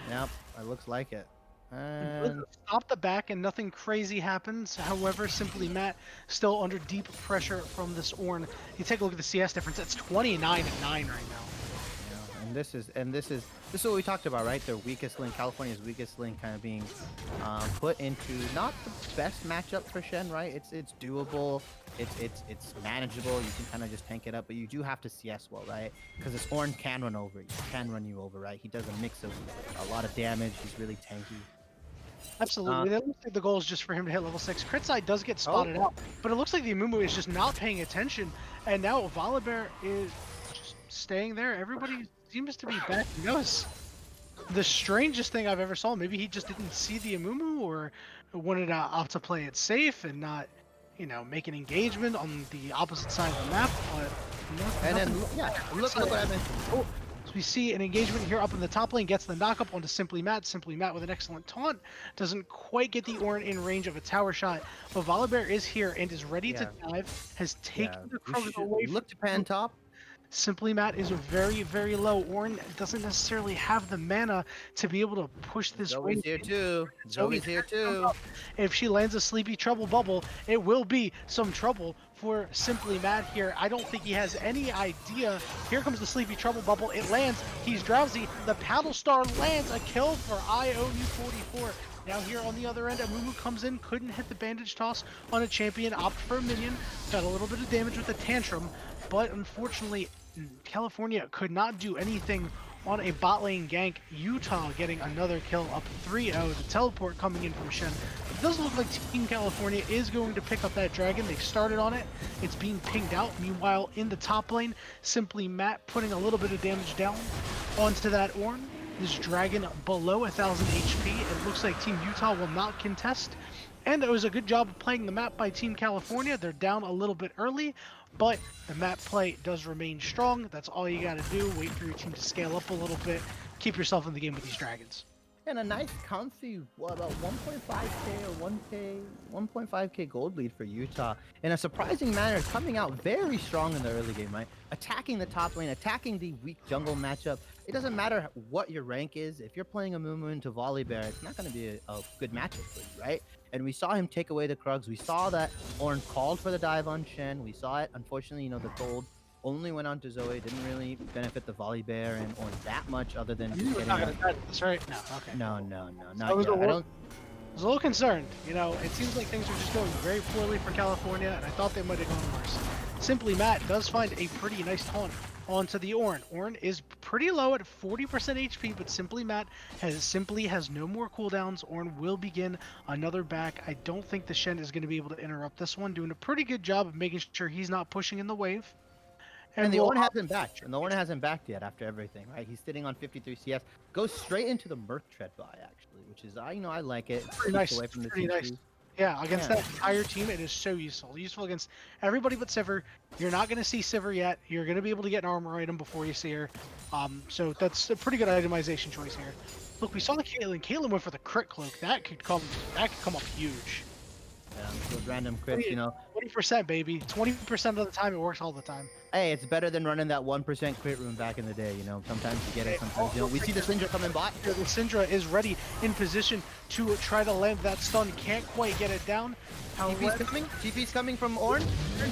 Yep, it looks like it. And stop the back and nothing crazy happens. However, Simply Matt still under deep pressure from this Ornn. You take a look at the CS difference. It's 29-9 right now. Yeah, and this is what we talked about, right? Their weakest link, California's weakest link, kind of being put into not the best matchup for Shen, right? It's doable. It's manageable. You can kind of just tank it up, but you do have to CS well, right? Because this Ornn can run over you, can run you over, right? He does a mix of a lot of damage. He's really tanky. Absolutely. That looks like the goal is just for him to hit level 6. CRITSAI does get spotted out, but it looks like the Amumu is just not paying attention, and now Volibear is just staying there. Everybody seems to be backing us. The strangest thing I've ever saw. Maybe he just didn't see the Amumu, or wanted to opt to play it safe and not, you know, make an engagement on the opposite side of the map. But look what I mentioned. Oh, so we see an engagement here up in the top lane, gets the knock up onto Simply Matt. Simply Matt with an excellent taunt. Doesn't quite get the Ornn in range of a tower shot, but Volibear is here and is ready to dive. Has taken the Krogan away. Look to pan top. Simply Matt is very, very low. Ornn doesn't necessarily have the mana to be able to push this. Zoe's here too. Zoe's here too. If she lands a sleepy trouble bubble, it will be some trouble for Simply Matt here. I don't think he has any idea. Here comes the sleepy trouble bubble. It lands. He's drowsy. The paddle star lands a kill for IOU44. Now here on the other end, Amumu comes in, couldn't hit the bandage toss on a champion, opt for a minion, got a little bit of damage with the tantrum, but unfortunately, California could not do anything on a bot lane gank. Utah getting another kill up 3-0. The teleport coming in from Shen. It does look like Team California is going to pick up that dragon. They started on it. It's being pinged out. Meanwhile, in the top lane, Simply Matt putting a little bit of damage down onto that Ornn. This dragon below 1,000 HP. It looks like Team Utah will not contest. And it was a good job of playing the map by Team California. They're down a little bit early, but the map play does remain strong. That's all you got to do. Wait for your team to scale up a little bit. Keep yourself in the game with these dragons. And a nice comfy, what, about 1.5k or 1k, 1.5k gold lead for Utah. In a surprising manner, coming out very strong in the early game, right? Attacking the top lane, attacking the weak jungle matchup. It doesn't matter what your rank is. If you're playing a Mumu into Volibear, it's not going to be a good matchup for you, right? And we saw him take away the Krugs. We saw that Ornn called for the dive on Shen. We saw it. Unfortunately, you know, the gold only went on to Zoe. Didn't really benefit the Volibear and Ornn that much, other than just getting That's right. No, okay. No, not I was yet. a little concerned. You know, it seems like things are just going very poorly for California, and I thought they might have gone worse. Simply Matt does find a pretty nice taunt onto the Ornn. Ornn is pretty low at 40% HP, but Simply Matt has no more cooldowns. Ornn will begin another back. I don't think the Shen is going to be able to interrupt this one, doing a pretty good job of making sure he's not pushing in the wave. And the Ornn hasn't backed. And the Ornn hasn't backed yet after everything, right? He's sitting on 53 CS. Goes straight into the Merc Tread buy, actually, which is, you know, I like it. Pretty nice. Away from the pretty nice. Yeah, against that entire team, it is so useful. Useful against everybody but Sivir. You're not going to see Sivir yet. You're going to be able to get an armor item before you see her. So that's a pretty good itemization choice here. Look, we saw the Caitlyn. Caitlyn went for the crit cloak. That could come up huge. Yeah, those random crits, you know. 20%, baby. 20% of the time, it works all the time. Hey, it's better than running that 1% crit room back in the day, you know. Sometimes you get it, sometimes you don't. We see the Syndra coming bot. The Syndra is ready, in position to try to land that stun. Can't quite get it down. TP's coming from Ornn.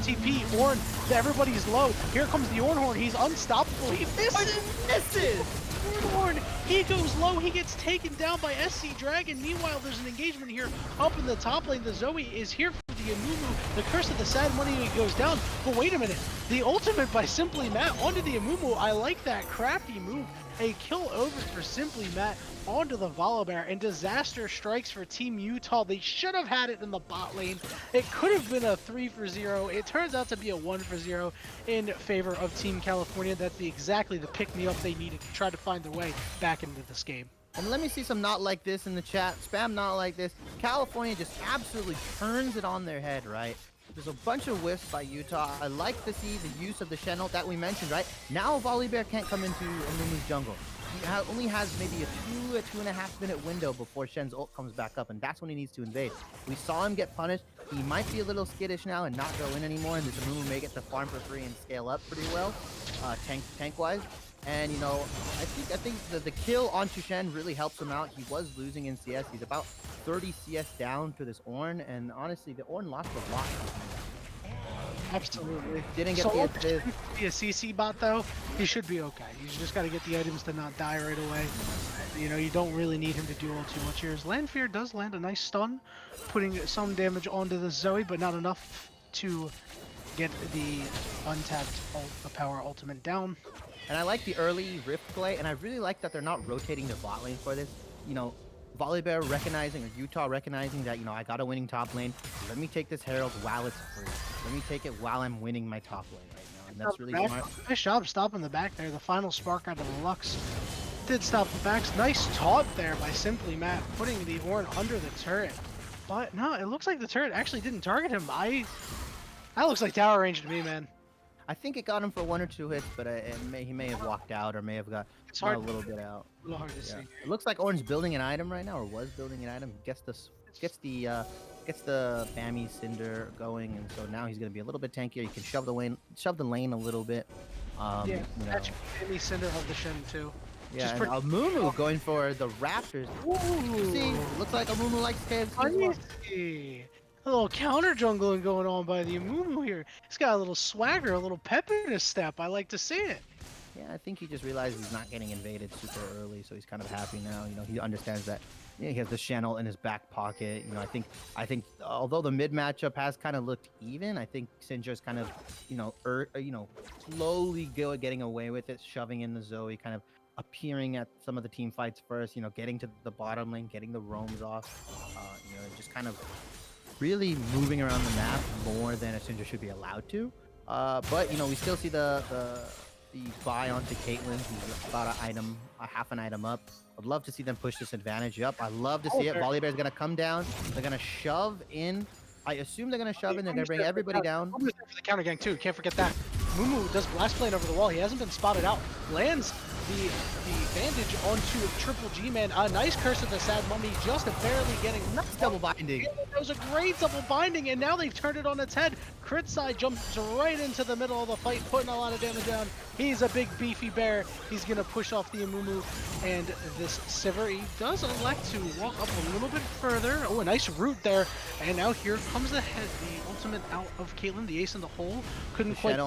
TP, Ornn, everybody's low. Here comes the Ornhorn. He's unstoppable. He misses. Ornhorn, he goes low. He gets taken down by scdragon. Meanwhile, there's an engagement here up in the top lane. The Zoe is here for the Amumu. The Curse of the Sad Money goes down. But wait a minute. The ultimate by Simply Matt onto the Amumu. I like that crafty move. A kill over for Simply Matt onto the Volibear, and disaster strikes for Team Utah. They should have had it in the bot lane. It could have been a 3-for-0. It turns out to be a 1-for-0 in favor of Team California. That's exactly the pick-me-up they needed to try to find their way back into this game. And let me see some not like this in the chat. Spam not like this. California just absolutely turns it on their head, right? There's a bunch of whiffs by Utah. I like to see the use of the Shen ult that we mentioned, right? Now Volibear can't come into Amumu's jungle. He only has maybe a 2.5 minute window before Shen's ult comes back up, and that's when he needs to invade. We saw him get punished. He might be a little skittish now and not go in anymore, and this Amumu may get to farm for free and scale up pretty well, tank-wise. And, you know, I think the kill onto Shen really helps him out. He was losing in CS. He's about 30 CS down to this Ornn, and honestly, the Ornn lost a lot. Absolutely. Didn't get the assist. Be a CC bot though, he should be okay. He's just got to get the items to not die right away. You know, you don't really need him to do all too much here. As Lanfear does land a nice stun, putting some damage onto the Zoe, but not enough to get the untapped power ultimate down. And I like the early Rift play, and I really like that they're not rotating the bot lane for this. You know, Volibear recognizing, or Utah recognizing that, you know, I got a winning top lane. Let me take this Herald while it's free. Let me take it while I'm winning my top lane right now. And that's really smart. Nice job stopping the back there. The final spark out of the Lux did stop the backs. Nice taunt there by Simply Matt, putting the Ornn under the turret. But no, it looks like the turret actually didn't target him. That looks like tower range to me, man. I think it got him for 1 or 2 hits, but he may have walked out or may have got a little bit out. A little hard to see. It looks like Ornn's building an item right now, or was building an item. Gets the Bammy Cinder going, and so now he's going to be a little bit tankier. You can shove the lane a little bit. Yeah, you know. that's Bammy Cinder of the Shen too. Yeah, and Amumu going for the Raptors. Ooh. See, looks like Amumu likes KFC. A little counter jungling going on by the Amumu here. He's got a little swagger, a little pep in his step. I like to see it. Yeah, I think he just realized he's not getting invaded super early, so he's kind of happy now. You know, he understands that. Yeah, he has the channel in his back pocket. You know, I think although the mid matchup has kind of looked even, I think Sinjar's kind of, slowly getting away with it, shoving in the Zoe, kind of appearing at some of the team fights first. You know, getting to the bottom lane, getting the roams off. Just kind of really moving around the map more than a Sinjar should be allowed to. But we still see the buy onto Caitlyn, who's about a half an item up. I'd love to see them push this advantage up. I love to see it. Volibear is going to come down. They're going to shove in. I assume they're going to shove in. They're going to bring everybody down. For the counter gang too. Can't forget that. Mumu does blast plane over the wall. He hasn't been spotted out. Lands the bandage onto Triple G Man. A nice curse of the Sad Mummy, just barely getting nice double binding. That was a great double binding, and now they've turned it on its head. CRITSAI jumps right into the middle of the fight, putting a lot of damage down. He's a big beefy bear. He's gonna push off the Amumu, and this Sivir, he does elect to walk up a little bit further. Oh, a nice root there, and now here comes the ultimate out of Caitlyn, the ace in the hole. Couldn't quite.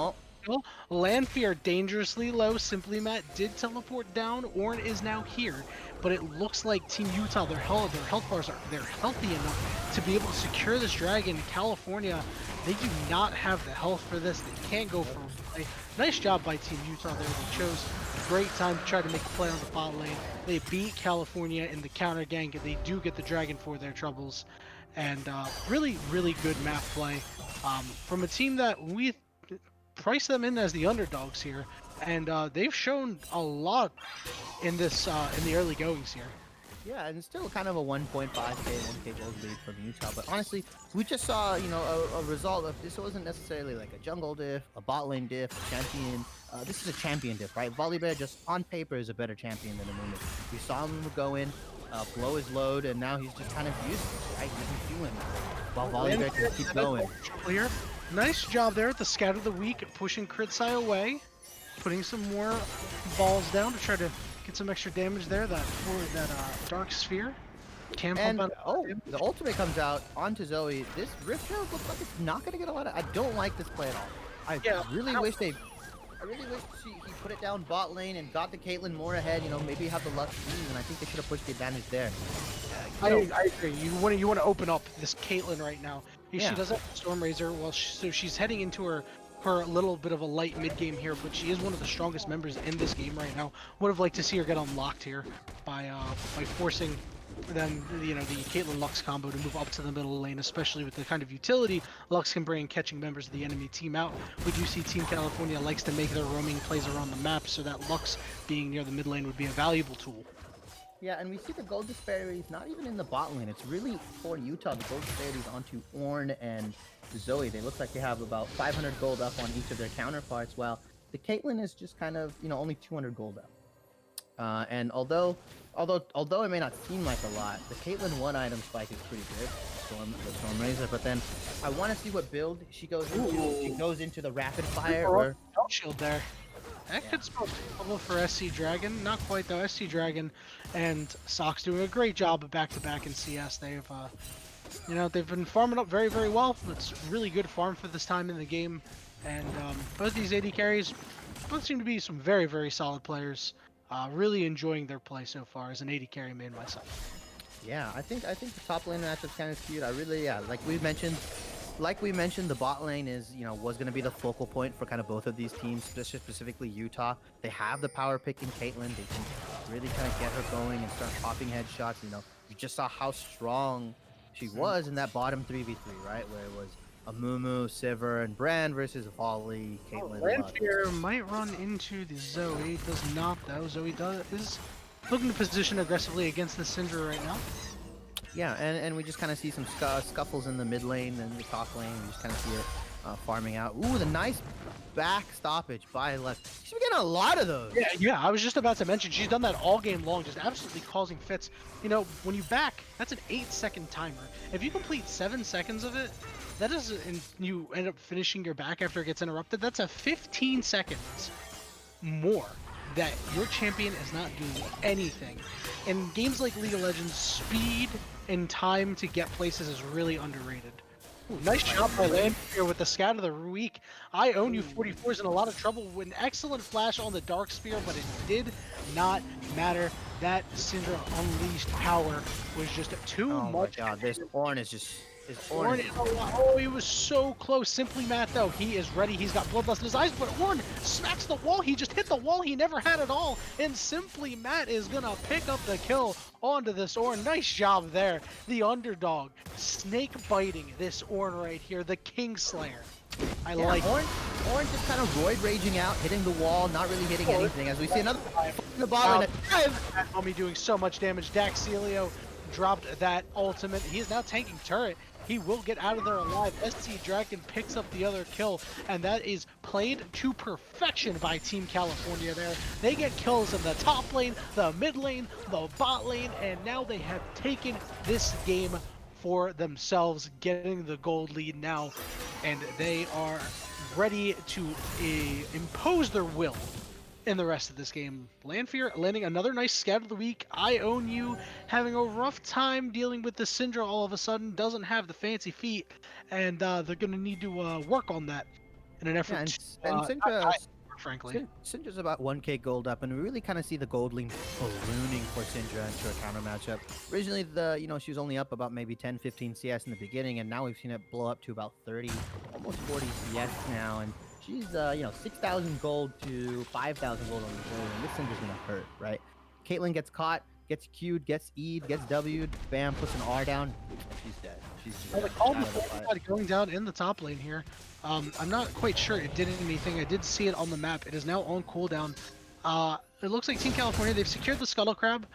Lanfear dangerously low. Simply Matt did teleport down. Ornn is now here, but it looks like Team Utah, their health bars they're healthy enough to be able to secure this dragon. California, they do not have the health for this. They can't go for a play. Nice job by Team Utah there. They chose a great time to try to make a play on the bot lane. They beat California in the counter gank. They do get the dragon for their troubles, and really, really good map play from a team that we price them in as the underdogs here, and they've shown a lot in this in the early goings here. Yeah, and still kind of a 1.5k, 1k gold lead from Utah, but honestly, we just saw a result of this. Wasn't necessarily like a jungle diff, a bot lane diff, a champion. This is a champion diff, right? Volibear just on paper is a better champion than Amumu. We saw him go in, blow his load, and now he's just kind of useless, right? He doesn't do anything, while Volibear can keep going. Clear. Nice job there at the Scout of the Week, pushing CRITSAI away, putting some more balls down to try to get some extra damage there. That Dark Sphere can pump out. The ultimate comes out onto Zoe. This Rift Herald looks like it's not going to get a lot of. I don't like this play at all. I really wish he put it down bot lane and got the Caitlyn more ahead. Maybe have the Lux lead, and I think they should have pushed the advantage there. I agree. You want to open up this Caitlyn right now. She does have Storm Razor. So she's heading into her her a little bit of a light mid game here, but she is one of the strongest members in this game right now. Would have liked to see her get unlocked here by forcing them, the Caitlyn Lux combo to move up to the middle lane, especially with the kind of utility Lux can bring catching members of the enemy team out. We do see Team California likes to make their roaming plays around the map, so that Lux being near the mid lane would be a valuable tool. Yeah, and we see the gold disparities not even in the bot lane. It's really for Utah, the gold disparities onto Ornn and Zoe. They look like they have about 500 gold up on each of their counterparts, while the Caitlyn is just kind of, only 200 gold up. And although it may not seem like a lot, the Caitlyn one item spike is pretty good. The Storm Razor, but then I want to see what build she goes into. Ooh. She goes into the rapid fire or shield there. That could spell trouble for scdragon. Not quite though. scdragon and Soxs doing a great job of back-to-back in CS. They've they've been farming up very, very well. It's really good farm for this time in the game. And both these AD carries both seem to be some very, very solid players. Really enjoying their play so far as an AD carry main myself. Yeah, I think the top lane matchup's kind of cute. I really, like we mentioned, the bot lane is, was going to be the focal point for kind of both of these teams, specifically Utah. They have the power pick in Caitlyn. They can really kind of get her going and start popping headshots. You just saw how strong she was in that bottom 3v3, right? Where it was Amumu, Sivir, and Brand versus Volley, Caitlyn. Lanfear might run into the Zoe. Does not though. Zoe is looking to position aggressively against the Syndra right now. Yeah, and we just kind of see some scuffles in the mid lane and the top lane. We just kind of see it farming out. Ooh, the nice back stoppage by Left. She's been getting a lot of those. Yeah, I was just about to mention she's done that all game long, just absolutely causing fits. When you back, that's an 8-second timer. If you complete 7 seconds of it, that is, and you end up finishing your back after it gets interrupted, that's a 15 seconds more that your champion is not doing anything. In games like League of Legends, speed and time to get places is really underrated. Ooh, nice job by Lanfear with the scout of the week. I own you 44 is in a lot of trouble with an excellent flash on the Dark Spear, but it did not matter. That Syndra unleashed power was just too much. Oh my god, this Ornn is just... Oh, he was so close. Simply Matt, though, he is ready. He's got bloodlust in his eyes, but Ornn smacks the wall. He just hit the wall he never had at all. And Simply Matt is going to pick up the kill onto this Ornn. Nice job there. The underdog. Snake biting this Ornn right here. The Kingslayer. I like Ornn just kind of void raging out, hitting the wall, not really hitting anything. As we see another in the bottom. Mommy doing so much damage. Daxelio dropped that ultimate. He is now tanking turret. He will get out of there alive. scdragon picks up the other kill, and that is played to perfection by Team California there. They get kills in the top lane, the mid lane, the bot lane, and now they have taken this game for themselves, getting the gold lead now, and they are ready to impose their will in the rest of this game. Lanfear landing another nice scout of the week. I own you having a rough time dealing with the Syndra all of a sudden, doesn't have the fancy feet, and they're going to need to work on that in an effort Syndra, frankly. Syndra's about 1k gold up, and we really kind of see the gold lean ballooning for Syndra into a counter matchup. Originally, she was only up about maybe 10-15 CS in the beginning, and now we've seen it blow up to about 30, almost 40 CS now, and she's 6,000 gold to 5,000 gold on the board, and this Syndra's gonna hurt, right? Caitlyn gets caught, gets Q'd, gets E'd, gets W'd, bam, puts an R down, she's dead. She's just going down in the top lane here. I'm not quite sure it did anything. I did see it on the map. It is now on cooldown. It looks like Team California, they've secured the Scuttle Crab.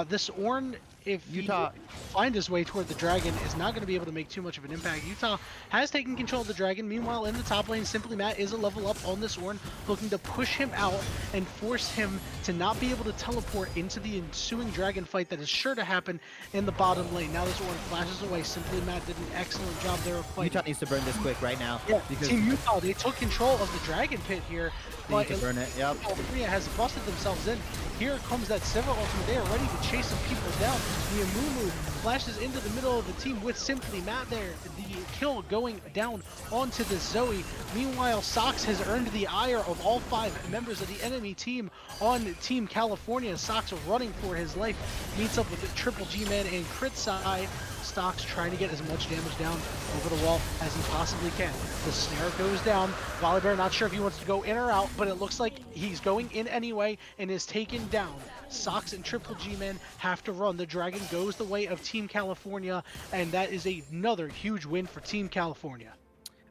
This Ornn, if Utah find his way toward the dragon, is not going to be able to make too much of an impact. Utah has taken control of the dragon. Meanwhile, in the top lane, Simply Matt is a level up on this Ornn, looking to push him out and force him to not be able to teleport into the ensuing dragon fight that is sure to happen in the bottom lane. Now this Ornn flashes away. Simply Matt did an excellent job there of fighting. Utah needs to burn this quick right now. Yeah, because Team Utah, they took control of the dragon pit here. They need to burn it, yep. California has busted themselves in. Here comes that Sivir ultimate. They are ready to chase some people down. The Amumu flashes into the middle of the team with Simply Matt there. The kill going down onto the Zoe. Meanwhile, Soxs has earned the ire of all 5 members of the enemy team on Team California. Soxs running for his life, meets up with the Triple G Man and CRITSAI. Soxs trying to get as much damage down over the wall as he possibly can. The snare goes down. VolpSmolek not sure if he wants to go in or out, but it looks like he's going in anyway and is taken down. Soxs and Triple G-Man have to run. The Dragon goes the way of Team California, and that is another huge win for Team California.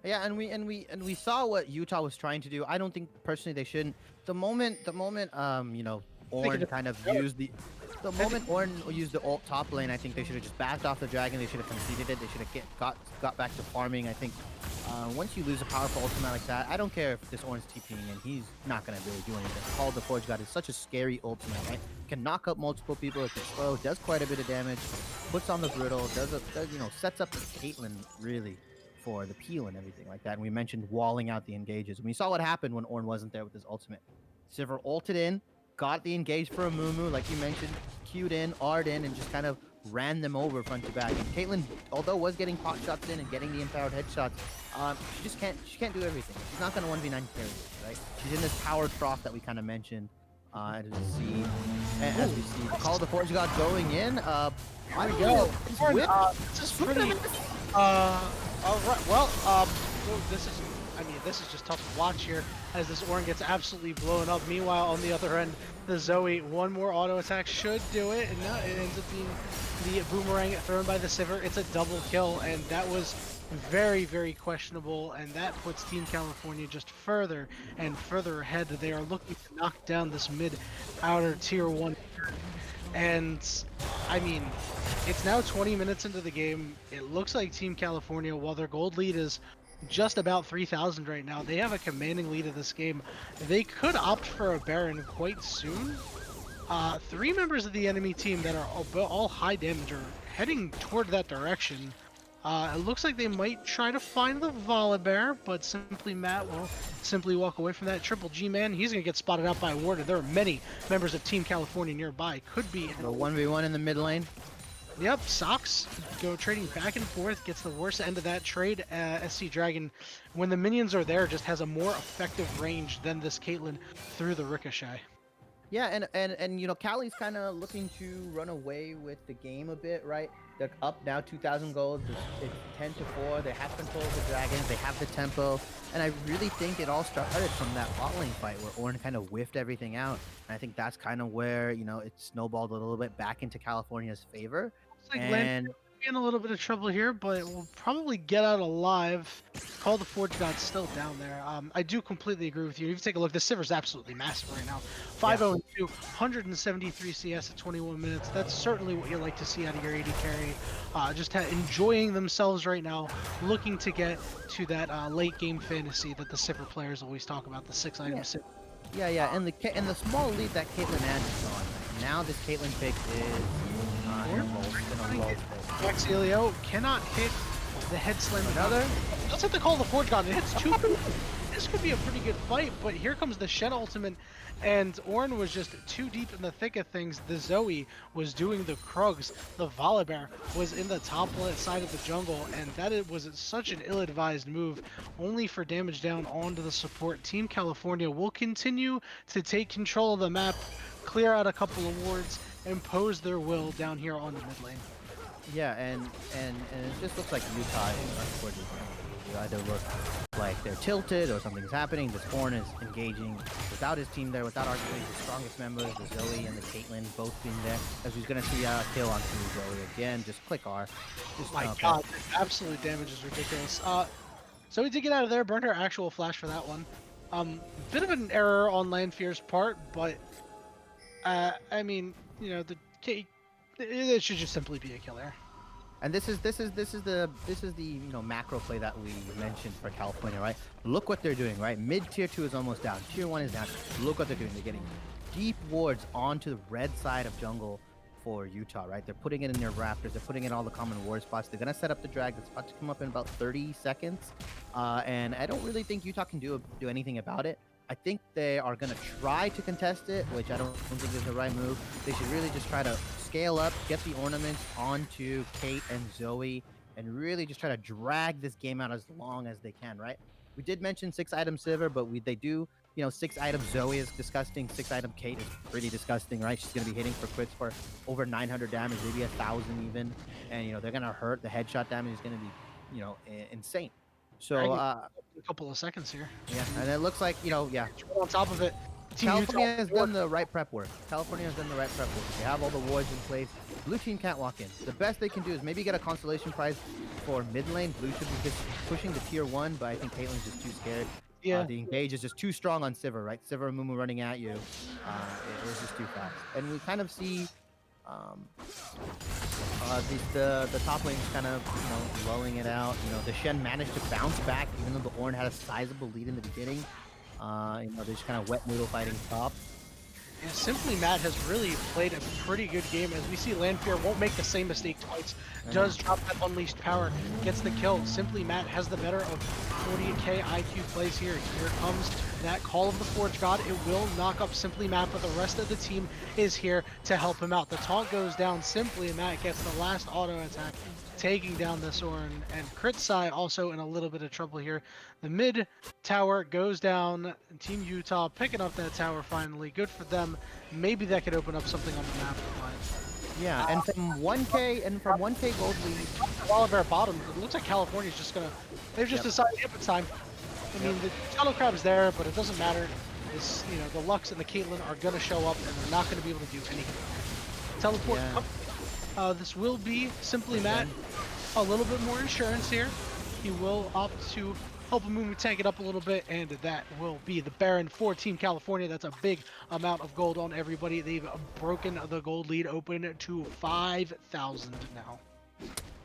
Yeah, and we saw what Utah was trying to do. I don't think personally they shouldn't. The moment you know, Ornn kind of used the moment Ornn used the ult top lane, I think they should have just backed off the Dragon. They should have conceded it. They should have got back to farming. I think once you lose a powerful ultimate like that, I don't care if this Ornn's TPing and he's not gonna really do anything. Call the Forge God is such a scary ultimate, right? Can knock up multiple people. It can slow, does quite a bit of damage, puts on the brittle, does you know, sets up the Caitlyn really for the peel and everything like that. And we mentioned walling out the engages. And we saw what happened when Ornn wasn't there with his ultimate. Sivir ulted in, got the engage for a Mumu, like you mentioned, queued in, R'd in, and just kind of ran them over front to back. And Caitlyn, although was getting pot shots in and getting the empowered headshots, she can't do everything. She's not going to 1v9 carry, right? She's in this power trough that we kind of mentioned as we see. Call of the Forge God going in. There we go. This is pretty. All right. Well, this is just tough to watch here as this Ornn gets absolutely blown up. Meanwhile, on the other end, the Zoe, one more auto attack should do it, and no, it ends up being the boomerang thrown by the Sivir. It's a double kill, and that was very, very questionable, and that puts Team California just further and further ahead. They are looking to knock down this mid-outer tier 1. And I mean, it's now 20 minutes into the game. It looks like Team California, while their gold lead is just about 3,000 right now, they have a commanding lead of this game. They could opt for a Baron quite soon. 3 members of the enemy team that are all high damage are heading toward that direction. It looks like they might try to find the Volibear, but Simply Matt will simply walk away from that. Triple G Man, he's going to get spotted out by a Warden. There are many members of Team California nearby. Could be a 1v1 in the mid lane. Yep, Soxs go trading back and forth, gets the worst end of that trade. scdragon, when the minions are there, just has a more effective range than this Caitlyn through the ricochet. Yeah, and you know, Cali's kind of looking to run away with the game a bit, right? They're up now 2,000 gold. It's 10 to 4. They have control of the dragons. They have the tempo, and I really think it all started from that bot lane fight where Ornn kind of whiffed everything out. And I think that's kind of where, you know, it snowballed a little bit back into California's favor. Looks like Lanfear in a little bit of trouble here, but we'll probably get out alive. Call the Forge God's still down there. I do completely agree with you. If you take a look, the Sivir's absolutely massive right now. 5-0-2, 173 CS at 21 minutes. That's certainly what you like to see out of your AD carry. Just enjoying themselves right now, looking to get to that late game fantasy that the Sivir players always talk about, the 6-item Sivir. Yeah, and the small lead that Caitlyn had is gone. Now this Caitlyn pick is Daxelio cannot hit the head slam. Another. Let's have to call the Forge God. It hits 2. This could be a pretty good fight, but here comes the Shen ultimate, and Ornn was just too deep in the thick of things. The Zoe was doing the Krugs. The Volibear was in the top side of the jungle, and that was such an ill-advised move, only for damage down onto the support. Team California will continue to take control of the map, clear out a couple of wards, impose their will down here on the mid lane. Yeah, and it just looks like Utah is either look like they're tilted or something's happening. This Ornn is engaging without his team there, without arguably the strongest members, the Zoe and the Caitlyn both being there. As he's gonna see a kill onto Zoe again. Just click R. Just, my God, absolute damage is ridiculous. So we did get out of there, burned our actual flash for that one. Bit of an error on Lanfear's part, but I mean, you know, it should just simply be a killer. And this is the you know, macro play that we mentioned for California, right? Look what they're doing, right? Mid tier 2 is almost down. Tier 1 is down. Look what they're doing. They're getting deep wards onto the red side of jungle for Utah, right? They're putting it in their Raptors. They're putting it in all the common ward spots. They're gonna set up the drag. That's about to come up in about 30 seconds. And I don't really think Utah can do anything about it. I think they are going to try to contest it, which I don't think is the right move. They should really just try to scale up, get the ornaments onto Kate and Zoe, and really just try to drag this game out as long as they can, right? We did mention 6-item Sivir, but they do, 6-item Zoe is disgusting, 6-item Kate is pretty disgusting, right? She's going to be hitting for crits for over 900 damage, maybe 1,000 even, and, they're going to hurt. The headshot damage is going to be, insane. So, A couple of seconds here. yeah, and it looks like, yeah. On top of it, Team California Utah, has done the right prep work. California has done the right prep work. They have all the wards in place. Blue team can't walk in. The best they can do is maybe get a constellation prize for mid lane. Blue should be just pushing to tier 1, but I think Caitlyn's just too scared. Yeah. The engage is just too strong on Sivir, right? Sivir and Mumu running at you. It was just too fast. And we kind of see the top lane just kind of, lulling it out. The Shen managed to bounce back, even though the Ornn had a sizable lead in the beginning. They're just kind of wet noodle fighting top. Yeah, Simply Matt has really played a pretty good game, as we see Lanfear won't make the same mistake twice. Does drop that unleashed power, gets the kill. Simply Matt has the better of 40k IQ plays here. Here comes that Call of the Forge God. It will knock up Simply Matt, but the rest of the team is here to help him out. The taunt goes down. Simply Matt gets the last auto attack, taking down the Soren, and CRITSAI also in a little bit of trouble here. The mid tower goes down. Team Utah picking up that tower finally. Good for them. Maybe that could open up something on the map. But yeah, and from 1k gold lead, Oliver bottom. It looks like California's just gonna. They've just decided it's time. I mean, the Shadow Crab's there, but it doesn't matter. This, the Lux and the Caitlyn are gonna show up, and they're not gonna be able to do anything. Teleport. Yeah. This will be Simply Matt. A little bit more insurance here. He will opt to help Mumu tank it up a little bit, and that will be the Baron for Team California. That's a big amount of gold on everybody. They've broken the gold lead open to 5,000 now.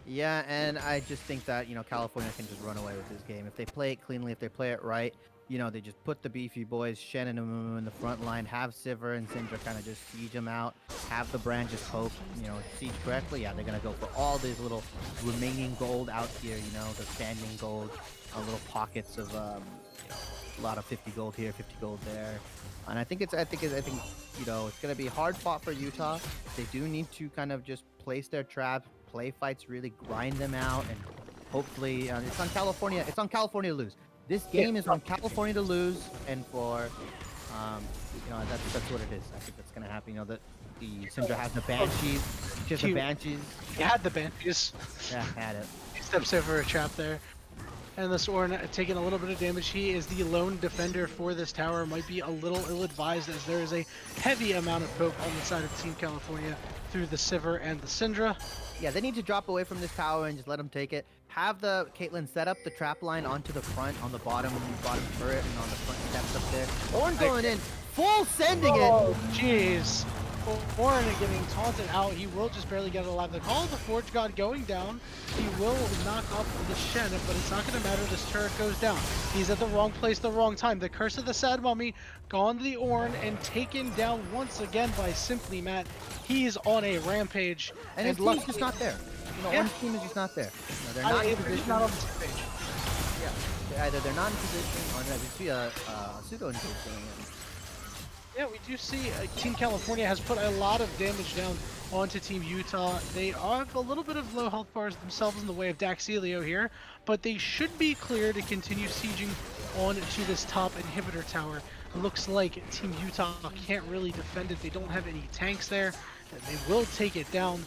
Yeah, and I just think that, California can just run away with this game. If they play it cleanly, if they play it right, they just put the beefy boys, Shen and Mumu in the front line, have Sivir and Syndra kind of just siege them out, have the brand just poke, siege correctly. Yeah, they're going to go for all these little remaining gold out here, the standing gold, little pockets of, a lot of 50 gold here, 50 gold there. And I think it's going to be hard fought for Utah. They do need to kind of just place their traps, play fights, really grind them out, and hopefully it's on California. It's on California to lose. This game is on California to lose, and for that's what it is. I think that's gonna happen. The Syndra has the Banshees. She has the Banshees. He had the Banshees. Yeah, had it. He steps over a trap there. And the Soren taking a little bit of damage. He is the lone defender for this tower. Might be a little ill-advised, as there is a heavy amount of poke on the side of Team California through the Sivir and the Syndra. Yeah, they need to drop away from this tower and just let them take it. Have the Caitlyn set up the trap line onto the front, on the bottom turret, and on the front steps up there. Ornn going in, full sending it. Oh, jeez. Ornn getting taunted out. He will just barely get it alive. The Call of the Forge God going down. He will knock up the Shen, but it's not going to matter. This turret goes down. He's at the wrong place, the wrong time. The Curse of the Sad Mummy gone to the Ornn and taken down once again by Simply Matt. He's on a rampage. And his team's just not there. Ornn's team is just not there. They're not in position. Not on the same page. Yeah, either they're not in position, or we see a pseudo engage going in. Yeah, we do see Team California has put a lot of damage down onto Team Utah. They have a little bit of low health bars themselves in the way of Daxelio here, but they should be clear to continue sieging on to this top inhibitor tower. Looks like Team Utah can't really defend it. They don't have any tanks there. They will take it down.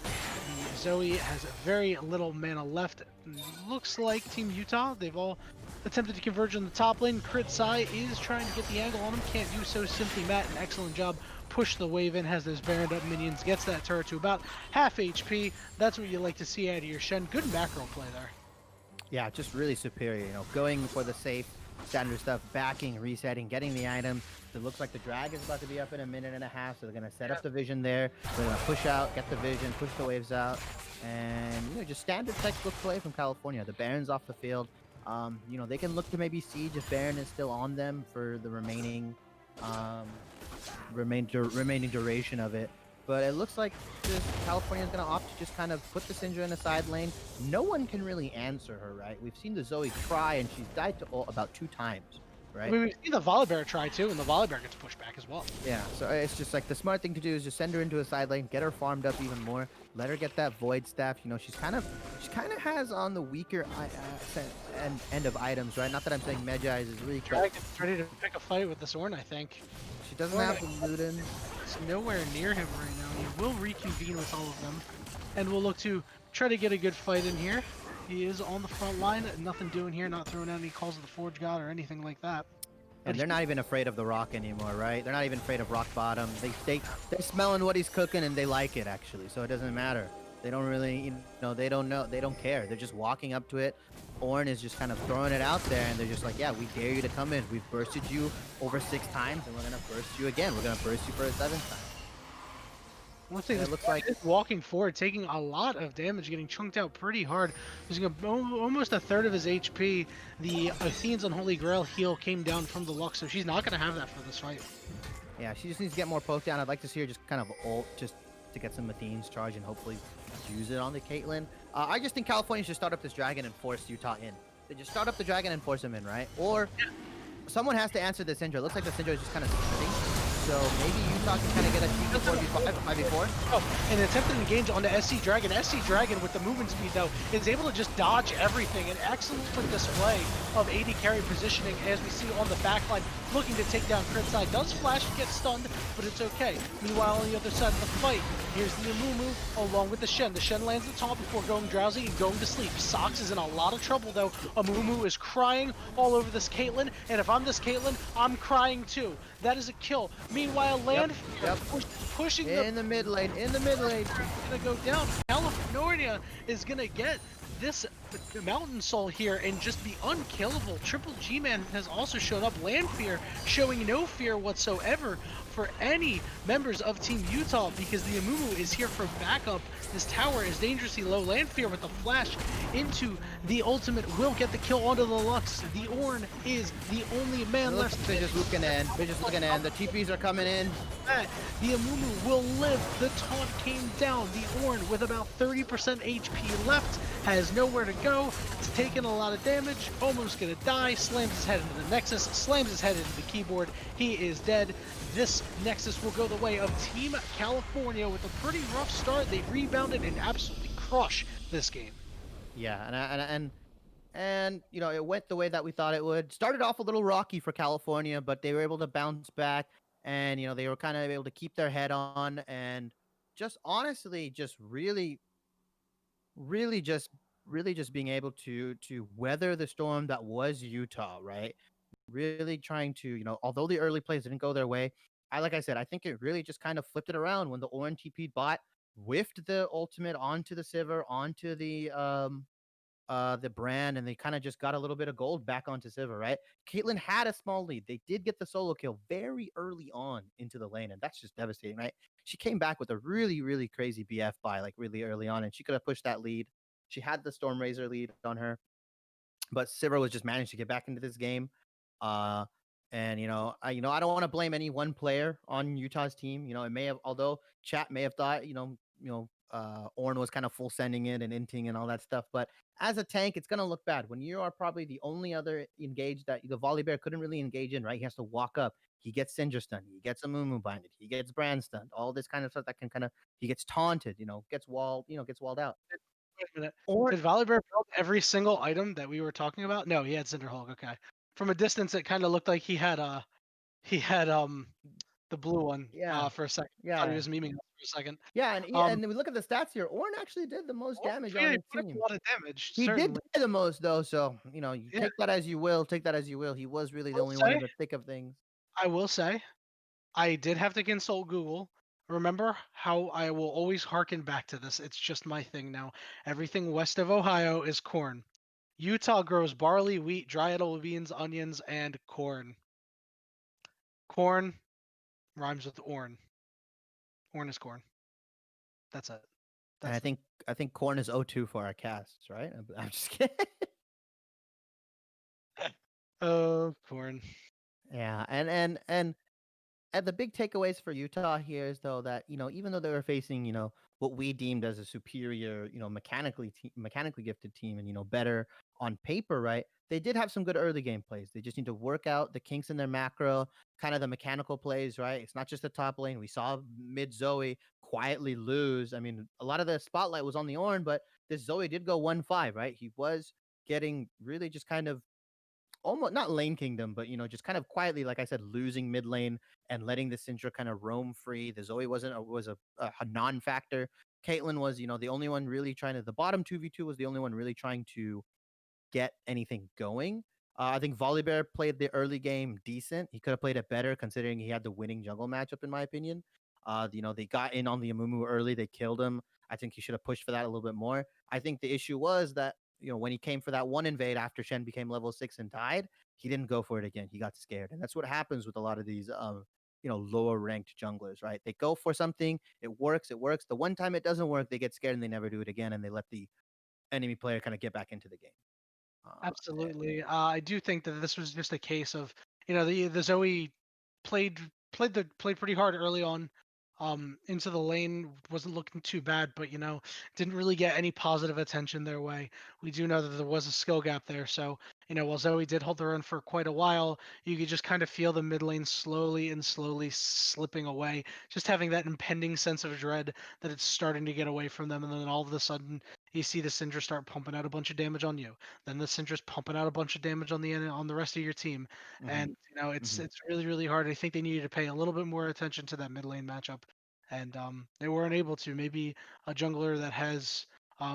The Zoe has very little mana left. Looks like Team Utah, they've all attempted to converge on the top lane. CRITSAI is trying to get the angle on him. Can't do so. Simply Matt, an excellent job. Push the wave in, has those Baroned up minions, gets that turret to about half HP. That's what you like to see out of your Shen. Good macro play there. Yeah, just really superior. Going for the safe, standard stuff, backing, resetting, getting the item. It looks like the drag is about to be up in a minute and a half, so they're going to set up the vision there. They're going to push out, get the vision, push the waves out, and just standard textbook play from California. The Baron's off the field. They can look to maybe siege if Baron is still on them for the remaining duration of it. But it looks like California's going to opt to just kind of put the Syndra in a side lane. No one can really answer her, right? We've seen the Zoe try, and she's died to ult about 2 times, I right? mean, we've seen the Volibear try too, and the Volibear gets pushed back as well. Yeah, so it's just like the smart thing to do is just send her into a side lane, get her farmed up even more, let her get that void staff. You know, she kind of has on the weaker end of items, right? Not that I'm saying Magi is weak, but Dragon's ready to pick a fight with this Ornn, I think. she doesn't Ornn have the Ludens. is nowhere near him right now. He will reconvene with all of them, and we'll look to try to get a good fight in here. He is on the front line, nothing doing here, not throwing out any calls of the Forge God or anything like that. But And they're not even afraid of the rock anymore, right? They're not even afraid of rock bottom. They're smelling what he's cooking and they like it actually. So it doesn't matter. They don't really, they don't know, they don't care. They're just walking up to it. Ornn is just kind of throwing it out there, and they're just like, yeah, we dare you to come in. We've bursted you over 6 times, and we're gonna burst you again. We're gonna burst you for a 7th time. one thing, And this it looks like is walking forward, taking a lot of damage, getting chunked out pretty hard, losing almost a third of his HP. The Athene's Unholy Grail heal came down from the Lux, so she's not going to have that for this fight. yeah, she just needs to get more poke down. I'd like to see her just kind of ult just to get some Athene's charge and hopefully use it on the Caitlyn. I just think California should start up this dragon and force Utah in. They just start up the dragon and force him in, right? Or someone has to answer the Syndra. It looks like the Syndra is just kind of sitting. So maybe Utah can kind of get a 4v5, 5v4. Oh, an attempted engage on the SC Dragon. SC Dragon with the movement speed though is able to just dodge everything. An excellent display of AD carry positioning as we see on the backline looking to take down CRITSAI. Does Flash get stunned, but it's okay. Meanwhile, on the other side of the fight, here's the Amumu along with the Shen. The Shen lands the taunt before going drowsy and going to sleep. Soxs is in a lot of trouble though. Amumu is crying all over this Caitlyn, and if I'm this Caitlyn, I'm crying too. That is a kill. Meanwhile, Lanfear pushing in the mid lane, in the mid lane. Gonna go down. California is gonna get this Mountain Soul here and just be unkillable. Triple G Man has also shown up. Lanfear showing no fear whatsoever for any members of Team Utah because the Amumu is here for backup. This tower is dangerously low. Lanfear with the flash into the ultimate will get the kill onto the Lux. The Ornn is the only man left. Vicious looking in. Vicious looking in. The TPs are coming in. The Amumu will live. The taunt came down. The Ornn with about 30% HP left has nowhere to go. It's taking a lot of damage. Almost gonna die. Slams his head into the Nexus. Slams his head into the keyboard. He is dead. This Nexus will go the way of Team California with a pretty rough start. They rebounded and absolutely crush this game. Yeah, and you know, it went the way that we thought it would. Started off a little rocky for California, but they were able to bounce back, and you know, they were kind of able to keep their head on, and just honestly, just really just being able to weather the storm that was Utah, right? Really trying to, you know, although the early plays didn't go their way, like I said, I think it really just kind of flipped it around when the Ornn TP bot whiffed the ultimate onto the Sivir, onto the brand, and they kind of just got a little bit of gold back onto Sivir, right? Caitlyn had a small lead. They did get the solo kill very early on into the lane, and that's just devastating, right? She came back with a really, really crazy BF buy, like really early on, and she could have pushed that lead. She had the Storm Razor lead on her, but Sivir was just managed to get back into this game. Uh, and I don't want to blame any one player on Utah's team. You know, it may have, although chat may have thought, Ornn was kind of full sending it and inting and all that stuff. But as a tank, it's gonna look bad when you are probably the only other engaged that the Volibear couldn't really engage in. Right, he has to walk up. He gets Syndra stunned. He gets a Mumu binded. He gets Brand stunned. All this kind of stuff that can kind of he gets taunted. Gets walled out. Wait a minute. Or Did Volibear build every single item that we were talking about? No, he had Cinderhulk. Okay. From a distance, it kind of looked like he had the blue one yeah, for a second. I thought he yeah. was memeing us for a second. Yeah, and Um, and we look at the stats here. Ornn actually did the most well, damage yeah, on he his put up a team. lot of damage, He did certainly. die the most though, so you Yeah, take that as you will. Take that as you will. He was really I the will only one in say, the thick of things. I will say, I did have to consult Google. Remember how I will always harken back to this. It's just my thing now. Everything west of Ohio is corn. Utah grows barley, wheat, dry edible beans, onions, and corn. Corn rhymes with Ornn. Ornn is corn. That's it. And That's I think corn is O2 for our casts, right? I'm just kidding. oh, corn. Yeah, and the big takeaways for Utah here is though that even though they were facing what we deemed as a superior mechanically gifted team and better on paper, right, they did have some good early game plays. They just need to work out the kinks in their macro, kind of the mechanical plays, right? It's not just the top lane. We saw mid Zoe quietly lose. I mean, a lot of the spotlight was on the Ornn, but this Zoe did go 1-5, right? He was getting really just kind of almost not lane kingdom, but just kind of quietly, like I said, losing mid lane and letting the Syndra kind of roam free. The Zoe was a non-factor. Caitlyn was, the only one really trying to. The bottom 2v2 was the only one really trying to get anything going. I think Volibear played the early game decent. He could have played it better considering he had the winning jungle matchup, in my opinion. They got in on the Amumu early. They killed him. I think he should have pushed for that a little bit more. I think the issue was that, when he came for that one invade after Shen became level 6 and died, he didn't go for it again. He got scared. And that's what happens with a lot of these, lower ranked junglers, right? They go for something, it works, it works. The one time it doesn't work, they get scared and they never do it again. And they let the enemy player kind of get back into the game. Uh, Absolutely. I do think that this was just a case of, the Zoe played played pretty hard early on. Into the lane wasn't looking too bad, but didn't really get any positive attention their way. We do know that there was a skill gap there, so while Zoe did hold her own for quite a while, you could just kind of feel the mid lane slowly and slowly slipping away, just having that impending sense of dread that it's starting to get away from them, and then all of a sudden you see the Syndra start pumping out a bunch of damage on you. Then the Syndra's pumping out a bunch of damage on the rest of your team, mhm, and it's mhm. it's really really hard. I think they needed to pay a little bit more attention to that mid lane matchup, and they weren't able to. Maybe a jungler that has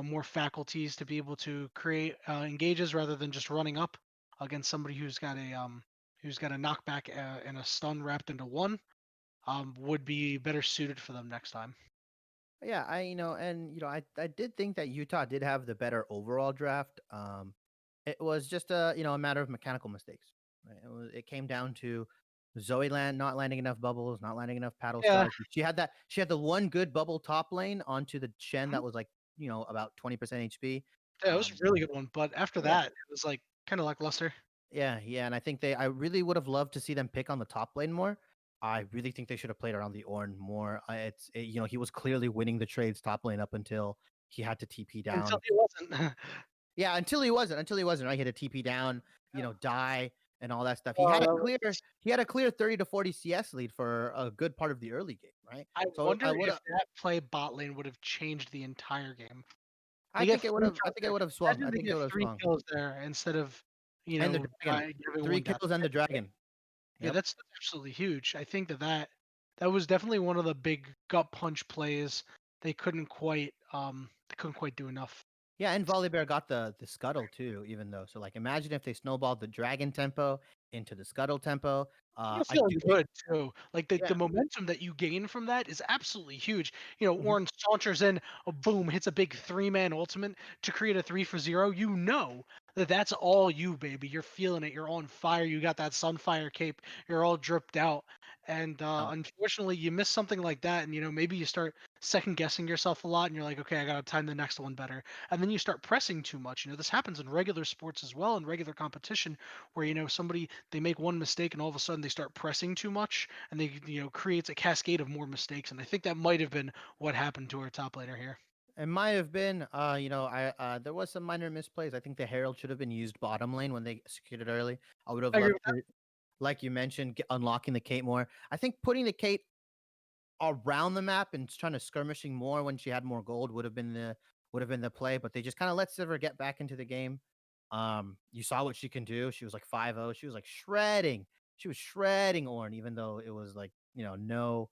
more faculties to be able to create engages rather than just running up against somebody who's got a knockback and a stun wrapped into one would be better suited for them next time. Yeah, I did think that Utah did have the better overall draft. It was just a matter of mechanical mistakes. Right? It came down to not landing enough bubbles, not landing enough paddle Yeah, stars. She had the one good bubble top lane onto the Shen mhm. that was like, about 20% HP. Yeah, it was a really good one. But after Yeah. that, it was like kind of lackluster. Yeah, and I really would have loved to see them pick on the top lane more. I really think they should have played around the Ornn more. He was clearly winning the trades top lane up until he had to TP Until down. he wasn't. Yeah, until he wasn't, right? He had to TP down, Yeah. die and all that stuff. He Well, had a that clear was he had a clear 30 to 40 CS lead for a good part of the early game, right? I So wonder I would if have that play bot lane would have changed the entire game. I They get think it would 3 have I kills think it there. would have swung. Imagine I they think it get would have 3 swung. kills there instead of, And the dragon. having 3 1 death. kills and the dragon. Yeah, Yep. that's absolutely huge. I think that was definitely one of the big gut punch plays. They couldn't quite do enough. Yeah, and Volibear got the scuttle too, even though. So like imagine if they snowballed the dragon tempo into the scuttle tempo. You're I feeling do think good too. Like the yeah. momentum that you gain from that is absolutely huge. Mhm. Ornn saunters in, a boom, hits a big 3-man ultimate to create a 3 for 0. You know that's all you, baby. You're feeling it. You're on fire. You got that sunfire cape. You're all dripped out. And No. unfortunately, you miss something like that, and maybe you start second guessing yourself a lot, and you're like, okay, I gotta time the next one better. And then you start pressing too much. This happens in regular sports as well, in regular competition, where somebody they make one mistake and all of a sudden they start pressing too much and they creates a cascade of more mistakes, and I think that might have been what happened to our top laner here. It might have been, I there was some minor misplays. I think the Herald should have been used bottom lane when they executed early. I would have I agree loved with that. to, like you mentioned, unlocking the Kate more. I think putting the Kate around the map and trying to skirmishing more when she had more gold would have been the play, but they just kind of let Sivir get back into the game. You saw what she can do. She was like 5-0. She was like shredding. She was shredding Ornn, even though it was like, no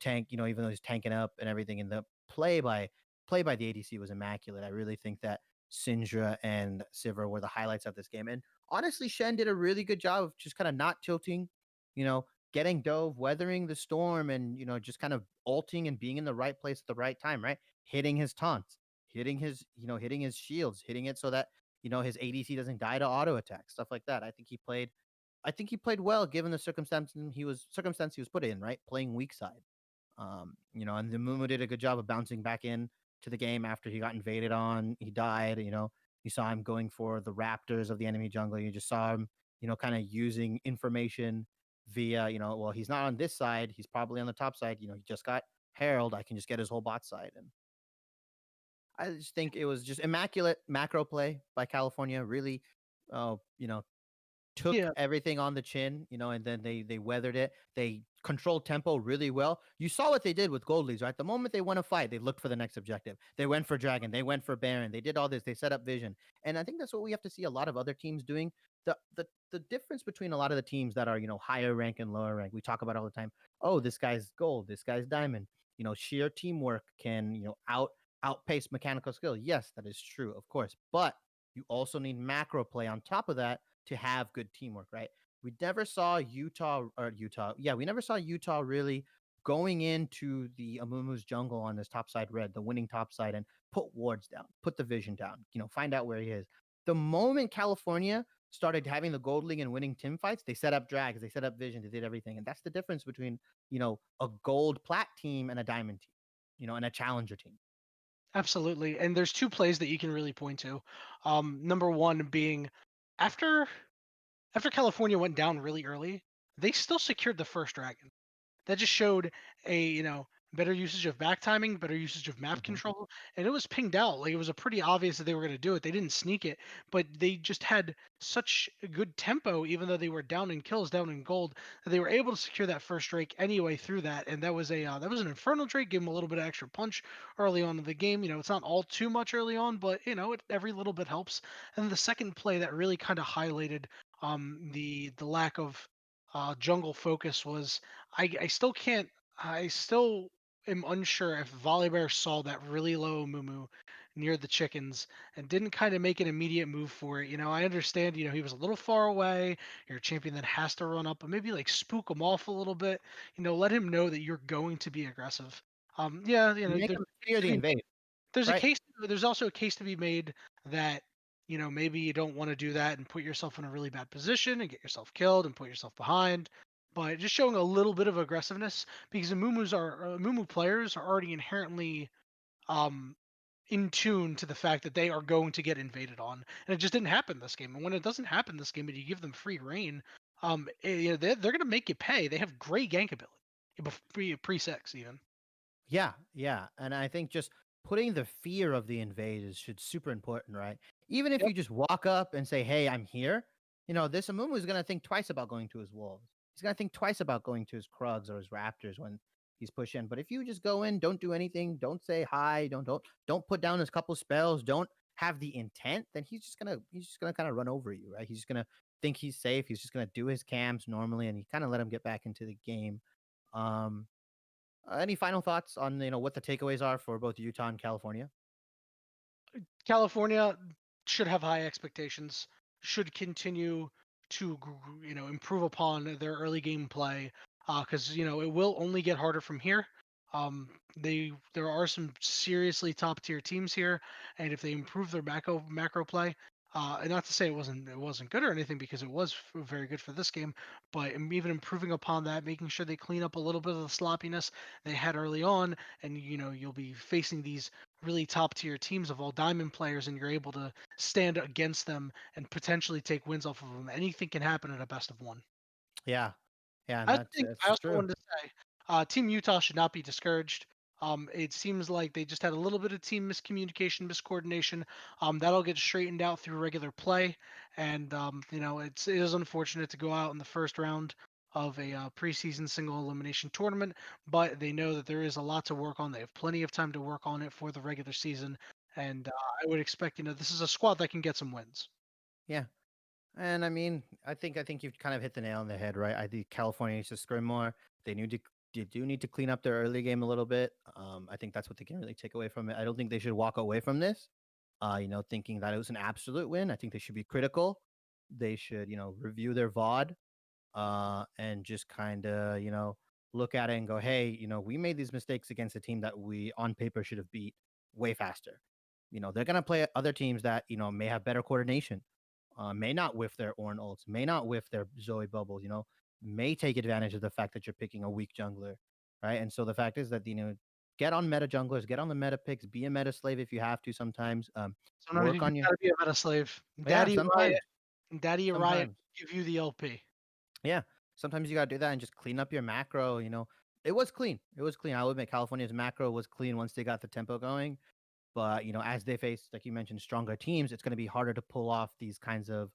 tank, even though he's tanking up and everything. And the play by the ADC was immaculate. I really think that Syndra and Sivir were the highlights of this game. And honestly, Shen did a really good job of just kind of not tilting, you know, getting dove, weathering the storm, and just kind of ulting and being in the right place at the right time, right? Hitting his taunts, hitting his shields, hitting it so that his ADC doesn't die to auto attack, stuff like that. I think he played well given the circumstance he was put in, right? Playing weak side. And the Mumu did a good job of bouncing back in to the game after he got invaded on. He died. You saw him going for the raptors of the enemy jungle. You just saw him, kind of using information via, well, he's not on this side. He's probably on the top side. He just got Herald. I can just get his whole bot side. And I just think it was just immaculate macro play by California. Really, you know, took Yeah, everything on the chin, and then they weathered it. They controlled tempo really well. You saw what they did with Gold Leagues, right? The moment they won a fight, they looked for the next objective. They went for Dragon, they went for Baron, they did all this, they set up Vision. And I think that's what we have to see a lot of other teams doing. The difference between a lot of the teams that are, higher rank and lower rank, we talk about all the time. Oh, this guy's gold, this guy's diamond. Sheer teamwork can, outpace mechanical skill. Yes, that is true, of course. But you also need macro play on top of that to have good teamwork, right? We never saw Utah. Yeah, we never saw Utah really going into the Amumu's jungle on this top side red, the winning top side, and put wards down, put the vision down, find out where he is. The moment California started having the gold league and winning team fights, they set up drags, they set up vision, they did everything. And that's the difference between, a gold plat team and a diamond team, and a challenger team. absolutely. And there's two plays that you can really point to. Number one being after after California went down really early, they still secured the first dragon. That just showed a better usage of back timing, better usage of map Hmm. control, and it was pinged out. Like it was a pretty obvious that they were going to do it. They didn't sneak it, but they just had such a good tempo, even though they were down in kills, down in gold, that they were able to secure that first Drake anyway through that. And that was an infernal Drake. Gave them a little bit of extra punch early on in the game. It's not all too much early on, but every little bit helps. And the second play that really kind of highlighted the lack of jungle focus was I still can't. I still am unsure if Volibear saw that really low Mumu near the chickens and didn't kind of make an immediate move for it. I understand, he was a little far away. You're a champion that has to run up, but maybe like spook him off a little bit. Let him know that you're going to be aggressive. Yeah, Make them fear the invade, there's a right? case there's also a case to be made that maybe you don't want to do that and put yourself in a really bad position and get yourself killed and put yourself behind, but just showing a little bit of aggressiveness because Mumu players are already inherently um in tune to the fact that they are going to get invaded on, and it just didn't happen this game. And when it doesn't happen this game and you give them free reign, they're going to make you pay. They have great gank ability pre six even. Yeah, yeah. And I think just putting the fear of the invaders should super important, right? Even if Yep. you just walk up and say, "Hey, I'm here," this Amumu is gonna think twice about going to his wolves. He's gonna think twice about going to his Krugs or his Raptors when he's pushing. But if you just go in, don't do anything, don't say hi, don't put down his couple spells, don't have the intent, then he's just gonna kind of run over you, right? He's just gonna think he's safe. He's just gonna do his camps normally, and you kind of let him get back into the game. Um, any final thoughts on what the takeaways are for both Utah and California? California should have high expectations, should continue to improve upon their early game play because it will only get harder from here. There are some seriously top tier teams here, and if they improve their macro play, and not to say it wasn't good or anything because it was very good for this game, but even improving upon that, making sure they clean up a little bit of the sloppiness they had early on, and you'll be facing these really top tier teams of all diamond players and you're able to stand against them and potentially take wins off of them. Anything can happen at a best of one. Yeah, yeah, and I that's think I that's also true. wanted to say, Team Utah should not be discouraged. It seems like they just had a little bit of team miscommunication, miscoordination. That'll get straightened out through regular play, and it is unfortunate to go out in the first round of a preseason single elimination tournament, but they know that there is a lot to work on. They have plenty of time to work on it for the regular season, and I would expect this is a squad that can get some wins. Yeah, and I mean, I think you've kind of hit the nail on the head, right? I think California needs to scrim more. They need to they do need to clean up their early game a little bit. I think that's what they can really take away from it. I don't think they should walk away from this, thinking that it was an absolute win. I think they should be critical. They should, review their VOD, and just kind of, look at it and go, hey, we made these mistakes against a team that we on paper should have beat way faster. They're gonna play other teams that may have better coordination, may not whiff their Ornn ults, may not whiff their Zoe bubbles, may take advantage of the fact that you're picking a weak jungler, right? And so the fact is that get on meta junglers, get on the meta picks, be a meta slave if you have to sometimes. Sometimes you Work on just your gotta be a meta slave. yeah, Daddy Riot sometimes. give you the LP. Yeah, sometimes you gotta do that and just clean up your macro. It was clean. It was clean. I would admit California's macro was clean once they got the tempo going. But as they face, like you mentioned, stronger teams, it's going to be harder to pull off these kinds of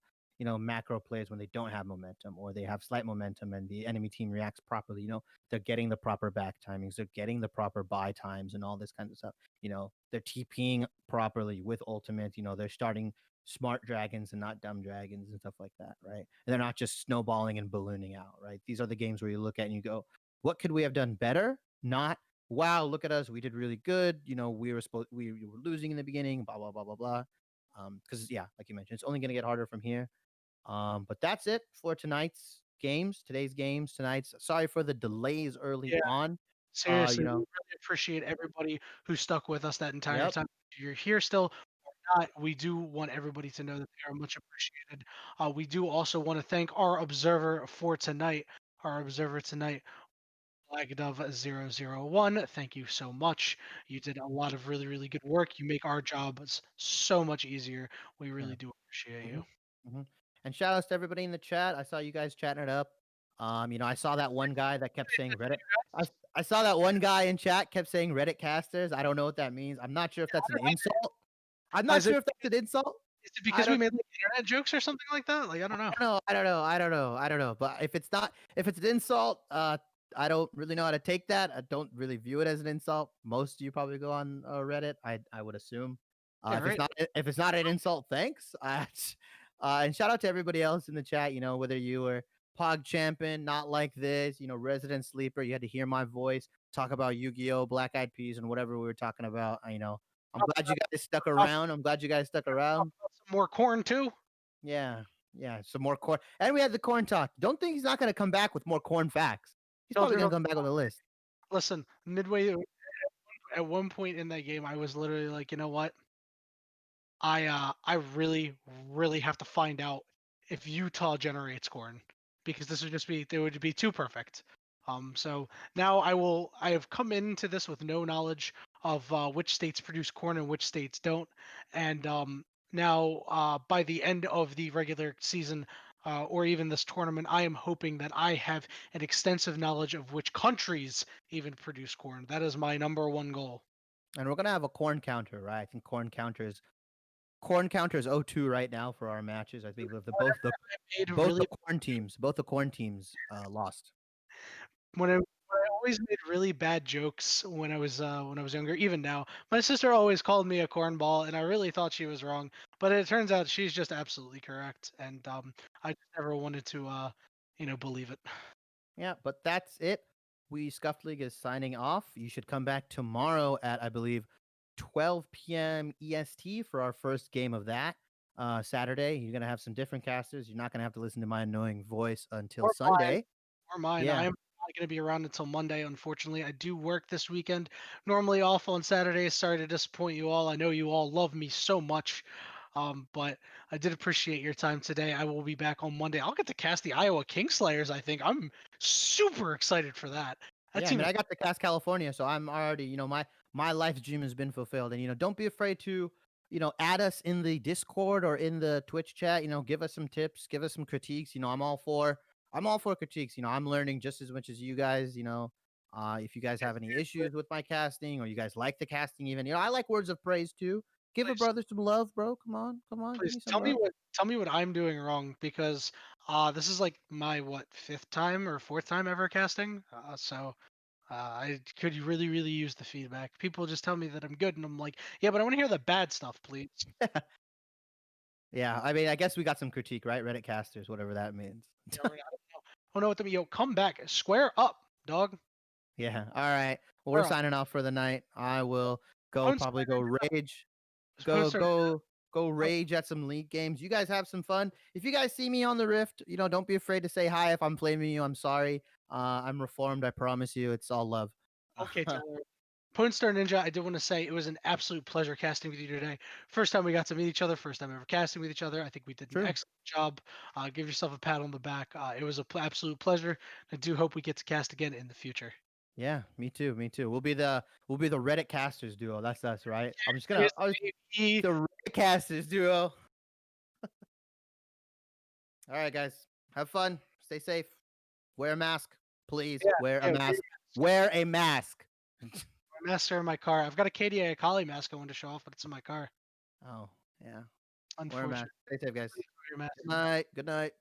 macro plays when they don't have momentum or they have slight momentum and the enemy team reacts properly. They're getting the proper back timings, they're getting the proper buy times and all this kind of stuff. They're TPing properly with ultimate. They're starting smart dragons and not dumb dragons and stuff like that, right? And they're not just snowballing and ballooning out, right? These are the games where you look at and you go, what could we have done better? Not, wow, look at us, we did really good. We were losing in the beginning, blah blah blah blah blah. Because yeah, like you mentioned, it's only going to get harder from here. But that's it for today's games tonight's. Sorry for the delays early Yeah, on. seriously, we really appreciate everybody who stuck with us that entire Yep. time. If you're here still or not, we do want everybody to know that they are much appreciated. We do also want to thank our observer for tonight. Our observer tonight, Lagdov001. Thank you so much. You did a lot of really, really good work. You make our jobs so much easier. We Yeah. really do appreciate hmm you. hmm And shout outs to everybody in the chat. I saw you guys chatting it up. I saw that one guy that kept saying Reddit. I, I saw that one guy in chat kept saying Reddit casters. I don't know what that means. I'm not sure if that's an insult. I'm not Is it sure if that's an insult. is it I because we don't made like internet jokes or something like that? Like I don't know. I don't know. But if it's an insult, I don't really know how to take that. I don't really view it as an insult. Most of you probably go on Reddit. I would assume. Yeah, right. If it's not an insult, thanks. And shout out to everybody else in the chat. Whether you were Pog Champion, not like this. Resident Sleeper. You had to hear my voice talk about Yu-Gi-Oh, Black Eyed Peas, and whatever we were talking about. I'm glad you guys stuck around. I'm glad you guys stuck around. Some more corn too. Yeah, yeah, some more corn. And we had the corn talk. Don't think he's not going to come back with more corn facts. He's Don't probably think going to about come back on the list. listen, midway at one point in that game, I was literally like, you know what? I really, really have to find out if Utah generates corn because this would just be it would be too perfect. So now I have come into this with no knowledge of which states produce corn and which states don't, and now by the end of the regular season. Or even this tournament, I am hoping that I have an extensive knowledge of which countries even produce corn. That is my number one goal. And we're going to have a corn counter, right? I think corn counters 0-2 right now for our matches. I think the both the I made both the really corn teams lost. when I always made really bad jokes when I was younger, even now. My sister always called me a cornball, and I really thought she was wrong. But it turns out she's just absolutely correct, and I just never wanted to believe it. Yeah, but that's it. We Scuffed League is signing off. You should come back tomorrow at I believe 12 p.m. EST for our first game of that. Saturday, you're gonna have some different casters. You're not gonna have to listen to my annoying voice until Or mine, Sunday. or mine. I Yeah, am not going to be around until Monday. Unfortunately, I do work this weekend. Normally off on Saturdays. Sorry to disappoint you all. I know you all love me so much. But I did appreciate your time today. I will be back on Monday. I'll get to cast the Iowa Kingslayers, I think. I'm super excited for that. That yeah. I team mean, is I got to cast California, so I'm already, my life dream has been fulfilled. And don't be afraid to, add us in the Discord or in the Twitch chat. Give us some tips, give us some critiques. I'm all for critiques. I'm learning just as much as you guys. If you guys have any issues with my casting or you guys like the casting, even, I like words of praise too. Give a please, brother some love, bro. Come on, give please me some love. tell me what I'm doing wrong because this is like my fifth time or fourth time ever casting. So I could really, really use the feedback. People just tell me that I'm good, and I'm like, yeah, but I want to hear the bad stuff, please. Yeah, I mean, I guess we got some critique, right? Reddit casters, whatever that means. Yeah, right, I don't know what to mean. Yo, come back, square up, dog. Yeah. All right. Well, we're Square up. signing off for the night. I will go Punch probably go rage. Go Punch go go rage at some league games. You guys have some fun. If you guys see me on the Rift, don't be afraid to say hi. If I'm flaming you, I'm sorry. I'm reformed. I promise you. It's all love. Okay, Tyler. Star Ninja, I did want to say it was an absolute pleasure casting with you today. First time we got to meet each other, first time ever casting with each other. I think we did an True. excellent job. Give yourself a pat on the back. It was an absolute pleasure. I do hope we get to cast again in the future. Yeah, me too. Me too. We'll be the Reddit casters duo. That's us, right? I'm just gonna Cheers, I was baby. the Reddit casters duo. All right, guys. Have fun. Stay safe. Wear a mask. Please Yeah, wear a yeah, mask. Wear a mask. My masks are in my car. I've got a KDA Akali mask I want to show off, but it's in my car. Oh, yeah. Wear a mask. Unfortunately. Stay safe, guys. Please wear your mask. Good night. Good night.